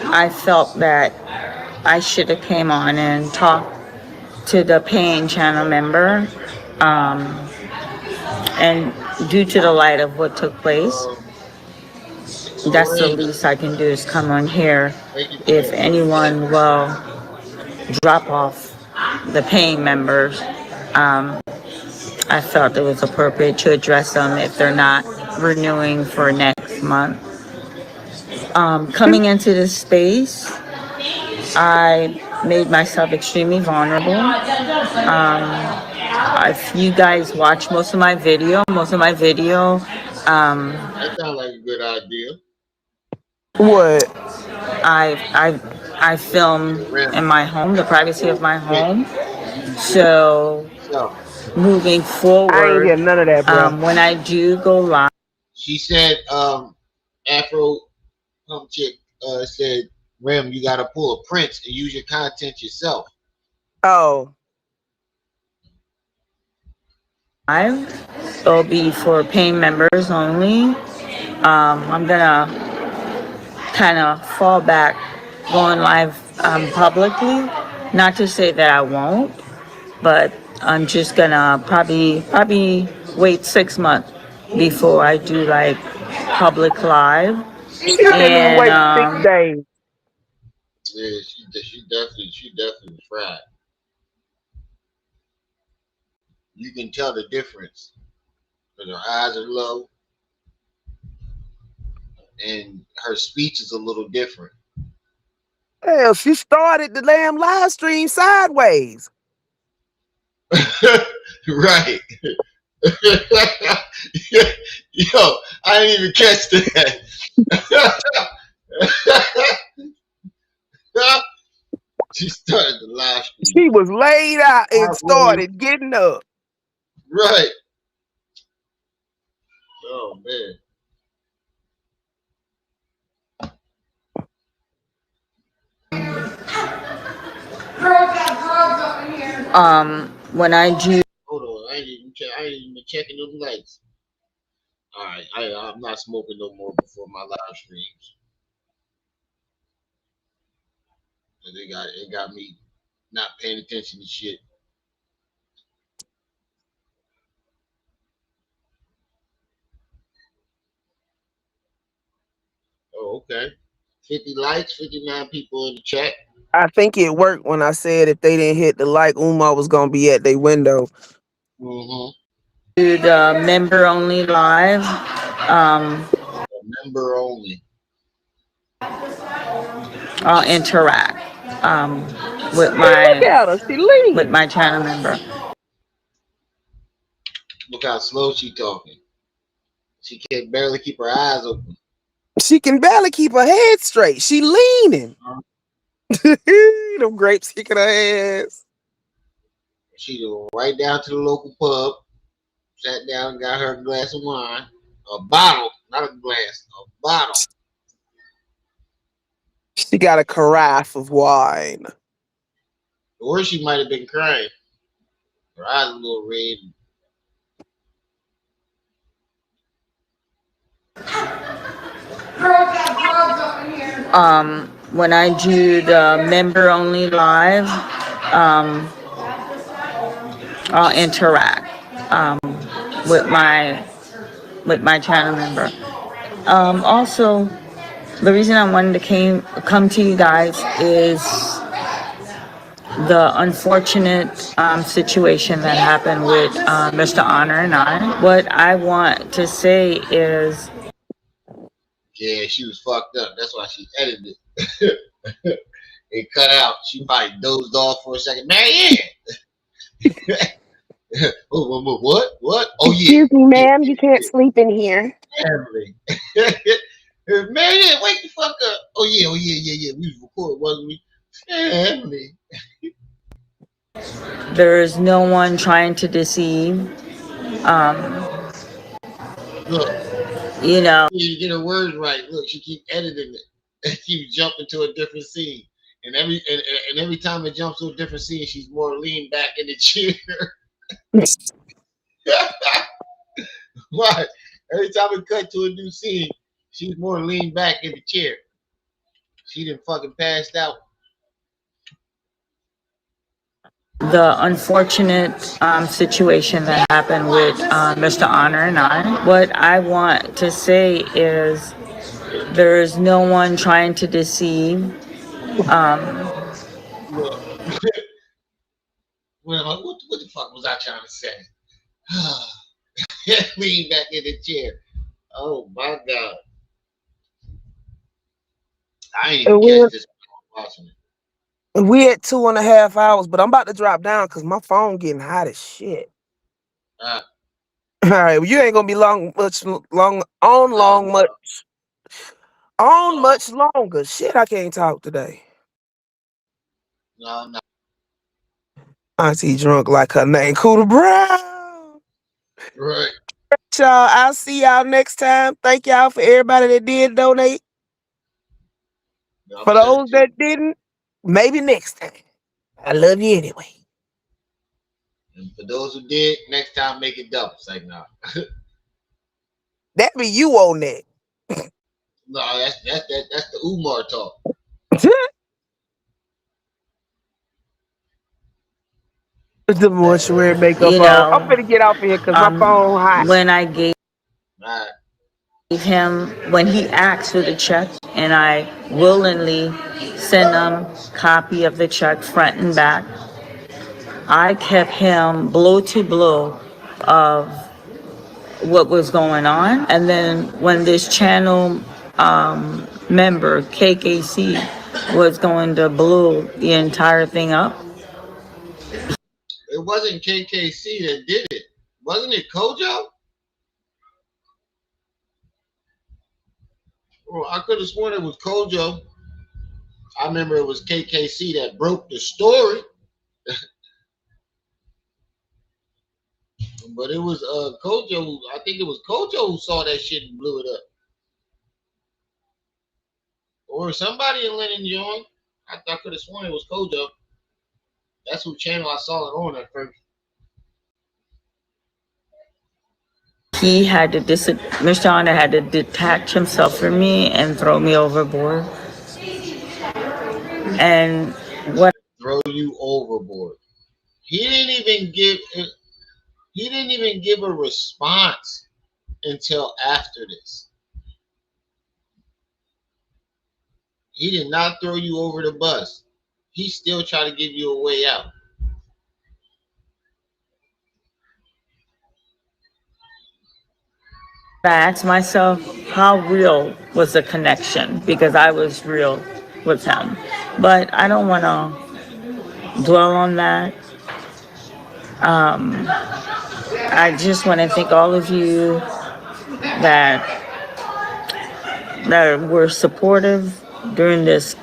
I felt that I should have came on and talked to the paying channel member, and due to the light of what took place, that's the least I can do is come on here. If anyone will drop off the paying members, I felt it was appropriate to address them if they're not renewing for next month. Coming into this space, I made myself extremely vulnerable. If you guys watch most of my video, That sounds like a good idea. What? I film in my home, the privacy of my home. So moving I ain't forward, hear none of that, bro. when I do go live, She said, Afro Pump Chick said, Rim, you gotta pull a Prince and use your content yourself. Oh. it'll be for paying members only. I'm gonna kind of fall back going live publicly. Not to say that I won't, but I'm just gonna probably wait 6 months before I do like public live. She didn't wait 6 days. Yeah, she definitely fried. You can tell the difference because her eyes are low and her speech is a little different. Hell, she started the damn live stream sideways. Right. Yo, I didn't even catch that. She started the live stream. She was laid out and started getting up. Right. Oh man. When I do. Hold on, I ain't even checking them lights. All right, I'm not smoking no more before my live streams. It got me not paying attention to shit. Oh, okay. 50 likes, 59 people in the chat. I think it worked when I said if they didn't hit the like, Umar was gonna be at their window. Mm-hmm. Do the member only live. Member only. I'll interact with my channel member. Look how slow she talking. She can barely keep her eyes open. She can barely keep her head straight. She leaning. Them grapes kicking her ass. She went right down to the local pub, sat down and got her a glass of wine. A bottle, not a glass, a bottle. She got a carafe of wine. Or she might have been crying. Her eyes a little red. When I do the member only live, I'll interact with my channel member. Also, the reason I wanted to come to you guys is the unfortunate situation that happened with Mr. Honor and I. What I want to say is, yeah, she was fucked up. That's why she edited it. It cut out. She probably dozed off for a second. Marianne! What? Oh, yeah. Excuse me, ma'am. You can't sleep in here. Family. Marianne, wake the fuck up. Oh, yeah. We was recording, wasn't we? Family. there is no one trying to deceive. Look. You know. You get her words right. Look, she keep editing it. She jumping to a different scene. And every time it jumps to a different scene, she's more leaned back in the chair. Why? Every time it cut to a new scene, she's more leaned back in the chair. She done fucking passed out. The unfortunate situation that happened with Mr. Honor and I. What I want to say is there is no one trying to deceive. Well, what the fuck was I trying to say? Lean back in the chair. Oh my God. I ain't even catch this watching it. We at 2.5 hours, but I'm about to drop down because my phone getting hot as shit. All right, well, you ain't gonna be much longer. Shit, I can't talk today. No. Auntie drunk like her name Cooter Brown. Right. Y'all, I'll see y'all next time. Thank y'all for everybody that did donate. For those that didn't, maybe next time. I love you anyway. And for those who did, next time make it double. It's like, nah. That be you on that. No, that's the Umar talk. The mortuary makeup You on. know, I'm gonna get off of here because my phone hot. when I gave him, when he asked for the check, and I willingly sent him copy of the check front and back, I kept him blow to blow of what was going on. And then when this channel member, KKC, was going to blow the entire thing up. It wasn't KKC that did it. Wasn't it Kojo? Well, I could have sworn it was Kojo. I remember it was KKC that broke the story. But it was Kojo. I think it was Kojo who saw that shit and blew it up. Or somebody in Lennon joined. I could have sworn it was Kojo. That's who channel I saw it on at first. He had to Mr. Honor had to detach himself from me and throw me overboard. And what throw you overboard? He didn't even give a response until after this. He did not throw you over the bus. He still tried to give you a way out. I asked myself, how real was the connection? Because I was real with him. But I don't want to dwell on that. I just want to thank all of you that were supportive during this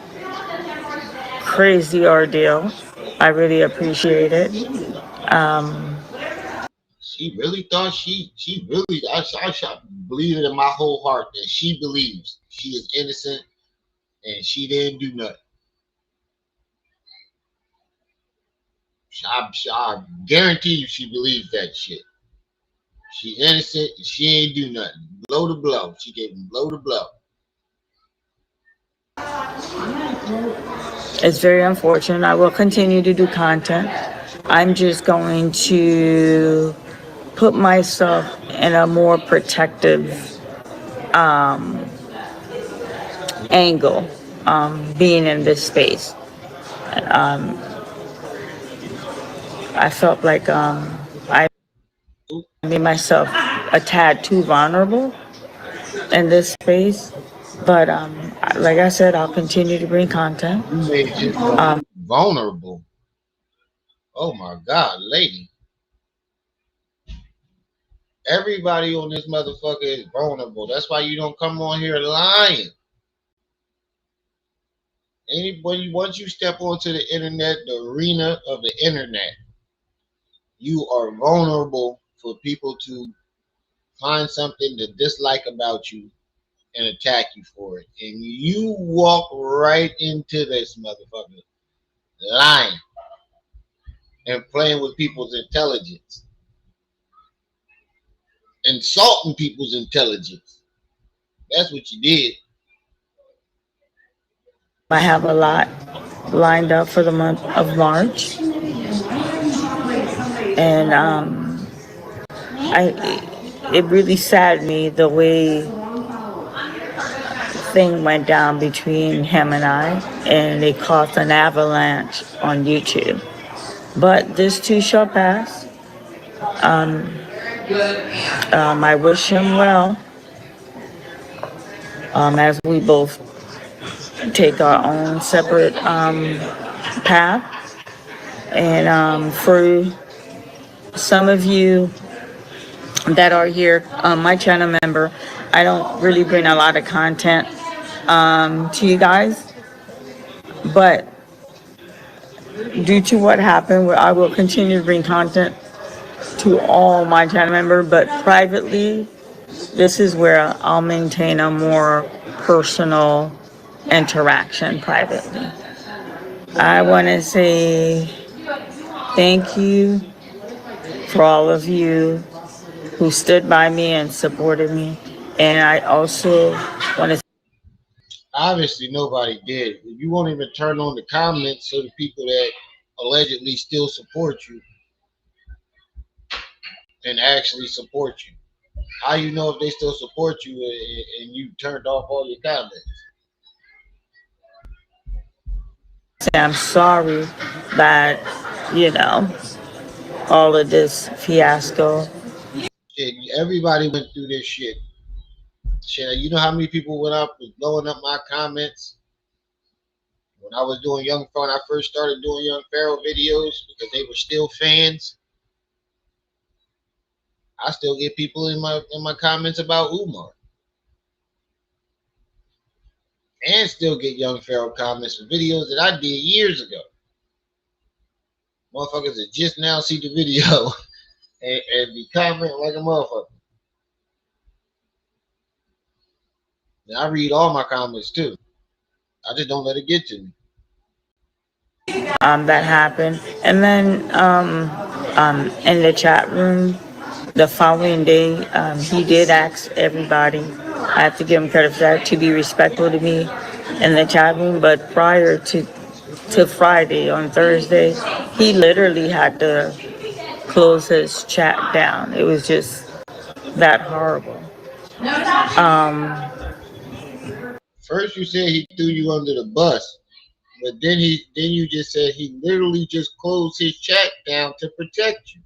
crazy ordeal. I really appreciate it. She really thought I believe it in my whole heart that she believes she is innocent and she didn't do nothing. I guarantee you she believes that shit. She innocent and she ain't do nothing. Blow to blow. She gave him blow to blow. It's very unfortunate. I will continue to do content. I'm just going to put myself in a more protective angle, being in this space. I felt like I made myself a tad too vulnerable in this space. But like I said, I'll continue to bring content. You made you vulnerable. Oh my God, lady. Everybody on this motherfucker is vulnerable. That's why you don't come on here lying. Anybody, once you step onto the internet, the arena of the internet, you are vulnerable for people to find something to dislike about you and attack you for it. And you walk right into this motherfucker lying and playing with people's intelligence, insulting people's intelligence. That's what you did. I have a lot lined up for the month of March. And it really saddened me the way thing went down between him and I, and it caused an avalanche on YouTube. But this too shall pass. I wish him well, as we both take our own separate path. And for some of you that are here, my channel member, I don't really bring a lot of content to you guys, but due to what happened, I will continue to bring content to all my channel members, but privately, this is where I'll maintain a more personal interaction privately. I want to say thank you for all of you who stood by me and supported me. And I also want to... Obviously, nobody did. You won't even turn on the comments so the people that allegedly still support you and actually support you. How you know if they still support you and you turned off all your comments? I'm sorry that, all of this fiasco. Everybody went through this shit. You know how many people went up and blowing up my comments when I was doing when I first started doing Young Pharaoh videos because they were still fans. I still get people in my comments about Umar, and still get Young Pharaoh comments for videos that I did years ago. Motherfuckers that just now see the video and be commenting like a motherfucker. Now, I read all my comments too. I just don't let it get to me. That happened. And then in the chat room the following day, he did ask everybody, I have to give him credit for that, to be respectful to me in the chat room. But prior to Friday, on Thursday, he literally had to close his chat down. It was just that horrible. First you said he threw you under the bus, but then you just said he literally just closed his chat down to protect you.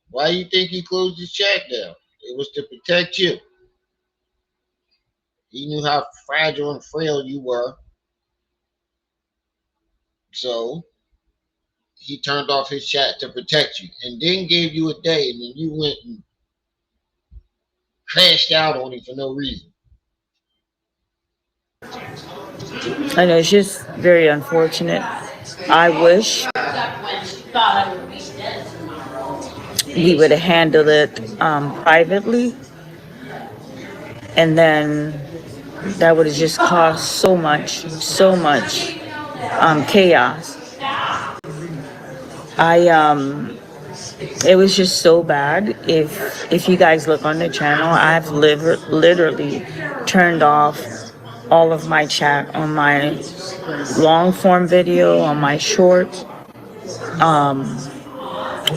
Why do you think he closed his chat down? It was to protect you. He knew how fragile and frail you were. So he turned off his chat to protect you and then gave you a day, and then you went and crashed out on him for no reason. I know, it's just very unfortunate. I wish we would have handled it privately, and then that would have just caused so much chaos. It was just so bad. If you guys look on the channel, I've literally turned off all of my chat on my long form video, on my short,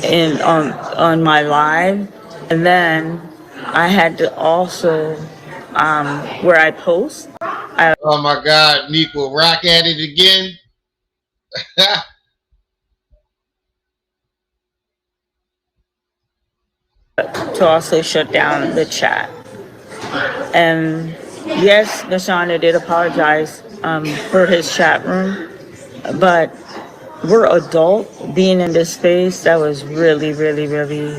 and on my live. And then I had to also where I post. Oh my God, Meek will rock at it again. To also shut down the chat. And yes, Nashana did apologize for his chat room, but we're adult being in this space. That was really, really, really,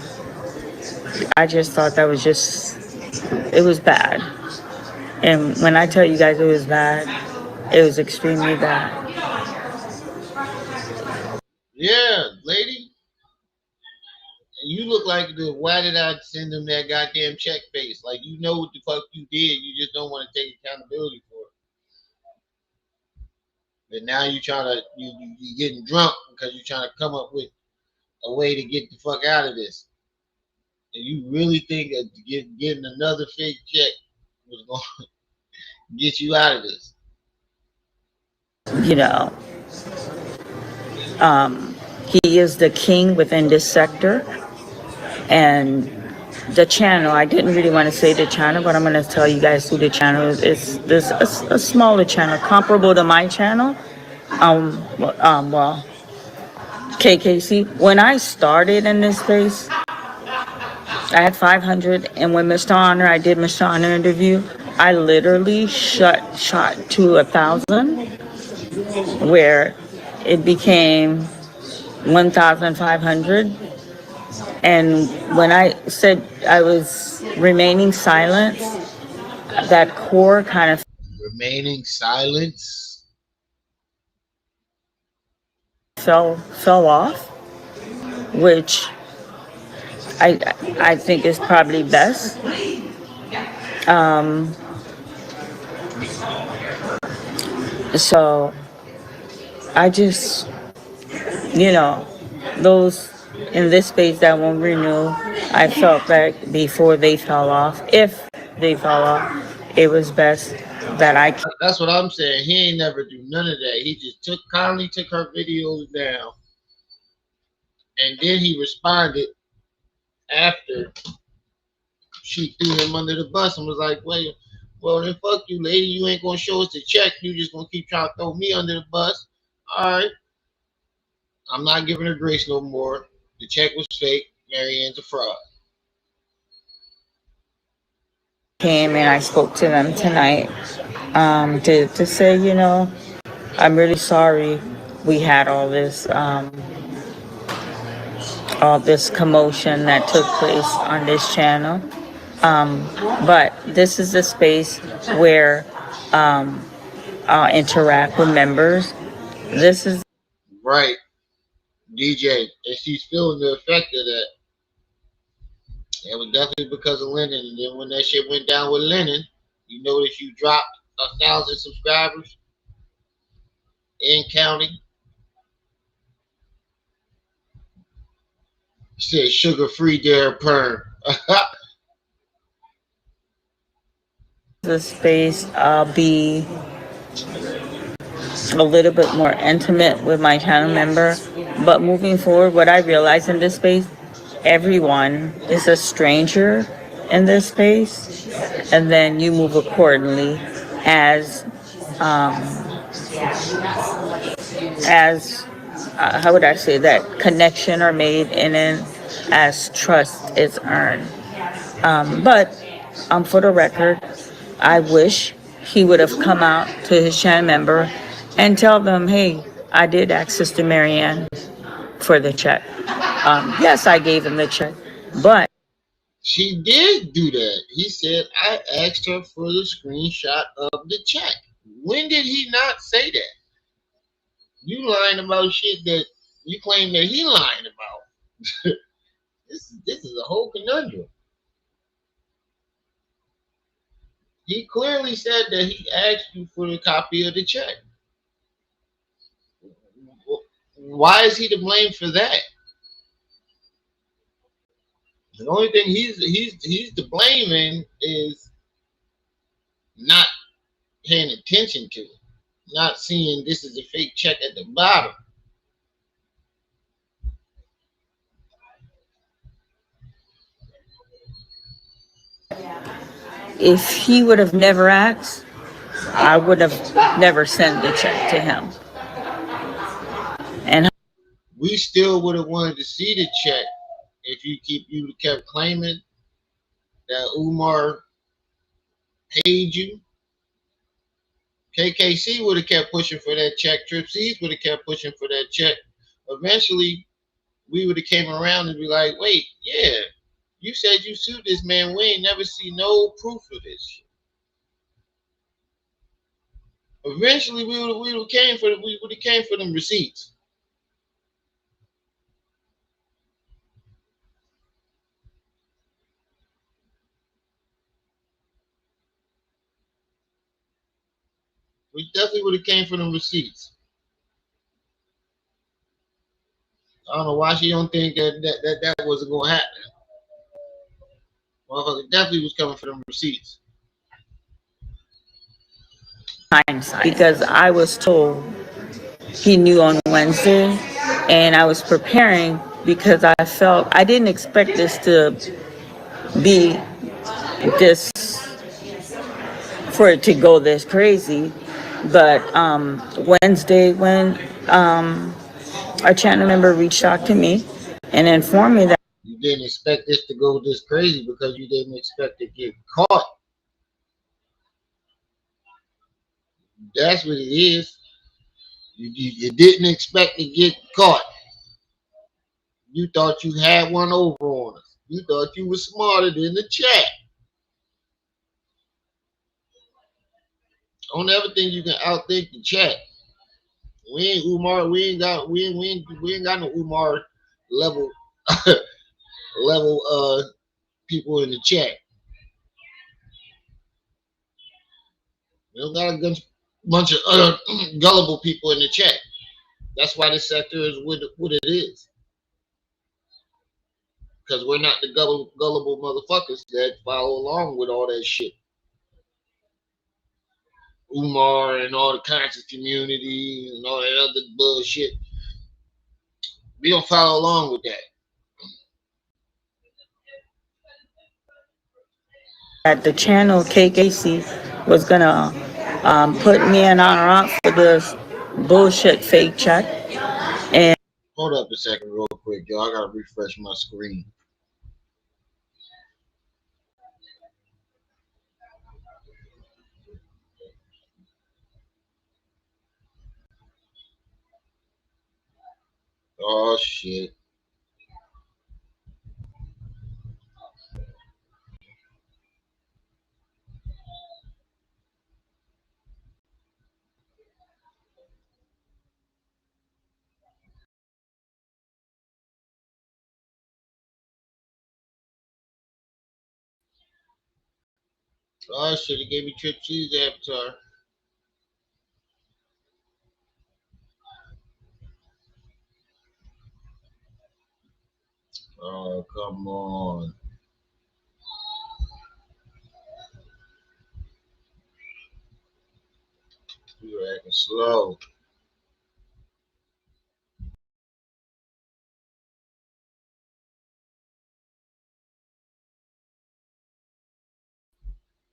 I just thought that was it was bad. And when I tell you guys it was bad, it was extremely bad. Yeah, lady. You look like why did I send him that goddamn check face? Like, you know what the fuck you did. You just don't want to take accountability for it. But now you getting drunk because you're trying to come up with a way to get the fuck out of this. And you really think that getting another fake check was going to get you out of this? He is the king within this sector. And the channel, I didn't really want to say the channel, but I'm going to tell you guys who the channel is. It's a smaller channel, comparable to my channel. KKC. When I started in this space, I had 500, and when Mr. Honor, I did Mr. Honor interview, I literally shot to 1,000. where it became 1,500. And when I said I was remaining silent, that core kind of Remaining silence. fell off, which I think is probably best. So I just, those in this space that won't renew, I felt that before they fell off, if they fell off, it was best that I. That's what I'm saying. He ain't never do none of that. He just kindly took her videos down, and then he responded after she threw him under the bus and was like, well, then fuck you, lady. You ain't gonna show us the check. You just gonna keep trying to throw me under the bus. All right. I'm not giving her grace no more. The check was fake. Marianne's a fraud. Came and I spoke to them tonight to say, I'm really sorry we had all this commotion that took place on this channel. But this is a space where I'll interact with members. This is right, DJ, and she's feeling the effect of that. It was definitely because of Lennon, and then when that shit went down with Lennon, you notice you dropped 1,000 subscribers in counting. She said sugar-free dare perm. the space I'll be a little bit more intimate with my channel member. But moving forward, what I realize in this space, everyone is a stranger in this space, and then you move accordingly as how would I say that connection are made, and then as trust is earned. But for the record, I wish he would have come out to his channel member and tell them, hey, I did ask Sister Marianne for the check. Yes, I gave him the check, but she did do that. He said, I asked her for the screenshot of the check. When did he not say that? You lying about shit that you claim that he lying about. This is a whole conundrum. He clearly said that he asked you for the copy of the check. Why is he to blame for that? The only thing he's to blame in is not paying attention to it, not seeing this is a fake check at the bottom. if he would have never asked, I would have never sent the check to him. And we still would have wanted to see the check if you kept claiming that Umar paid you. KKC would have kept pushing for that check. Trip C's would have kept pushing for that check. Eventually, we would have came around and be like, wait, yeah, you said you sued this man. We ain't never see no proof of this shit. Eventually, we would have came for them receipts. We definitely would have came for them receipts. I don't know why she don't think that wasn't going to happen. Motherfucker definitely was coming for them receipts. hindsight, because I was told he knew on Wednesday, and I was preparing because I felt I didn't expect this to be this, for it to go this crazy. But Wednesday, when our channel member reached out to me and informed me that you didn't expect this to go this crazy because you didn't expect to get caught. That's what it is. You didn't expect to get caught. You thought you had one over on us. You thought you were smarter than the chat. Don't ever think you can outthink the chat. We ain't Umar. We ain't got no Umar level level people in the chat. We don't got a bunch of other gullible people in the chat. That's why this sector is what it is. Because we're not the gullible motherfuckers that follow along with all that shit. Umar and all the conscious community and all that other bullshit. We don't follow along with that. That the channel KKC was gonna put me and our aunt for this bullshit fake check. And hold up a second, real quick, y'all. I gotta refresh my screen. Oh shit. Oh shit, it gave me Trip Cheese avatar. Oh, come on. You're acting slow.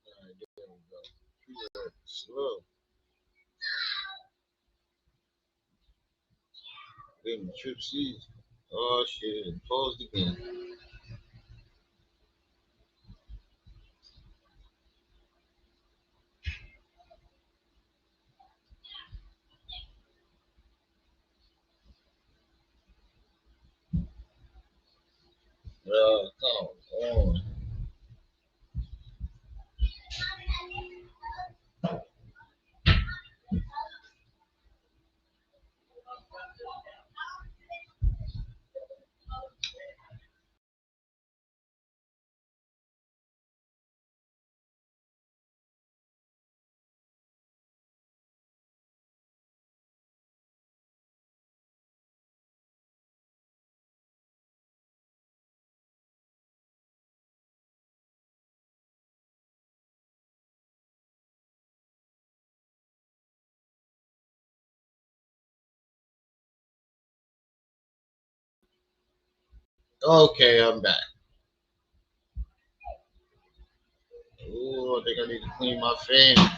Alright, there we go. You're acting slow. Gave me Trip Cheese. Oh shit, it paused again. Come on. Okay, I'm back. Ooh, I think I need to clean my fan. I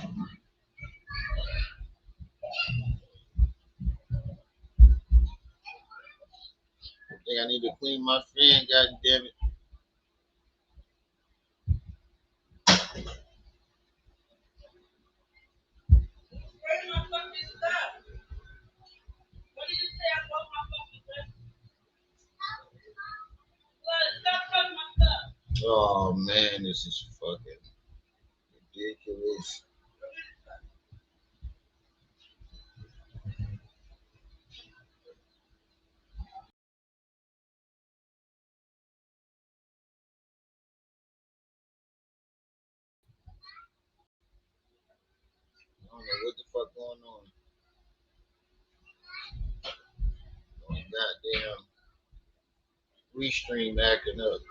think I need to clean my fan, god damn it. Oh man, this is fucking ridiculous. I don't know what the fuck going on. Oh, goddamn restream acting up.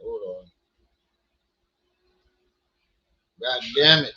Hold on. God damn it.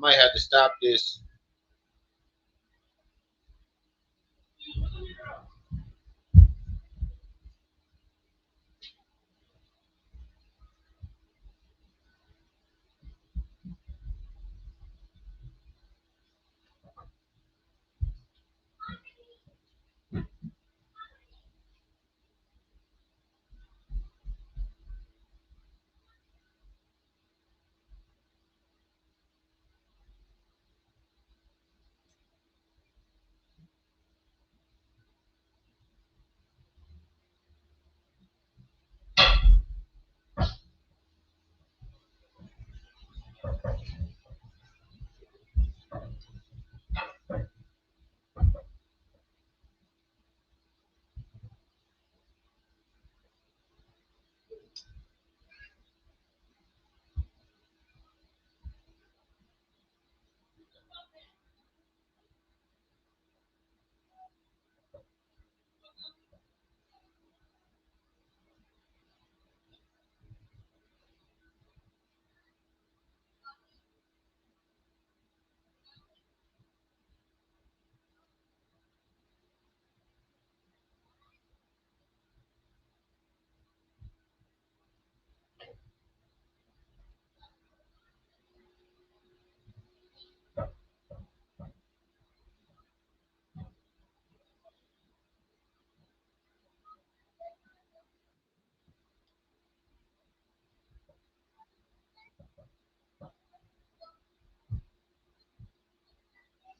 might have to stop this.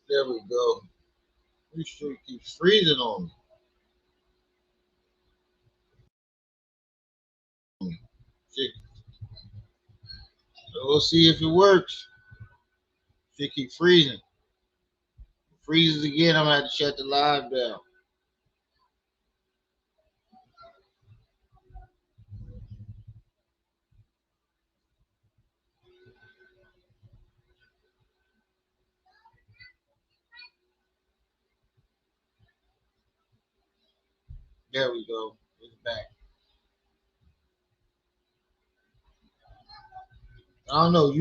There we go. This shit keeps freezing on me. Shit. So we'll see if it works. Shit keep freezing. If it freezes again, I'm gonna have to shut the live down. There we go. It's back. I don't know.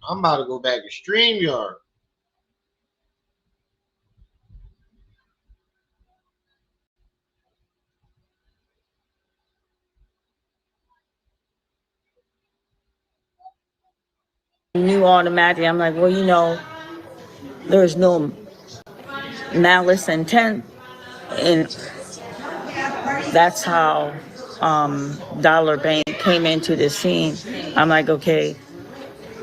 I'm about to go back to StreamYard. Knew automatically. I'm like, well, you know, there's no malice intent, and that's how Dollar Bank came into the scene. I'm like, okay,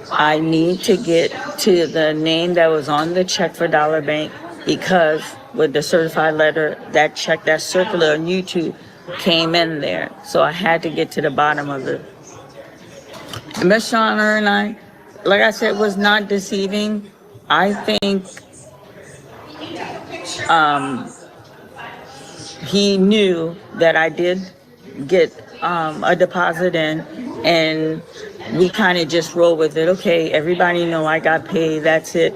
I need to get to the name that was on the check for Dollar Bank, because with the certified letter, that check, that circular on YouTube came in there. So I had to get to the bottom of it. Miss Shauna and I, like I said, was not deceiving. I think he knew that I did get a deposit in, and we kind of just roll with it. Okay, everybody know I got paid, that's it.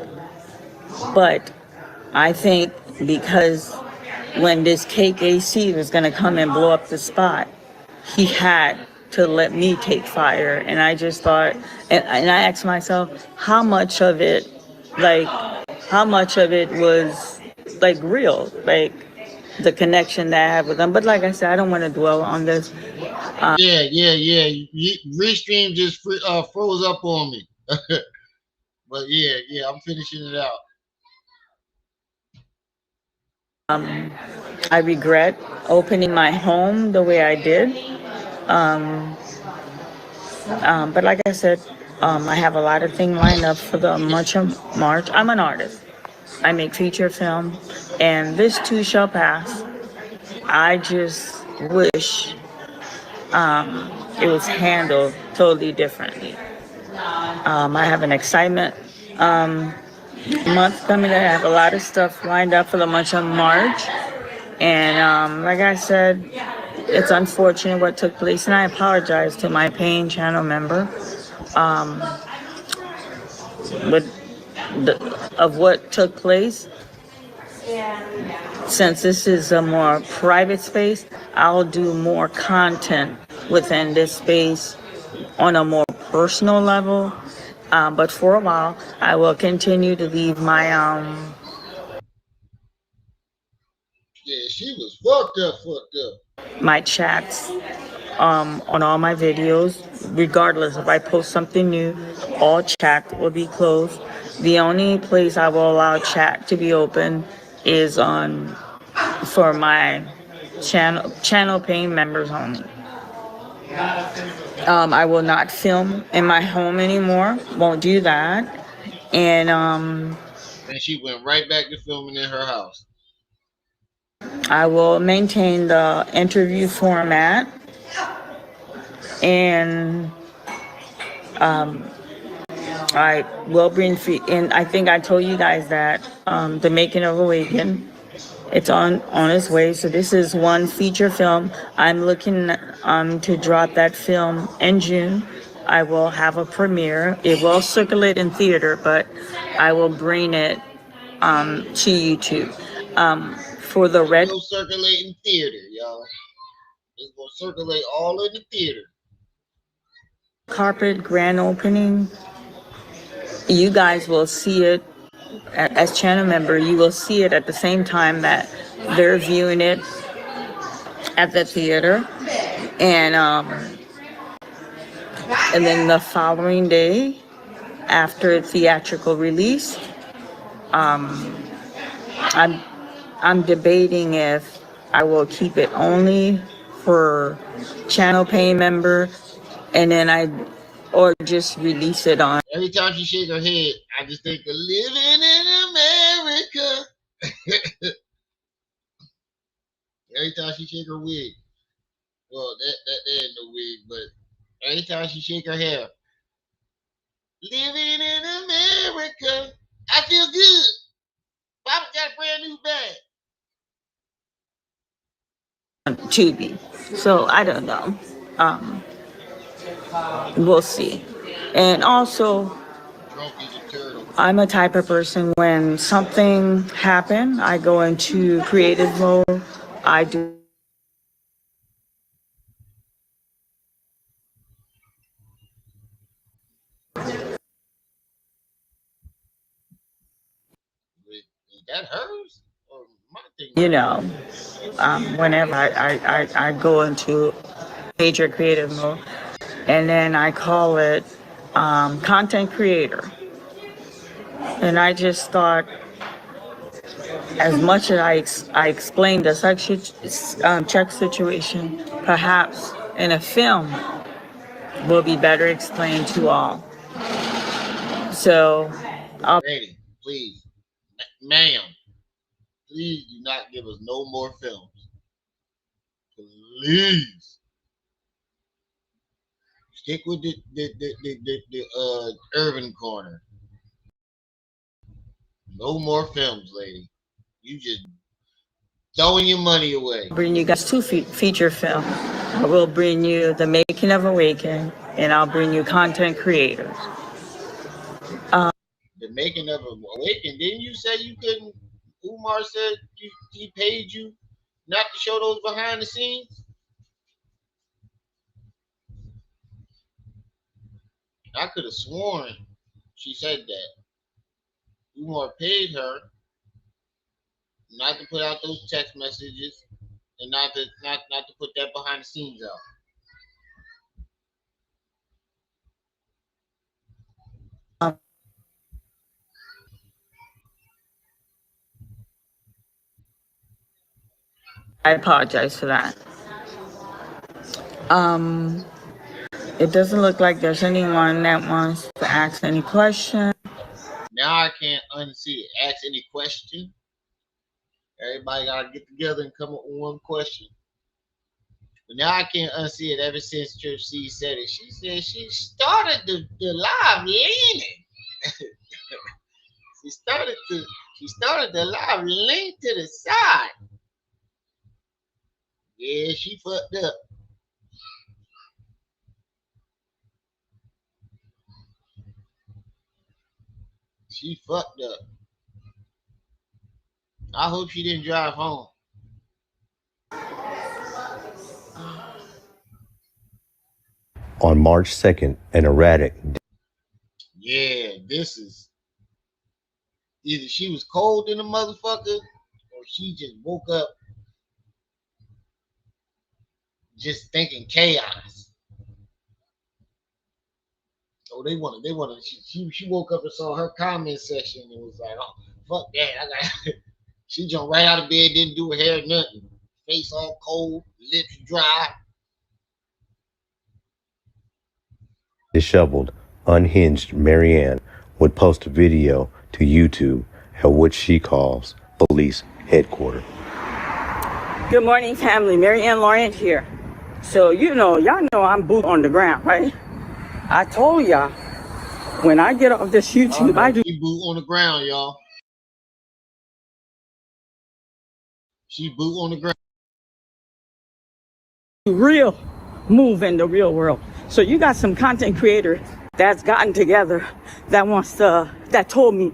But I think because when this KKC was going to come and blow up the spot, he had to let me take fire. And I just thought, and I asked myself, how much of it was like real, like the connection that I have with them. But like I said, I don't want to dwell on this. Yeah. Restream just froze up on me. But yeah, I'm finishing it out. I regret opening my home the way I did. But like I said, I have a lot of things lined up for the month of March. I'm an artist. I make feature film, and this too shall pass. I just wish it was handled totally differently. I have an excitement month coming. I have a lot of stuff lined up for the month of March. And like I said, it's unfortunate what took place, and I apologize to my paying channel member of what took place. Since this is a more private space, I'll do more content within this space on a more personal level. But for a while, I will continue to leave my Yeah, she was fucked up. my chats on all my videos, regardless if I post something new. All chat will be closed. The only place I will allow chat to be open is on for my channel paying members only. I will not film in my home anymore. Won't do that. And she went right back to filming in her house. I will maintain the interview format, and I will bring and I think I told you guys that the making of Awaken, it's on its way. So this is one feature film. I'm looking to drop that film in June. I will have a premiere. It will circulate in theater, but I will bring it to YouTube. For the red. It'll circulate in theater, y'all. It's gonna circulate all in the theater. Carpet grand opening. You guys will see it as channel member. You will see it at the same time that they're viewing it at the theater, and then the following day, after theatrical release, I'm debating if I will keep it only for channel paying member, and then or just release it on. Every time she shake her head, I just think of living in America. Every time she shake her wig, well, that ain't no wig, but every time she shake her hair, living in America, I feel good. Papa got a brand new bag. Tubi. So I don't know. We'll see. And also, I'm a type of person, when something happened, I go into creative mode. I do. Is that hers? Or my thing? You know, whenever I go into major creative mode, and then I call it content creator. And I just thought, as much as I explained the check situation, perhaps in a film will be better explained to all. So, Ready, please, ma'am. Please do not give us no more films. Please. Stick with the urban corner. No more films, lady. You just throwing your money away. Bring you guys two feature films. I will bring you The Making of Awaken, and I'll bring you content creators. The Making of Awaken. Didn't you say you couldn't? Umar said he paid you not to show those behind the scenes. I could have sworn she said that. Umar paid her not to put out those text messages and not to put that behind the scenes out. I apologize for that. It doesn't look like there's anyone that wants to ask any question. Now I can't unsee it. Ask any question. Everybody gotta get together and come up with one question. But now I can't unsee it. Ever since Church C said it, she said she started the live leaning. she started the live lean to the side. Yeah, she fucked up. She fucked up. I hope she didn't drive home. On March 2nd, an erratic. Yeah, this is either she was cold in the motherfucker or she just woke up just thinking chaos. So she woke up and saw her comment section and was like, oh, fuck that. She jumped right out of bed, didn't do her hair, nothing. Face all cold, lips dry. Disheveled, unhinged Marianne would post a video to YouTube at what she calls police headquarters. Good morning, family. Marianne Lorient here. So, y'all know I'm boot on the ground, right? I told y'all, when I get off this YouTube, I do. She boot on the ground, y'all. She boot on the ground. Real move in the real world. So you got some content creator that's gotten together that told me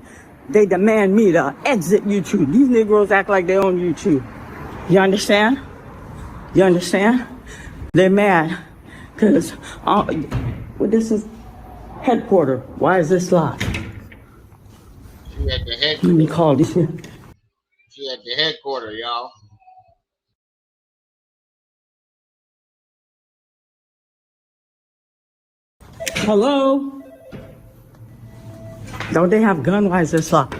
they demand me to exit YouTube. These Negroes act like they own YouTube. You understand? You understand? They're mad because this is headquarters. Why is this locked? She at the headquarters. Let me call this. She at the headquarters, y'all. Hello? Don't they have gun? Why is this locked?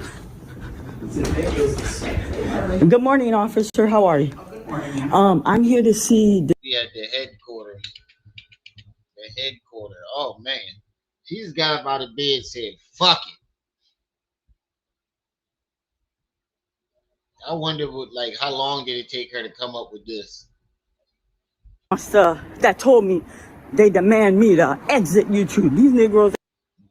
Good morning, officer. How are you? I'm here to see. She at the headquarters. The headquarters. Oh man, she just got up out of bed and said, "Fuck it." I wonder how long did it take her to come up with this? That told me they demand me to exit YouTube. These Negroes.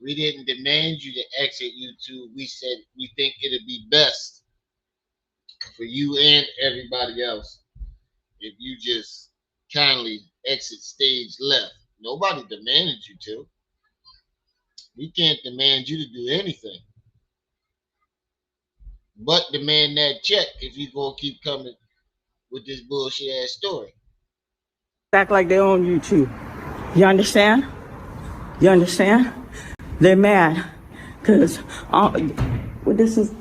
We didn't demand you to exit YouTube. We said we think it'd be best for you and everybody else if you just kindly exit stage left. Nobody demanded you to. We can't demand you to do anything but demand that check if you gonna keep coming with this bullshit ass story. Act like they own YouTube. You understand? You understand? They're mad because this is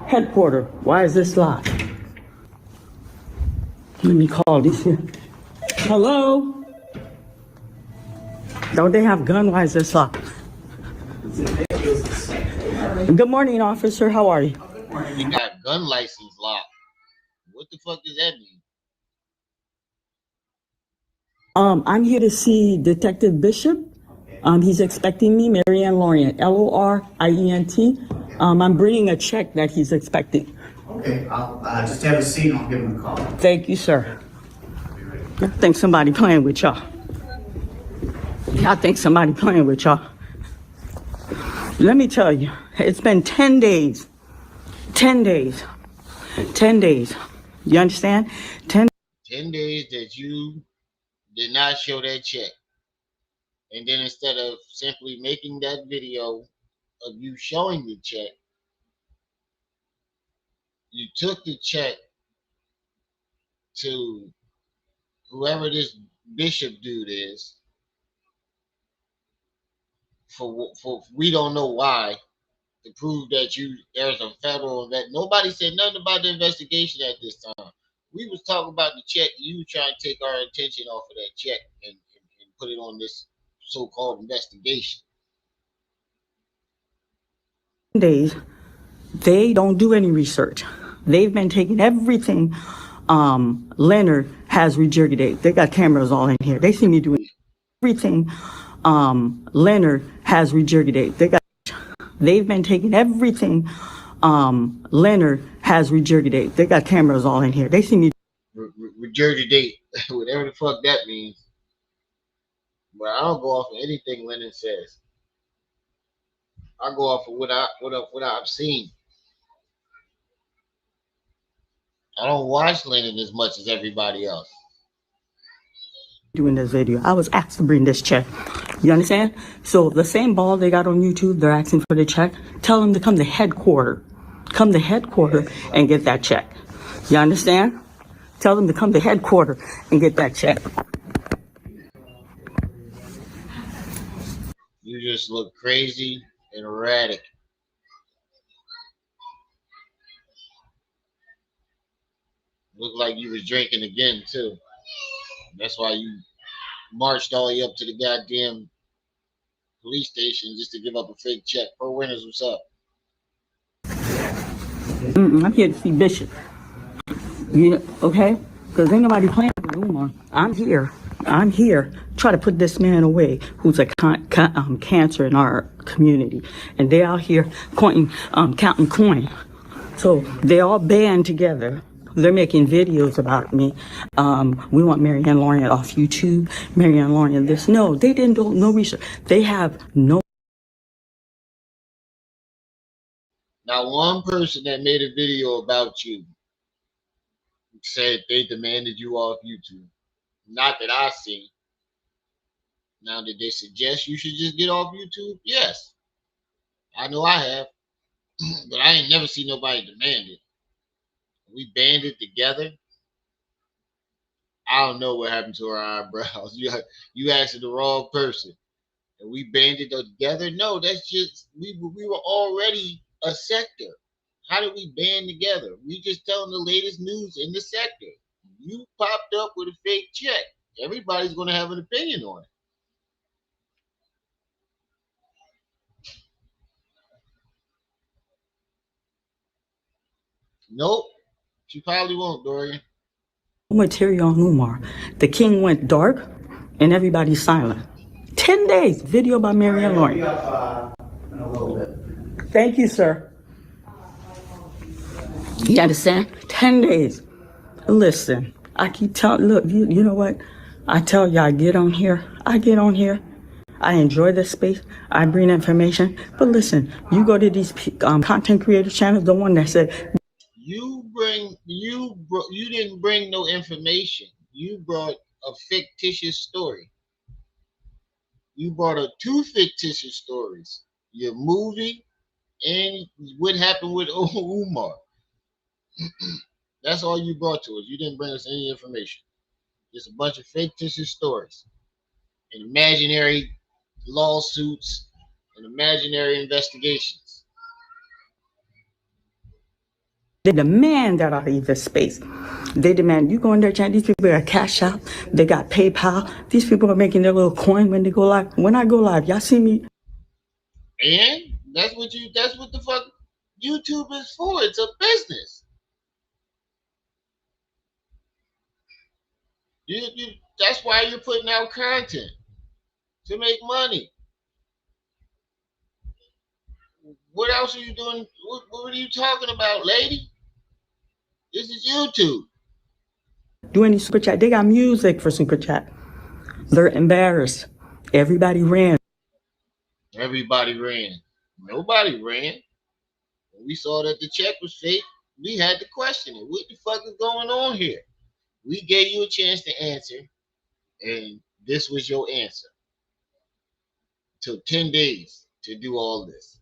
headquarters. Why is this locked? Let me call this here. Hello? Don't they have gun? Why is this locked? Good morning, officer. How are you? You got gun license locked. What the fuck does that mean? I'm here to see Detective Bishop. He's expecting me, Maryanne Lorient, Lorient. I'm bringing a check that he's expecting. Okay, I'll just have a seat and I'll give him a call. Thank you, sir. I think somebody playing with y'all. I think somebody playing with y'all. Let me tell you, it's been 10 days. 10 days. 10 days. You understand? 10 days that you did not show that check. And then instead of simply making that video of you showing the check, you took the check to whoever this Bishop dude is for we don't know why, to prove that there's a federal that nobody said nothing about the investigation at this time. We was talking about the check. You trying to take our attention off of that check and put it on this so-called investigation. days, they don't do any research. They've been taking everything Leonard has regurgitated. They got cameras all in here. They see me doing everything Leonard has regurgitated. They've been taking everything Leonard has regurgitated. They got cameras all in here. They see me regurgitate, whatever the fuck that means. But I don't go off of anything Leonard says. I go off of what I've seen. I don't watch Leonard as much as everybody else. Doing this video, I was asked to bring this check. You understand? So the same ball they got on YouTube, they're asking for the check. Tell them to come to headquarters. Come to headquarters and get that check. You understand? Tell them to come to headquarters and get that check. You just look crazy and erratic. Look like you was drinking again too. That's why you marched all the way up to the goddamn police station just to give up a fake check. Pro Winners, what's up? I'm here to see Bishop. Okay? Because ain't nobody playing with Umar. I'm here. Try to put this man away who's a cancer in our community. And they out here counting coin. So they all band together. They're making videos about me. We want Maryanne Lorient off YouTube. Maryanne Lorient this. No, they didn't do no research. They have no. Now, one person that made a video about you said they demanded you off YouTube. Not that I see. Now, did they suggest you should just get off YouTube? Yes. I know I have. But I ain't never seen nobody demand it. We banded together. I don't know what happened to our eyebrows. You asked the wrong person. And we banded together? No, that's just, we were already a sector. How did we band together? We just telling the latest news in the sector. You popped up with a fake check. Everybody's going to have an opinion on it. Nope. She probably won't, Dorian. Material on Umar. The king went dark and everybody's silent. 10 days. Video by Maryanne Worth. Thank you, sir. You understand? 10 days. Listen, I keep telling, look, you know what? I tell y'all, I get on here. I enjoy this space. I bring information. But listen, you go to these content creator channels, the one that said, you didn't bring no information. You brought a fictitious story. You brought two fictitious stories. Your movie and what happened with Umar. That's all you brought to us. You didn't bring us any information. Just a bunch of fictitious stories and imaginary lawsuits and imaginary investigations. They demand that I leave this space. They demand you go in their channel. These people got Cash App. They got PayPal. These people are making their little coin when they go live. When I go live, y'all see me. And that's what the fuck YouTube is for. It's a business. That's why you're putting out content, to make money. What else are you doing? What are you talking about, lady? This is YouTube. Do any super chat? They got music for super chat. They're embarrassed. Everybody ran. Everybody ran. Nobody ran. When we saw that the check was fake, we had to question it. What the fuck is going on here? We gave you a chance to answer, and this was your answer. Took 10 days to do all this.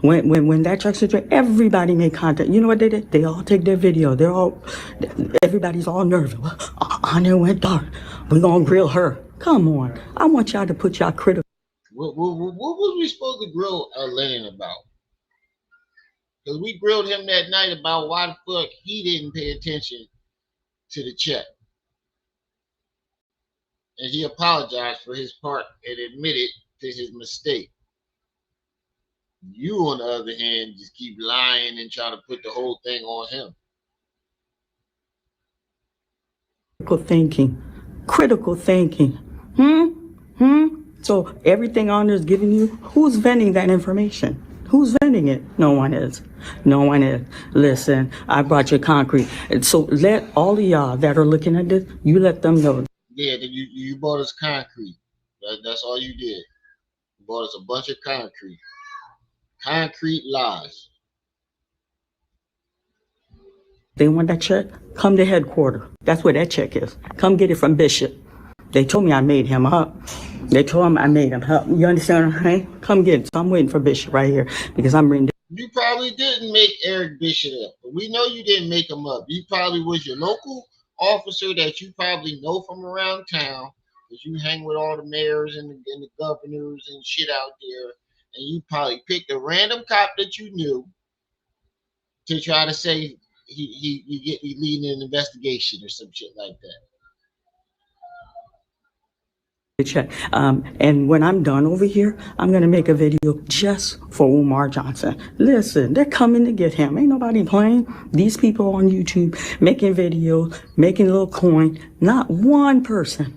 When that truck situation, everybody made content. You know what they did? They all take their video. Everybody's all nervous. Anya went dark. We're gonna grill her. Come on. I want y'all to put y'all critical. What was we supposed to grill Lennon about? Because we grilled him that night about why the fuck he didn't pay attention to the check. And he apologized for his part and admitted to his mistake. You, on the other hand, just keep lying and try to put the whole thing on him. Critical thinking. So everything on there is giving you, who's vending that information? Who's vending it? No one is. Listen, I brought you concrete. And so let all of y'all that are looking at this, you let them know. Yeah, you bought us concrete. That's all you did. You bought us a bunch of concrete. Concrete lies. They want that check? Come to headquarters. That's where that check is. Come get it from Bishop. They told me I made him up. They told him I made him up. You understand what I'm saying? Come get it. So I'm waiting for Bishop right here because I'm reading. You probably didn't make Eric Bishop up. But we know you didn't make him up. You probably was your local officer that you probably know from around town because you hang with all the mayors and the governors and shit out there, and you probably picked a random cop that you knew to try to say he leading an investigation or some shit like that. Check. And when I'm done over here, I'm gonna make a video just for Umar Johnson. Listen, they're coming to get him. Ain't nobody playing. These people on YouTube making videos, making a little coin. Not one person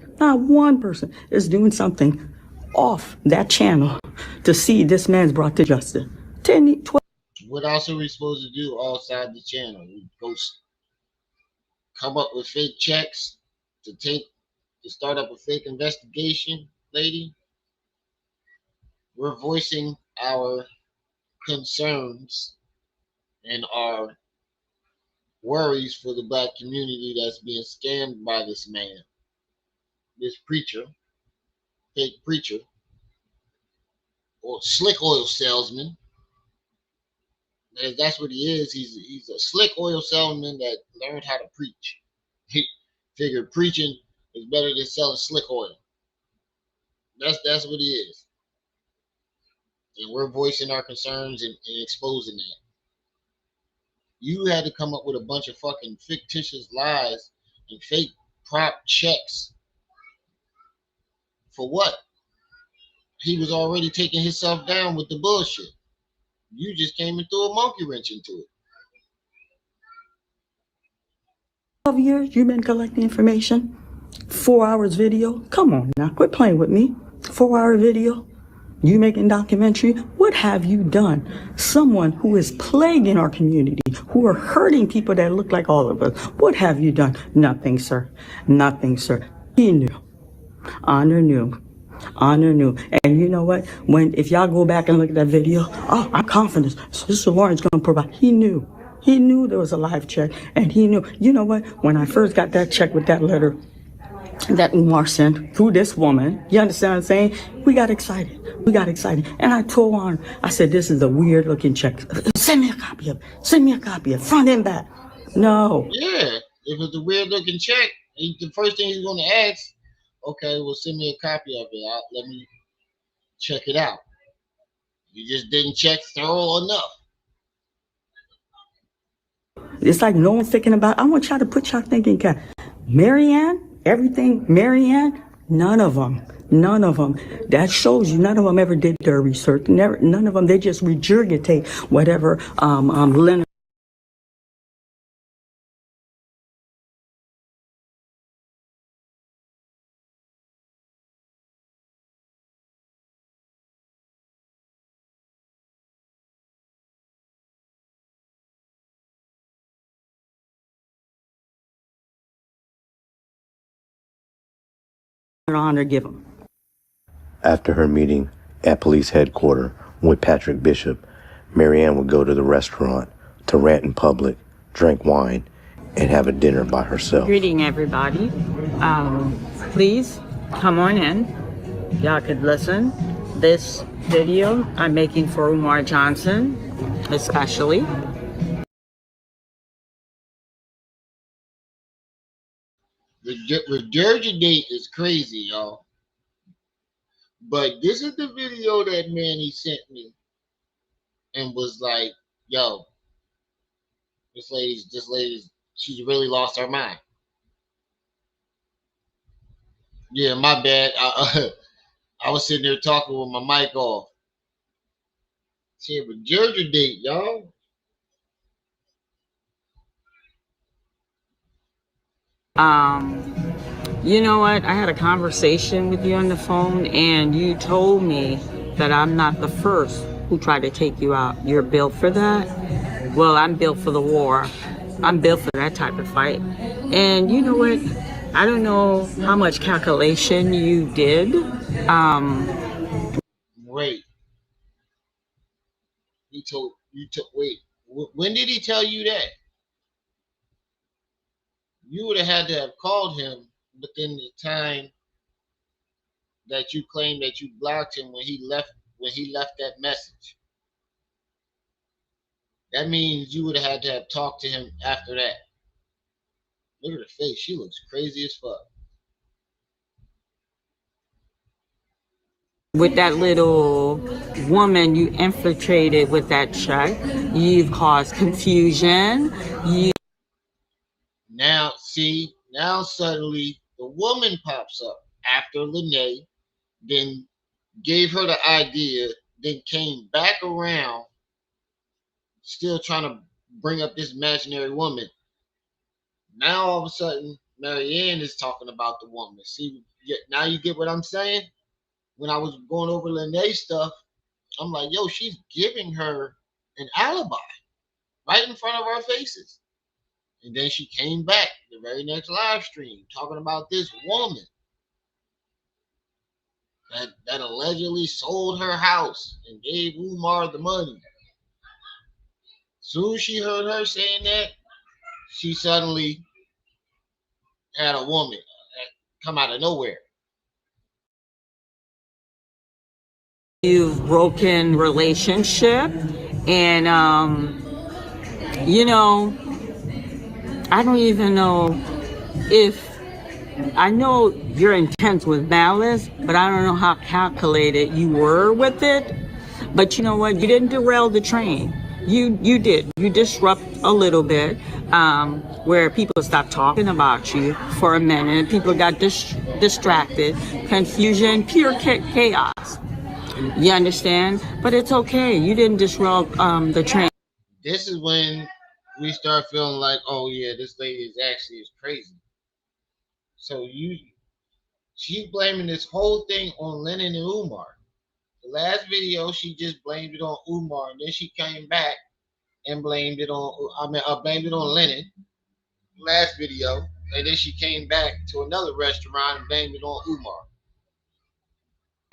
is doing something off that channel to see this man's brought to justice. 10, 12. What else are we supposed to do outside the channel? We go come up with fake checks to start up a fake investigation, lady. We're voicing our concerns and our worries for the black community that's being scammed by this man, this preacher, fake preacher, or slick oil salesman. That's what he is. He's a slick oil salesman that learned how to preach. He figured preaching is better than selling slick oil. That's what he is. And we're voicing our concerns and exposing that. You had to come up with a bunch of fucking fictitious lies and fake prop checks. For what? He was already taking himself down with the bullshit. You just came and threw a monkey wrench into it. 12 years you've been collecting information? 4 hours video? Come on now, quit playing with me. 4-hour video? You making documentary? What have you done? Someone who is plaguing our community, who are hurting people that look like all of us. What have you done? Nothing, sir. Nothing, sir. He knew. Honor knew. Honor knew. And you know what? If y'all go back and look at that video, oh, I'm confident. Sister Lauren's going to provide. He knew. He knew there was a live check. And he knew. You know what? When I first got that check with that letter that Umar sent through this woman, you understand what I'm saying? We got excited. And I told her, I said, this is a weird looking check. Send me a copy of it, front and back. No. Yeah, if it's a weird looking check, the first thing he's going to ask, okay, well, send me a copy of it. Let me check it out. You just didn't check thorough enough. It's like no one's thinking about, I want y'all to put y'all thinking, Marianne, everything, Marianne, none of them. That shows you none of them ever did their research. None of them, they just regurgitate whatever Leonard. Honor give them. After her meeting at police headquarters with Patrick Bishop, Marianne would go to the restaurant to rant in public, drink wine, and have a dinner by herself. Greeting everybody. Please come on in. Y'all could listen. This video I'm making for Umar Johnson, especially. Regurgitate is crazy, y'all. But this is the video that Manny sent me and was like, yo, this lady's, she's really lost her mind. Yeah, my bad. I was sitting there talking with my mic off. Shit, regurgitate, y'all. You know what? I had a conversation with you on the phone, and you told me that I'm not the first who tried to take you out. You're built for that? Well, I'm built for the war. I'm built for that type of fight. And you know what? I don't know how much calculation you did. Wait. Wait. When did he tell you that? You would have had to have called him within the time that you claimed that you blocked him when he left that message. That means you would have had to have talked to him after that. Look at her face. She looks crazy as fuck. With that little woman you infiltrated with that check, you've caused confusion. Now, see, now suddenly the woman pops up after Lene, then gave her the idea, then came back around, still trying to bring up this imaginary woman. Now all of a sudden, Marianne is talking about the woman. See, now you get what I'm saying? When I was going over Lene's stuff, I'm like, yo, she's giving her an alibi right in front of our faces. And then she came back the very next live stream talking about this woman that allegedly sold her house and gave Umar the money. Soon as she heard her saying that, she suddenly had a woman come out of nowhere. You've broken relationship, and I don't even know if I know your intent was malice, but I don't know how calculated you were with it. But you know what? You didn't derail the train. You did. You disrupt a little bit, where people stopped talking about you for a minute. People got distracted, confusion, pure chaos. You understand? But it's okay. You didn't disrupt the train. This is when we start feeling like, oh yeah, this lady is crazy. So she's blaming this whole thing on Lennon and Umar. The last video, she just blamed it on Umar, and then she came back and blamed it on blamed it on Lennon. Last video, and then she came back to another restaurant and blamed it on Umar.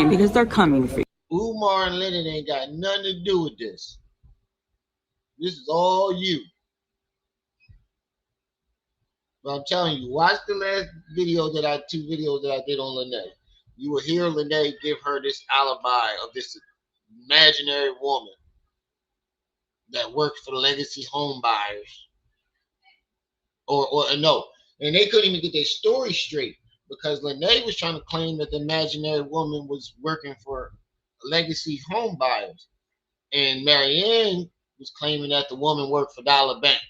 Because they're coming for you. Umar and Lennon ain't got nothing to do with this. This is all you. But I'm telling you, watch the last two videos that I did on Lene. You will hear Lene give her this alibi of this imaginary woman that works for the legacy home buyers. Or no, and they couldn't even get their story straight because Lene was trying to claim that the imaginary woman was working for legacy home buyers, and Marianne was claiming that the woman worked for Dollar Bank.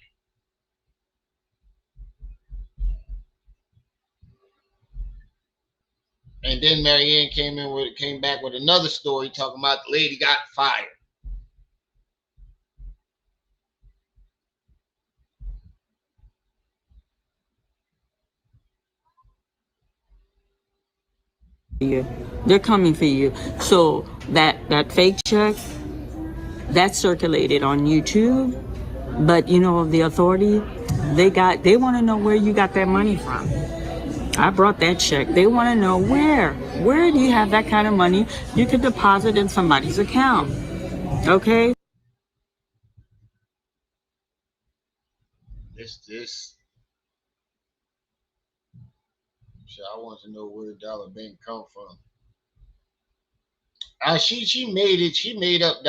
And then Marianne came back with another story talking about the lady got fired. They're coming for you. So that fake check, that's circulated on YouTube. But the authority, they want to know where you got that money from. I brought that check. They want to know where do you have that kind of money you could deposit in somebody's account. Okay? This. So I want to know where Dollar Bank come from. She made it. She made up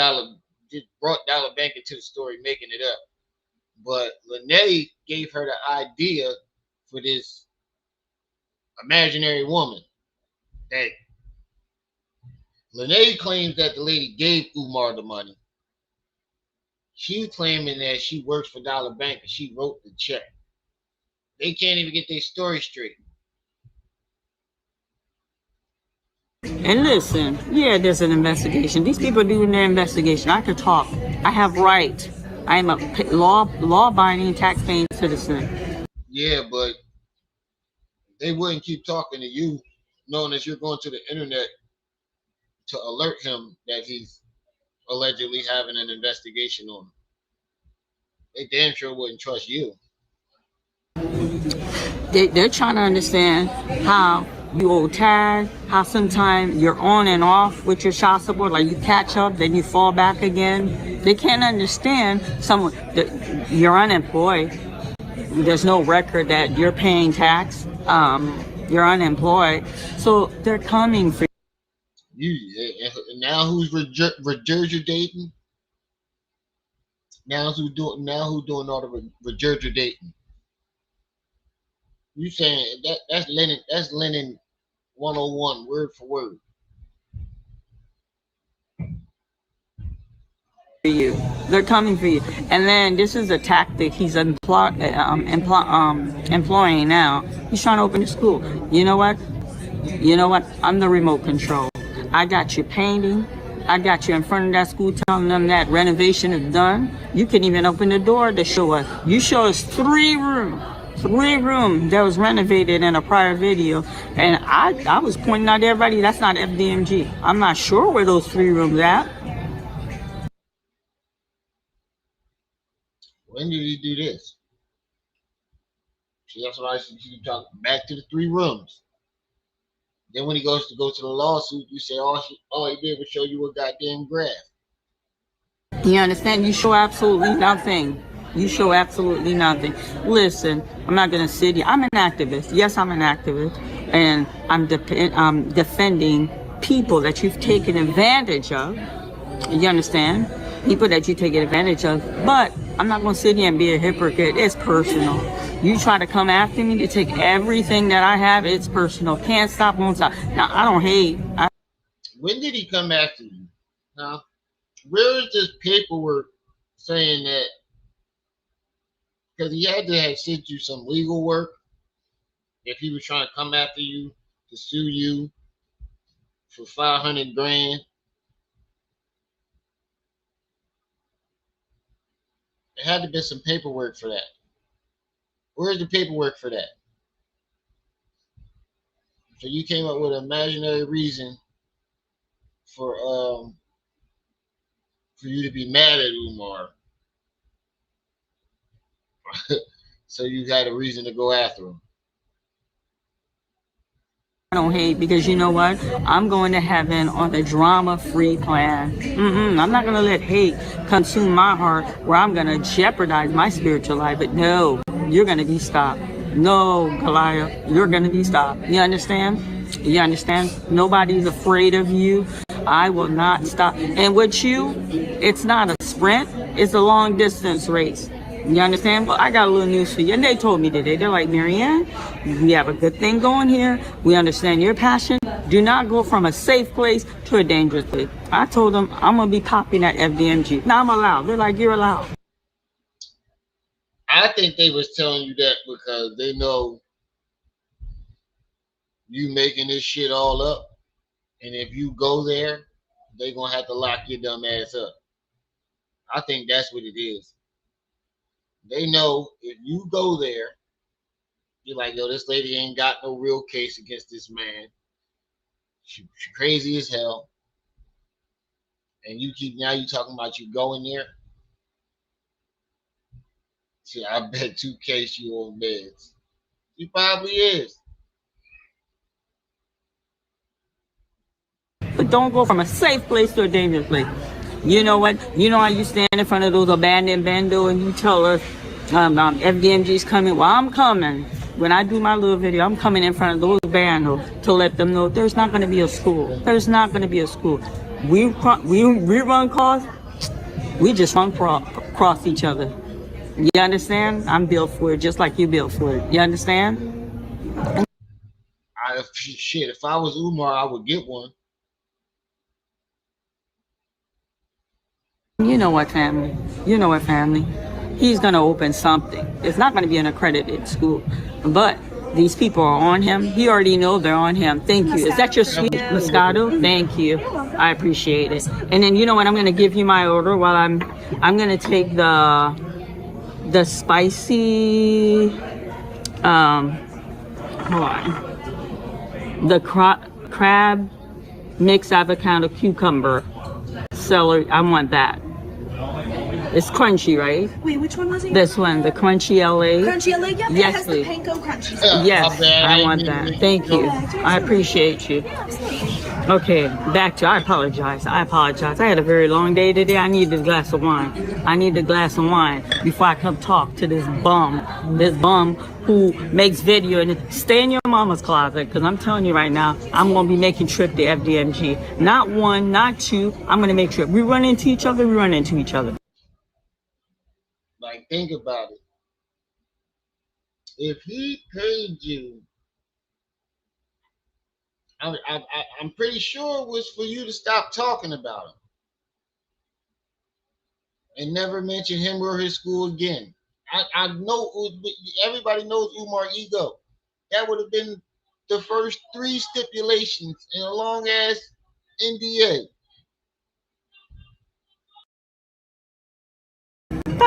brought Dollar Bank into the story, making it up. But Lene gave her the idea for this imaginary woman. That Lene claims that the lady gave Umar the money. She's claiming that she works for Dollar Bank and she wrote the check. They can't even get their story straight. And listen, yeah, there's an investigation. These people are doing their investigation. I could talk. I have right. I am a law-abiding, tax-paying citizen. Yeah, but they wouldn't keep talking to you, knowing that you're going to the internet to alert him that he's allegedly having an investigation on him. They damn sure wouldn't trust you. They're trying to understand how you old tag, how sometimes you're on and off with your child support, like you catch up, then you fall back again. They can't understand someone that you're unemployed. There's no record that you're paying tax. You're unemployed, so they're coming for you. Now who's regurgitating? Now who's doing all the regurgitating? You saying that's Lennon 101 word for word. you. They're coming for you. And then this is a tactic he's employing now. He's trying to open a school. You know what? You know what? I'm the remote control. I got you painting. I got you in front of that school telling them that renovation is done. You can even open the door to show us. You show us 3 rooms that was renovated in a prior video. And I was pointing out to everybody, that's not FDMG. I'm not sure where those 3 rooms at. When did he do this? See, that's why I said you talk back to the 3 rooms. Then when he goes to the lawsuit, you say all he did was show you a goddamn graph. You understand? You show absolutely nothing. You show absolutely nothing. Listen, I'm not going to sit here. I'm an activist. Yes, I'm an activist. And I'm defending people that you've taken advantage of. You understand? People that you take advantage of. But I'm not going to sit here and be a hypocrite. It's personal. You try to come after me to take everything that I have, it's personal. Can't stop, won't stop. Now, I don't hate. When did he come after you? Huh? Where is this paperwork saying that? Because he had to have sent you some legal work if he was trying to come after you to sue you for $500 grand. There had to be some paperwork for that. Where's the paperwork for that? So you came up with an imaginary reason for you to be mad at Umar. So you had a reason to go after him. I don't hate because you know what? I'm going to heaven on a drama-free plan. I'm not going to let hate consume my heart where I'm going to jeopardize my spiritual life. But no, you're going to be stopped. No, Goliath, you're going to be stopped. You understand? You understand? Nobody's afraid of you. I will not stop. And with you, it's not a sprint. It's a long-distance race. You understand? Well, I got a little news for you. And they told me today, they're like, Marianne, we have a good thing going here. We understand your passion. Do not go from a safe place to a dangerous place. I told them I'm going to be copying that FDMG. Now I'm allowed. They're like, you're allowed. I think they was telling you that because they know you making this shit all up. And if you go there, they're going to have to lock your dumb ass up. I think that's what it is. They know if you go there, you're like, yo, this lady ain't got no real case against this man. She crazy as hell. And you talking about you going there. See, I bet 2K she on meds. She probably is. But don't go from a safe place to a dangerous place. You know what? You know how you stand in front of those abandoned bando and you tell us FDMG's coming? Well, I'm coming. When I do my little video, I'm coming in front of those bandos to let them know there's not going to be a school. There's not going to be a school. We run cars. We just run cross each other. You understand? I'm built for it just like you built for it. You understand? Shit, if I was Umar, I would get one. You know what, family? You know what, family? He's going to open something. It's not going to be an accredited school. But these people are on him. He already knows they're on him. Thank you. Is that your sweet Moscato? Thank you. I appreciate it. And then you know what? I'm going to give you my order while I'm going to take the spicy, hold on. The crab mixed avocado cucumber celery. I want that. It's crunchy, right? Wait, which one was it? This one, the crunchy LA. Crunchy LA, yeah, yes, it has please. the panko crunchy. Yes, I want that. Thank you. I appreciate you. Okay, back to, I apologize. I had a very long day today. I need a glass of wine. I need a glass of wine before I come talk to this bum who makes video and stay in your mama's closet. Because I'm telling you right now, I'm going to be making trip to FDMG. Not one, not two. I'm going to make trip. We run into each other. Like, think about it. If he paid you, I'm pretty sure it was for you to stop talking about him. and never mention him or his school again. I know everybody knows Umar ego. That would have been the first 3 stipulations in a long ass NDA.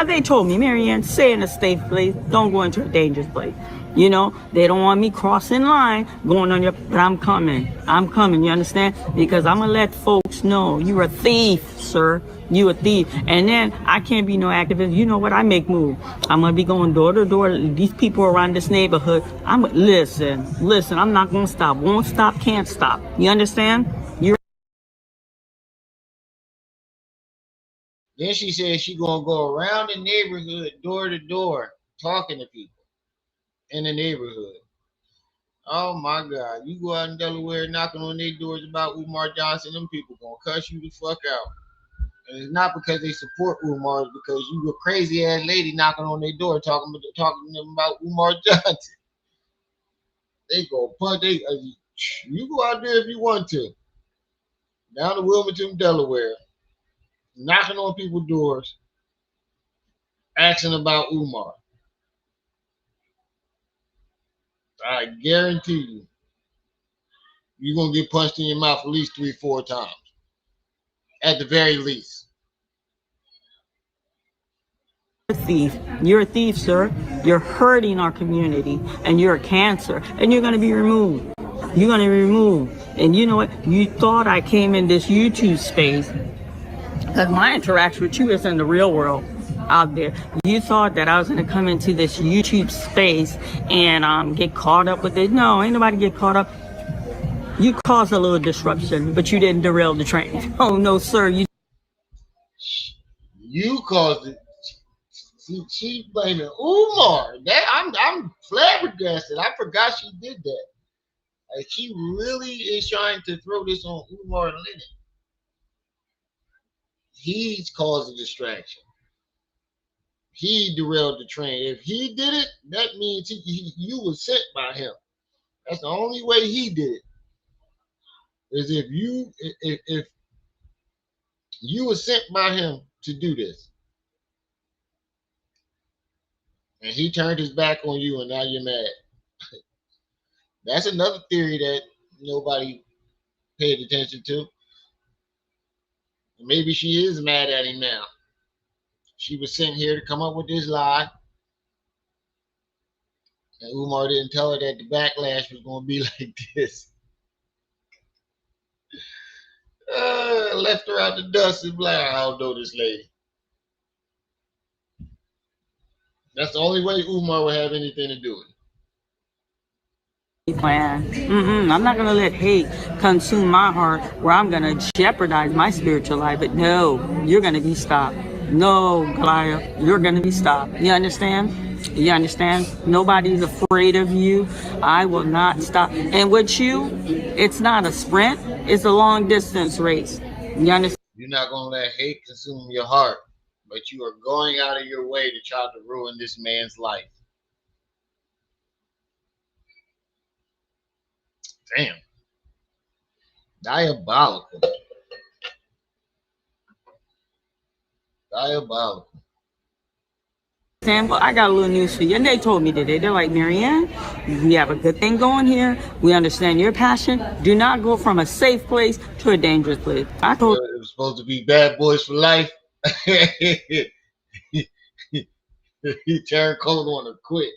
They told me, Marianne, stay in a safe place. Don't go into a dangerous place. You know, they don't want me crossing line, going on your, but I'm coming. I'm coming, you understand? Because I'm going to let folks know you're a thief, sir. You a thief. And then I can't be no activist. You know what? I make moves. I'm going to be going door to door. These people around this neighborhood. Listen, I'm not going to stop. Won't stop, can't stop. You understand? Then she said she gonna go around the neighborhood, door to door, talking to people in the neighborhood. Oh my God! You go out in Delaware knocking on their doors about Umar Johnson, them people gonna cuss you the fuck out. And it's not because they support Umar, it's because you a crazy ass lady knocking on their door talking to them about Umar Johnson. They go punch. You go out there if you want to. Down to Wilmington, Delaware, knocking on people's doors, asking about Umar. I guarantee you, you're going to get punched in your mouth at least 3-4 times. At the very least. You're a thief, sir. You're hurting our community, and you're a cancer, and you're going to be removed. You're going to be removed. And you know what? You thought I came in this YouTube space because my interaction with you is in the real world out there. You thought that I was going to come into this YouTube space and get caught up with it. No, ain't nobody get caught up. You caused a little disruption, but you didn't derail the train. Oh, no, sir. You caused it. She blaming Umar. I'm flabbergasted. I forgot she did that. Like, she really is trying to throw this on Umar and Lennon. He's caused a distraction. He derailed the train. If he did it, that means you were sent by him. That's the only way he did it. Is if you were sent by him to do this. And he turned his back on you and now you're mad. That's another theory that nobody paid attention to. Maybe she is mad at him now. She was sent here to come up with this lie. And Umar didn't tell her that the backlash was going to be like this. Left her out the dust and like, I don't know this lady. That's the only way Umar would have anything to do with it. I'm not going to let hate consume my heart where I'm going to jeopardize my spiritual life. But no, you're going to be stopped. No, Goliath, you're going to be stopped. You understand? You understand? Nobody's afraid of you. I will not stop. And with you, it's not a sprint. It's a long distance race. You understand? You're not going to let hate consume your heart, but you are going out of your way to try to ruin this man's life. Damn. Diabolical. Diabolical. Well, I got a little news for you. And they told me today, they're like, Marianne, we have a good thing going here. We understand your passion. Do not go from a safe place to a dangerous place. I told it was supposed to be bad boys for life. He turned cold on her quick.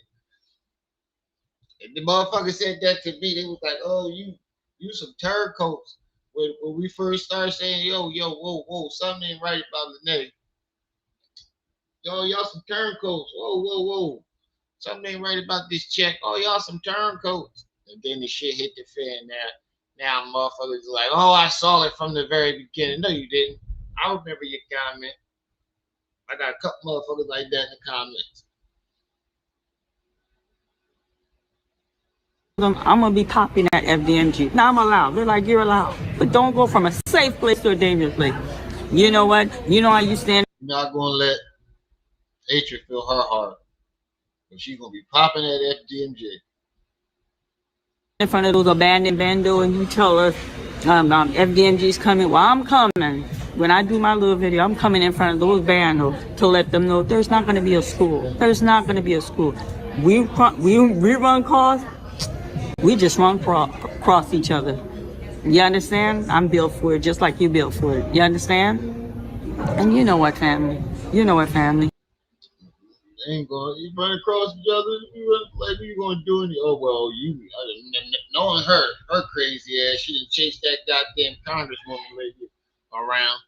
And the motherfucker said that to me. They was like, oh, you some turncoats. When we first started saying, yo, whoa, something ain't right about Lene. Yo, y'all some turncoats. Whoa. Something ain't right about this check. Oh, y'all some turncoats. And then the shit hit the fan now motherfuckers like, oh, I saw it from the very beginning. No, you didn't. I remember your comment. I got a couple motherfuckers like that in the comments. I'm going to be popping at FDMG. Now I'm allowed. They're like, you're allowed. But don't go from a safe place to a dangerous place. You know what? You know how you stand. You're not going to let hatred fill her heart. But she's going to be popping at FDMG. In front of those abandoned bando and you tell us FDMG's coming. Well, I'm coming. when I do my little video, I'm coming in front of those banners to let them know there's not going to be a school. There's not going to be a school. We run cars. We just run cross each other. You understand? I'm built for it, just like you built for it. You understand? And you know what, family? You know what, family? They ain't going. You run across each other. You run, like you gonna do any? Oh well, knowing her crazy ass, she didn't chase that goddamn congresswoman lady around.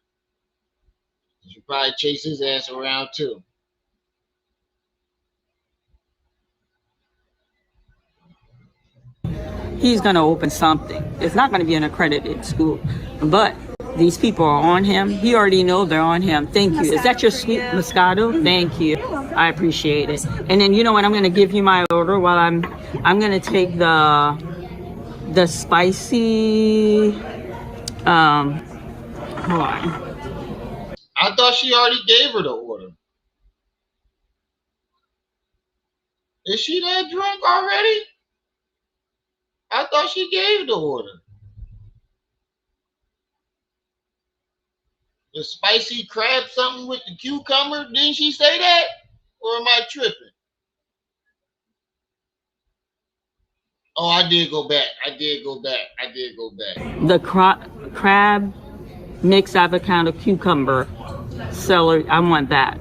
She probably chase his ass around too. He's going to open something. It's not going to be an accredited school, but these people are on him. He already know they're on him. Thank you. Is that your sweet Moscato? Thank you. I appreciate it. And then you know what? I'm going to give you my order while I'm going to take the spicy. Hold on. I thought she already gave her the order. Is she that drunk already? I thought she gave the order. The spicy crab something with the cucumber. Didn't she say that? Or am I tripping? Oh, I did go back. The crab mixed avocado cucumber celery. I want that.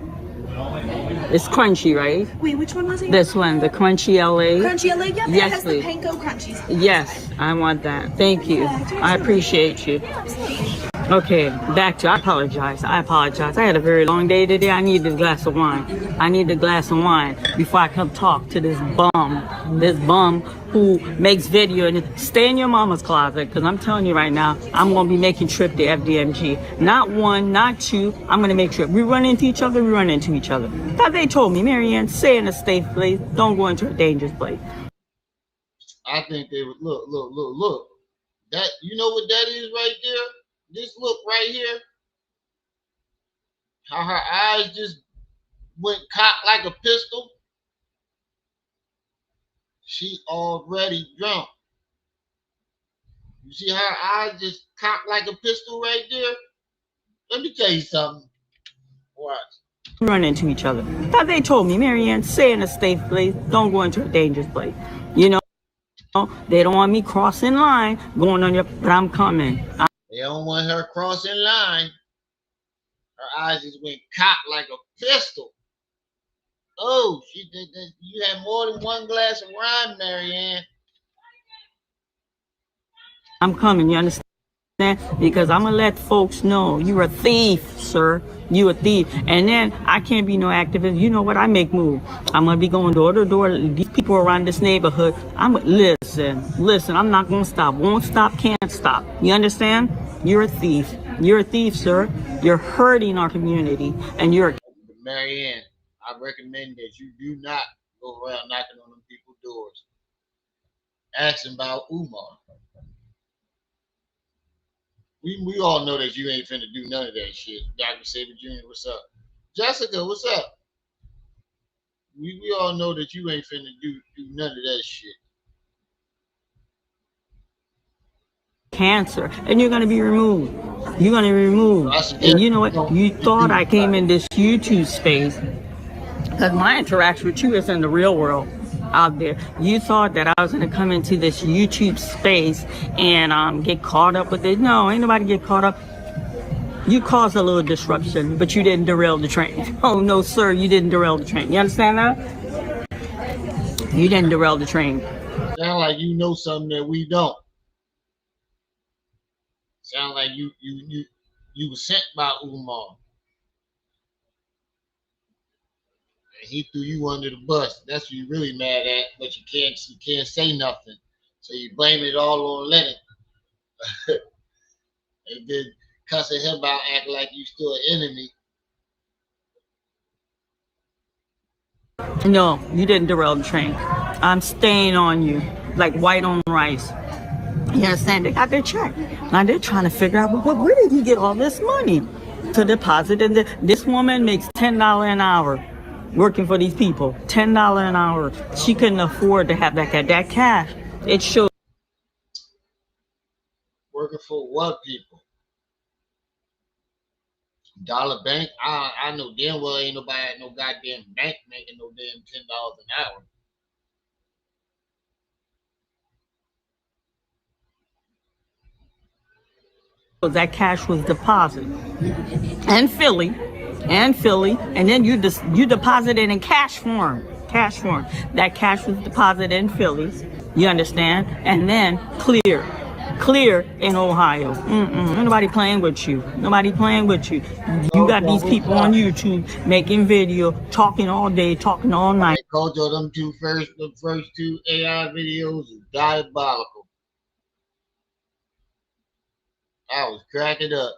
It's crunchy, right? Wait, which one was it? This one, the crunchy LA. Crunchy LA? Yeah, yes, it has please. the panko crunchies. Yes, I want that. Thank you. I appreciate you. Okay, back to, I apologize. I had a very long day today. I need a glass of wine. Before I come talk to this bum who makes video and stay in your mama's closet. Because I'm telling you right now, I'm going to be making trip to FDMG. Not one, not two. I'm going to make trip. We run into each other. That they told me, Marianne, stay in a safe place. Don't go into a dangerous place. I think they would look. That, you know what that is right there? This look right here, how her eyes just went cocked like a pistol. She already drunk. You see her eyes just cocked like a pistol right there? Let me tell you something. Watch. Run into each other. That they told me, Marianne, stay in a safe place. Don't go into a dangerous place. You know, they don't want me crossing line, going on your, but I'm coming. They don't want her crossing line. Her eyes just went cocked like a pistol. Oh, she did that. You had more than one glass of wine, Marianne. I'm coming, you understand? Because I'm going to let folks know you're a thief, sir. You a thief. And then I can't be no activist. You know what? I make moves. I'm going to be going door to door. These people around this neighborhood. Listen, I'm not going to stop. Won't stop, can't stop. You understand? You're a thief. You're a thief, sir. You're hurting our community. And you're... Marianne, I recommend that you do not go around knocking on them people's doors. Asking about Umar. We all know that you ain't finna do none of that shit. Dr. Saber Jr., what's up? Jessica, what's up? We all know that you ain't finna do none of that shit. Cancer, and you're gonna be removed. You're gonna be removed. And you know what? You thought I came in this YouTube space because my interaction with you is in the real world out there. You thought that I was gonna come into this YouTube space and get caught up with it. No, ain't nobody get caught up. You caused a little disruption, but you didn't derail the train. Oh no, sir, you didn't derail the train. You understand that? You didn't derail the train. Sound like you know something that we don't. Sound like you were sent by Umar. And he threw you under the bus. That's what you're really mad at, but you can't say nothing. So you blame it all on Lennon. And then cussing him out, acting like you still an enemy. No, you didn't derail the train. I'm staying on you like white on rice. You understand? They got their check. Now they're trying to figure out, well, where did he get all this money to deposit? And this woman makes $10 an hour working for these people. $10 an hour. She couldn't afford to have that cash. It shows. Working for what people? Dollar bank. I know damn well ain't nobody at no goddamn bank making no damn $10 an hour. That cash was deposited in Philly, and then you deposit it in cash form. That cash was deposited in Philly. You understand? And then clear in Ohio. Nobody playing with you. You got these people on YouTube making video, talking all day, talking all night. Kojo, the first two AI videos is diabolical. I was cracking up.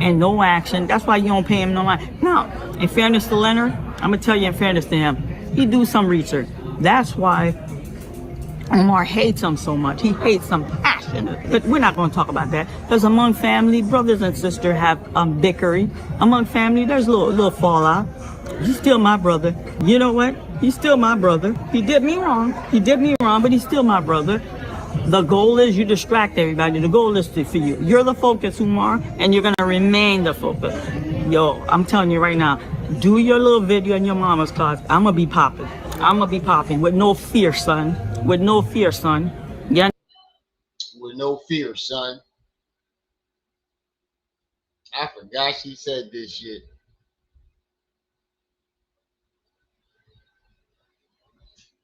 And no action. That's why you don't pay him no money. Now, in fairness to Leonard, I'm gonna tell you in fairness to him, he do some research. That's why Umar hates him so much. He hates him passionate. But we're not gonna talk about that. Because among family, brothers and sisters have bickering. Among family, there's a little fallout. He's still my brother. You know what? He's still my brother. He did me wrong, but he's still my brother. The goal is you distract everybody. The goal is for you. You're the focus, Umar, and you're going to remain the focus. Yo, I'm telling you right now, do your little video in your mama's class. I'm going to be popping. With no fear, son. Yeah. With no fear, son. I forgot she said this shit.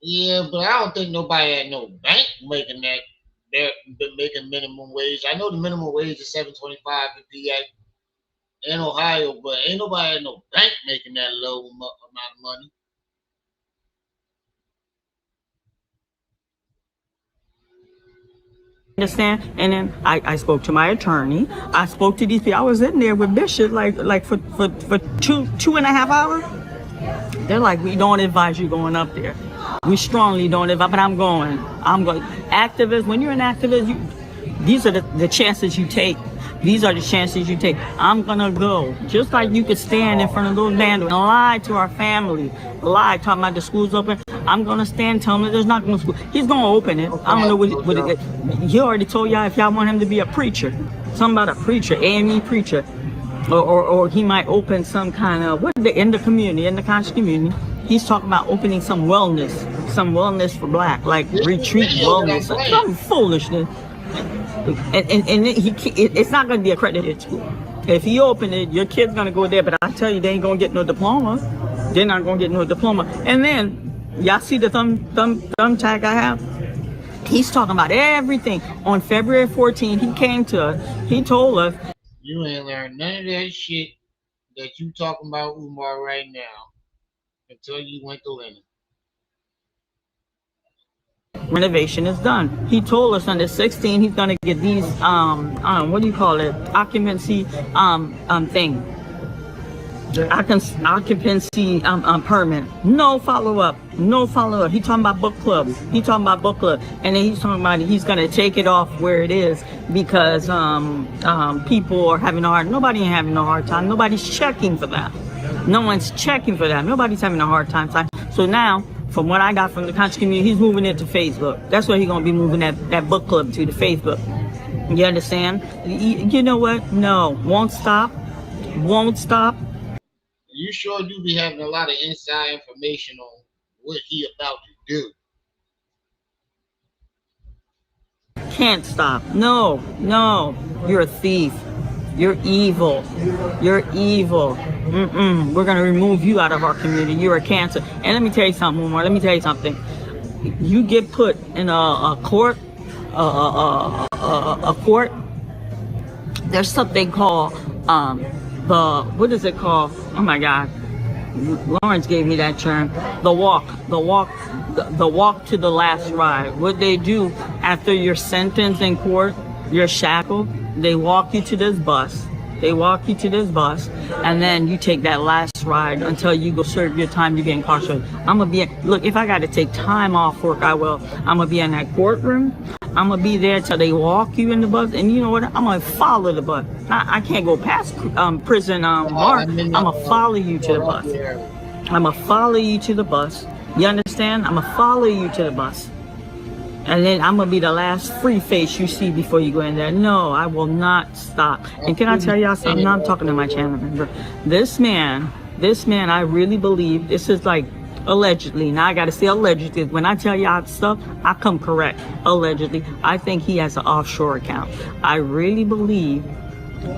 Yeah, but I don't think nobody at no bank making that. They're making minimum wage. I know the minimum wage is $7.25 in PA in Ohio, but ain't nobody at no bank making that low amount of money. Understand? And then I spoke to my attorney. I spoke to these people. I was in there with Bishop like for 2.5 hours. They're like, we don't advise you going up there. We strongly don't advise, but I'm going. Activists, when you're an activist, these are the chances you take. I'm gonna go. Just like you could stand in front of those bandits and lie to our family, talking about the school's open. I'm gonna stand, tell him that there's not gonna school. He's gonna open it. I don't know what he already told y'all if y'all want him to be a preacher. Something about a preacher, AME preacher. Or he might open some kind of, in the conscious community, he's talking about opening some wellness for black, like retreat wellness, some foolishness. And it's not going to be accredited school. If he open it, your kid's going to go there, but I tell you, they ain't going to get no diploma. They're not going to get no diploma. And then, y'all see the thumb tag I have? He's talking about everything. On February 14th, he came to us, he told us, you ain't learned none of that shit that you talking about, Umar, right now until you went to Leonard. Renovation is done. He told us on the 16th he's gonna get these occupancy thing. Occupancy permit. No follow up. He talking about book club. And then he's talking about he's gonna take it off where it is because people are having nobody ain't having a hard time. Nobody's checking for that. No one's checking for that. Nobody's having a hard time. So now, from what I got from the conscious community, he's moving it to Facebook. That's where he's gonna be moving that book club to Facebook. You understand? You know what? No, won't stop. You sure do be having a lot of inside information on what he about to do. Can't stop. No. You're a thief. You're evil. We're gonna remove you out of our community. You're a cancer. And let me tell you something, Umar. You get put in a court. There's something called what is it called? Oh my God. Lawrence gave me that term. The walk to the last ride. What they do after you're sentenced in court, you're shackled, they walk you to this bus, and then you take that last ride until you go serve your time, you get incarcerated. Look, if I got to take time off work, I will. I'm going to be in that courtroom. I'm going to be there till they walk you in the bus. And you know what? I'm going to follow the bus. I can't go past prison mark. I'm going to follow you to the bus. You understand? I'm going to follow you to the bus. And then I'm gonna be the last free face you see before you go in there. No, I will not stop. And can I tell y'all something? Now I'm talking to my channel member. This man, I really believe this is like allegedly. Now I gotta say allegedly. When I tell y'all stuff, I come correct. Allegedly, I think he has an offshore account. I really believe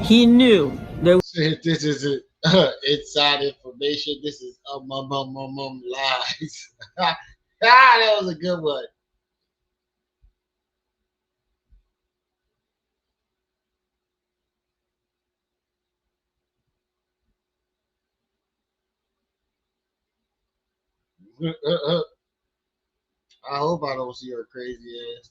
he knew there. This is inside information. This is lies. That was a good one. I hope I don't see her crazy ass.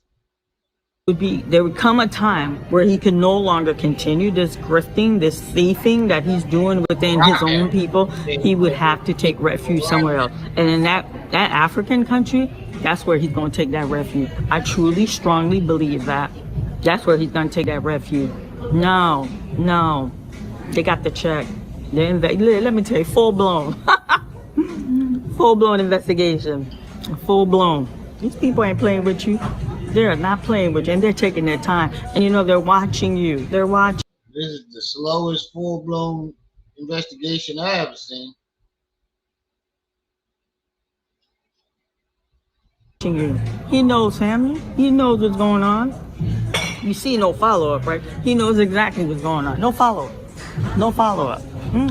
There would come a time where he can no longer continue this grifting, this thieving that he's doing within his own people. He would have to take refuge somewhere else. And in that African country, that's where he's going to take that refuge. I truly, strongly believe that. That's where he's going to take that refuge. No. They got the check. Let me tell you, full-blown. Full-blown investigation. Full-blown. These people ain't playing with you. They're not playing with you, and they're taking their time. And you know, they're watching you. They're watching. This is the slowest full-blown investigation I ever seen. He knows family. He knows what's going on. You see no follow-up, right? He knows exactly what's going on. No follow-up. No follow-up.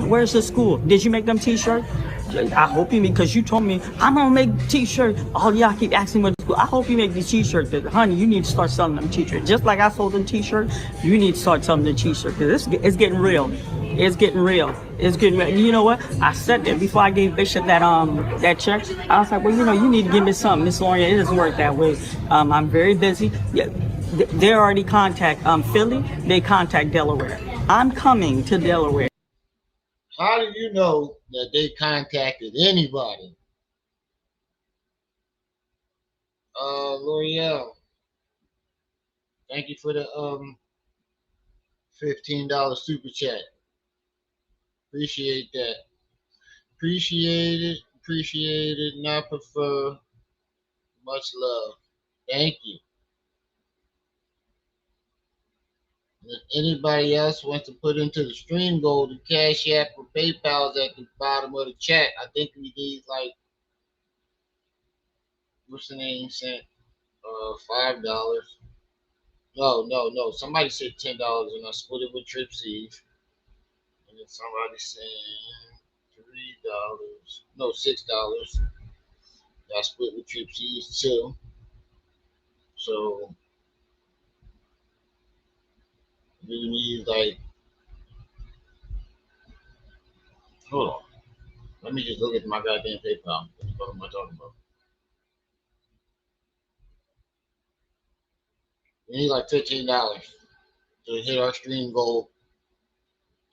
Where's the school? Did you make them t-shirts? I hope you, because you told me I'm gonna make t-shirts. All y'all keep asking me what school. I hope you make these t-shirts. Honey, you need to start selling them t-shirts. Just like I sold them t-shirts, you need to start selling the t-shirts. Because it's getting real. It's getting real. It's getting real. You know what? I said that before I gave Bishop that check. I was like, well, you know, you need to give me something, Miss Lorient. It doesn't work that way. I'm very busy. Yeah, they already contact Philly. They contact Delaware. I'm coming to Delaware. How do you know that they contacted anybody? L'Oreal, thank you for the $15 super chat. Appreciate that. Appreciate it. Not prefer. Much love. Thank you. If anybody else wants to put into the stream goal, the Cash App or PayPal is at the bottom of the chat. I think we need like, what's the name sent? $5. No. Somebody said $10 and I split it with Trips Eve. And then somebody saying $3. No, $6. I split with Trips Eve too. So we need like, hold on. Let me just look at my goddamn PayPal. What am I talking about? We need like $15 to hit our stream goal.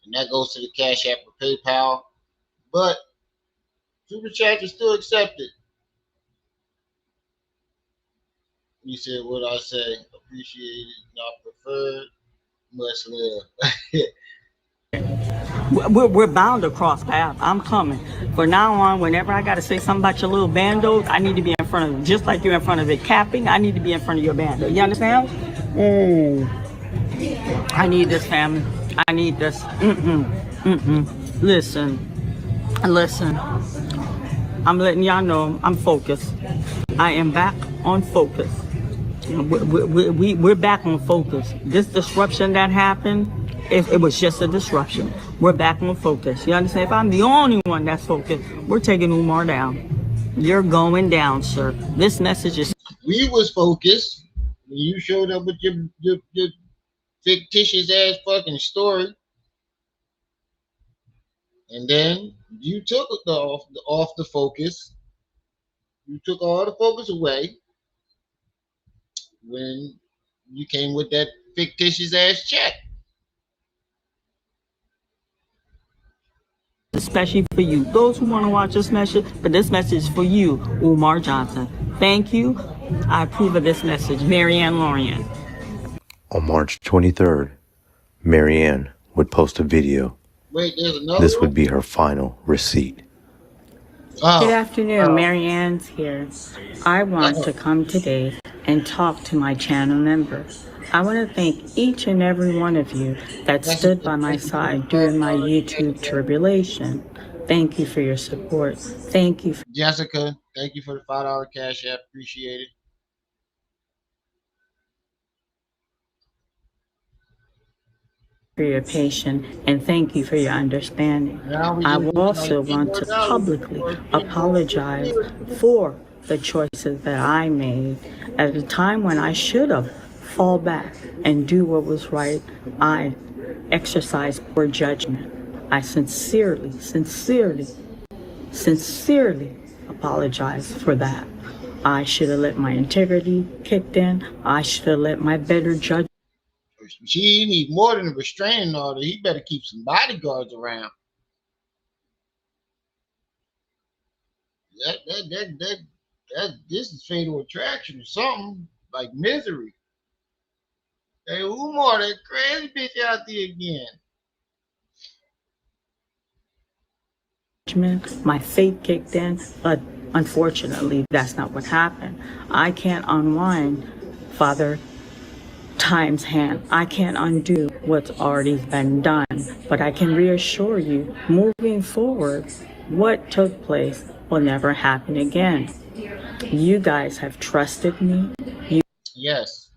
And that goes to the Cash App or PayPal. But Super Chat is still accepted. You said what I say. Appreciate it, not preferred. Much love. We're bound to cross paths. I'm coming. From now on, whenever I got to say something about your little bandos, I need to be in front of it. Just like you're in front of it capping, I need to be in front of your bando. You understand? I need this, family. I need this. Listen. I'm letting y'all know I'm focused. I am back on focus. We're back on focus. This disruption that happened, it was just a disruption. We're back on focus. You understand? If I'm the only one that's focused, we're taking Umar down. You're going down, sir. This message is... We was focused when you showed up with your fictitious ass fucking story. And then you took off the focus. You took all the focus away when you came with that fictitious ass check. Especially for you, those who want to watch this message, but this message is for you, Umar Johnson. Thank you. I approve of this message. Maryanne Lorient. On March 23rd, Marianne would post a video. Wait, there's another This one? would be her final receipt. Good afternoon, Marianne's here. I want to come today and talk to my channel members. I want to thank each and every one of you that stood by my side during my YouTube tribulation. Thank you for your support. Thank you for Jessica, thank you for the $5 cash app. Appreciate it. your patience, and thank you for your understanding. I also want to publicly apologize for the choices that I made at a time when I should have fall back and do what was right. I exercised poor judgment. I sincerely apologize for that. I should have let my integrity kick in. I should have let my better judgment. She needs more than a restraining order. He better keep some bodyguards around. This is Fatal Attraction or something like Misery. Hey, Umar, that crazy bitch out there again. My faith kicked in, but unfortunately, that's not what happened. I can't unwind Father Time's hand. I can't undo what's already been done, but I can reassure you, moving forward, what took place will never happen again. You guys have trusted me. Yes,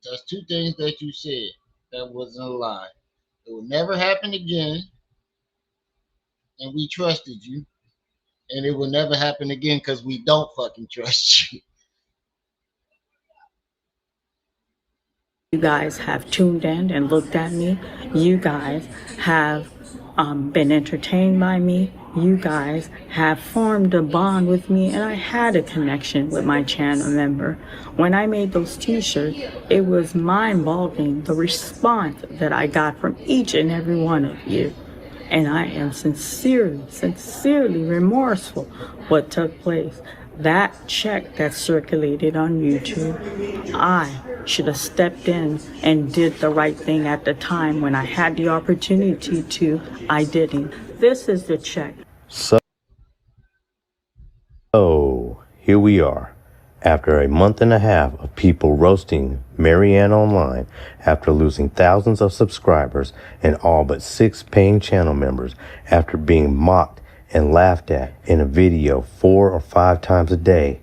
that's two things that you said. That wasn't a lie. It will never happen again, and we trusted you. And it will never happen again because we don't fucking trust you. You guys have tuned in and looked at me. You guys have been entertained by me. You guys have formed a bond with me, and I had a connection with my channel member. When I made those t-shirts, it was mind-boggling, the response that I got from each and every one of you. And I am sincerely remorseful what took place. That check that circulated on YouTube, I should have stepped in and did the right thing at the time when I had the opportunity to. I didn't. This is the check. So here we are. After a month and a half of people roasting Marianne online after losing thousands of subscribers and all but 6 paying channel members, after being mocked and laughed at in a video 4 or 5 times a day,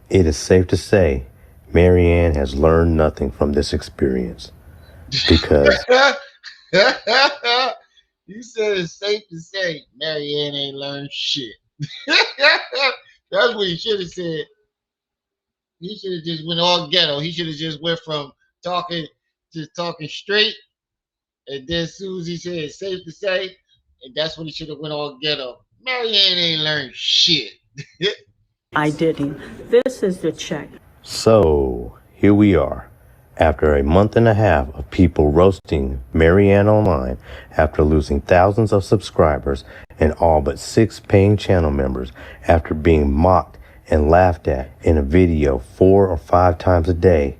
it is safe to say Marianne has learned nothing from this experience. Because you said it's safe to say Marianne ain't learned shit. That's what he should have said. He should have just went all ghetto. He should have just went from talking straight, and then Susie said it's safe to say, and that's when he should have went all ghetto. Marianne ain't learned shit. I didn't. This is the check. So here we are. After a month and a half of people roasting Marianne online after losing thousands of subscribers and all but 6 paying channel members, after being mocked and laughed at in a video 4 or 5 times a day,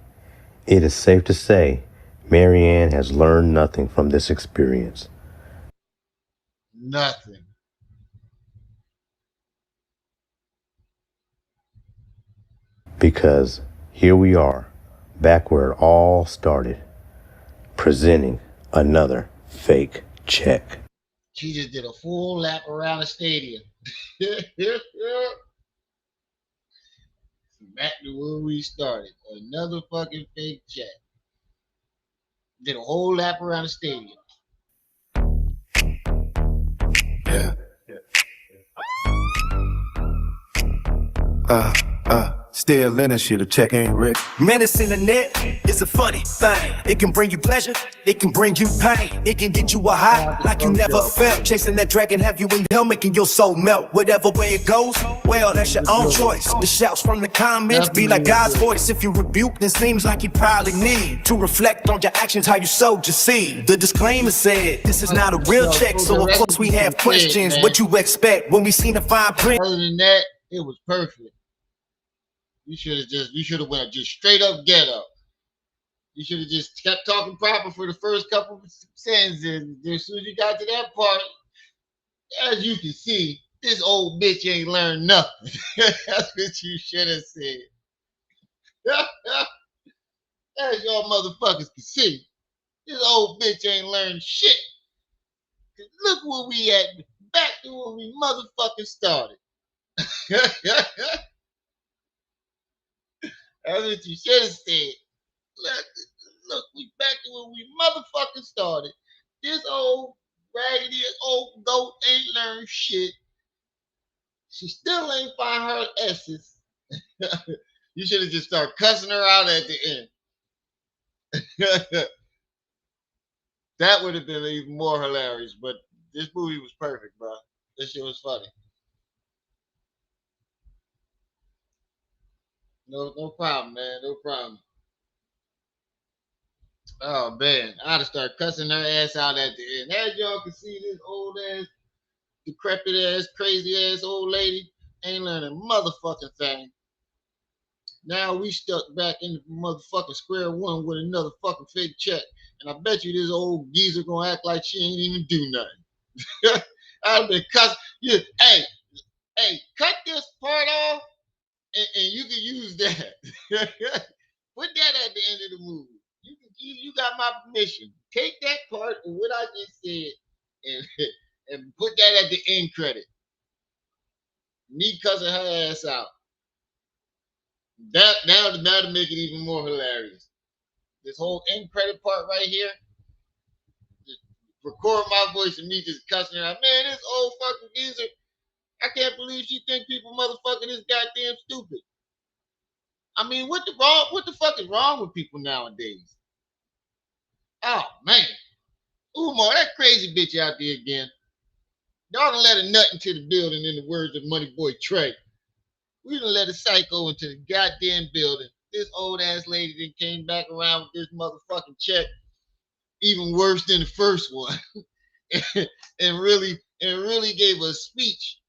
it is safe to say Marianne has learned nothing from this experience. Nothing. Because here we are, back where it all started, presenting another fake check. She just did a full lap around the stadium. Back to where we started. Another fucking fake check. Did a whole lap around the stadium. Yeah. Still in that shit, a check ain't rich. Menace in the net is a funny thing. It can bring you pleasure, it can bring you pain. It can get you a high like you never felt. Chasing that dragon, have you in hell, making your soul melt. Whatever way it goes, well, that's your own choice. The shouts from the comments be like God's voice. If you rebuke, then seems like you probably need to reflect on your actions, how you sowed your seed. The disclaimer said, this is not a real check, so of course we have questions. What you expect when we seen the fine print? Other than that, it was perfect. You should have went just straight up ghetto. You should have just kept talking proper for the first couple of sentences. And as soon as you got to that part, as you can see, this old bitch ain't learned nothing. That's what you should have said. As y'all motherfuckers can see, this old bitch ain't learned shit. Look where we at. Back to when we motherfucking started. That's what you should have said. Look, we back to when we motherfucking started. This old raggedy old goat ain't learned shit. She still ain't find her essence. You should have just started cussing her out at the end. That would have been even more hilarious. But this movie was perfect, bro. This shit was funny. No problem, man. No problem. Oh man, I'd have started cussing her ass out at the end. As y'all can see, this old ass, decrepit ass, crazy ass old lady ain't learning motherfucking thing. Now we stuck back in the motherfucking square one with another fucking fake check. And I bet you this old geezer gonna act like she ain't even do nothing. I'd have been cussing. Yeah, hey, cut this part off and you can use that. Put that at the end of the movie. You got my permission. Take that part of what I just said and, and put that at the end credit. Me cussing her ass out. That now to make it even more hilarious. This whole end credit part right here, just record my voice and me just cussing her out. Man, this old fucking geezer, I can't believe she think people motherfucking is goddamn stupid. I mean, what the fuck is wrong with people nowadays? Oh man. Umar, that crazy bitch out there again. Y'all done let a nut into the building in the words of Money Boy Trey. We done let a psycho into the goddamn building. This old ass lady then came back around with this motherfucking check, even worse than the first one, and really gave a speech.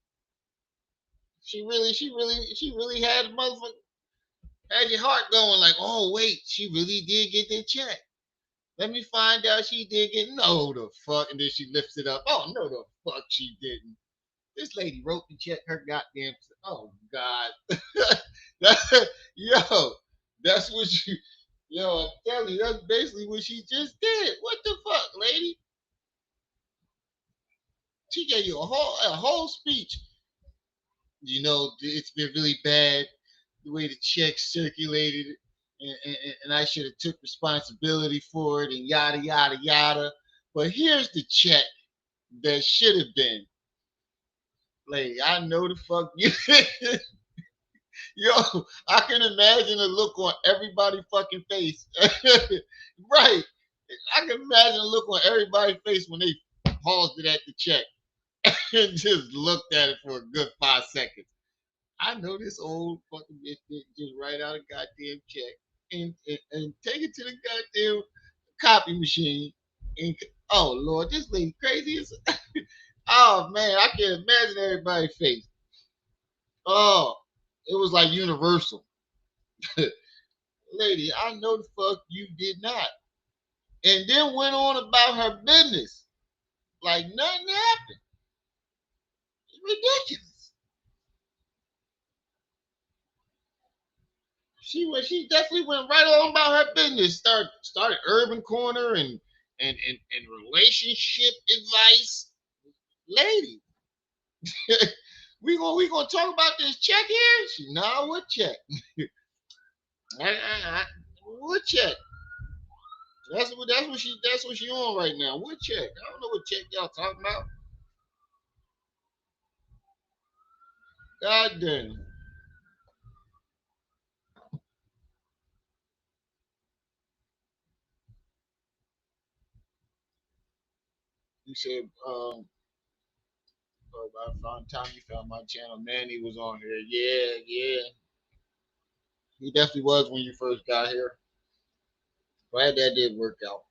She really had a motherfucker had your heart going like, oh wait, she really did get that check. Let me find out she did get no the fuck, and then she lifts it up. Oh no, the fuck she didn't. This lady wrote the check her goddamn. Oh God, yo, that's what you. Yo, I'm telling you, that's basically what she just did. What the fuck, lady? She gave you a whole speech. You know, it's been really bad the way the check circulated, and I should have took responsibility for it, and yada yada yada. But here's the check that should have been. Lady, I know the fuck you. Yo, I can imagine the look on everybody's fucking face. Right. I can imagine the look on everybody's face when they paused it at the check and just looked at it for a good 5 seconds. I know this old fucking bitch just write out a goddamn check and take it to the goddamn copy machine. And oh Lord, this lady crazy as oh man, I can imagine everybody's face. Oh, it was like universal. Lady, I know the fuck you did not. And then went on about her business. Like nothing happened. It's ridiculous. She definitely went right on about her business. Started Urban Corner and relationship advice. Lady. we gonna talk about this check here? She nah, what check? What check? That's what she on right now. What check? I don't know what check y'all talking about. God damn. You said, by the time you found my channel, Manny was on here. Yeah. He definitely was when you first got here. Glad that did work out.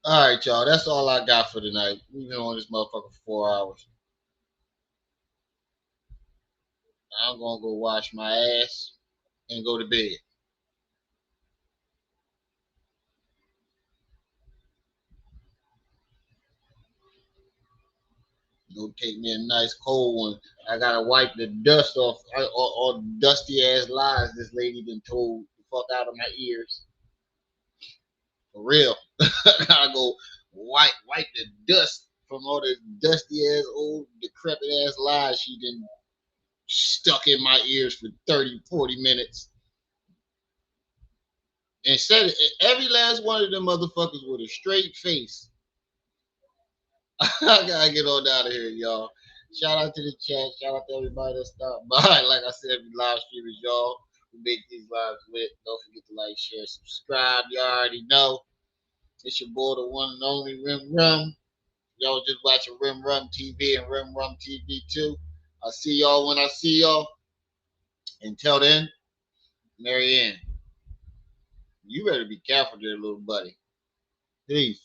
All right, y'all. That's all I got for tonight. We've been on this motherfucker for 4 hours. I'm gonna go wash my ass and go to bed. Go take me a nice cold one. I gotta wipe the dust off all dusty ass lies this lady been told the fuck out of my ears. For real. I gotta go wipe the dust from all the dusty ass old decrepit ass lies she been stuck in my ears for 30, 40 minutes. And said it, every last one of them motherfuckers with a straight face. I gotta get on out of here, y'all. Shout out to the chat. Shout out to everybody that stopped by. Like I said, we live streamers, y'all. We make these lives lit. Don't forget to like, share, subscribe. You already know. It's your boy, the one and only Rim Rum. Y'all just watching Rim Rum TV and Rim Rum TV too. I'll see y'all when I see y'all. Until then, Marianne, you better be careful there, little buddy. Peace.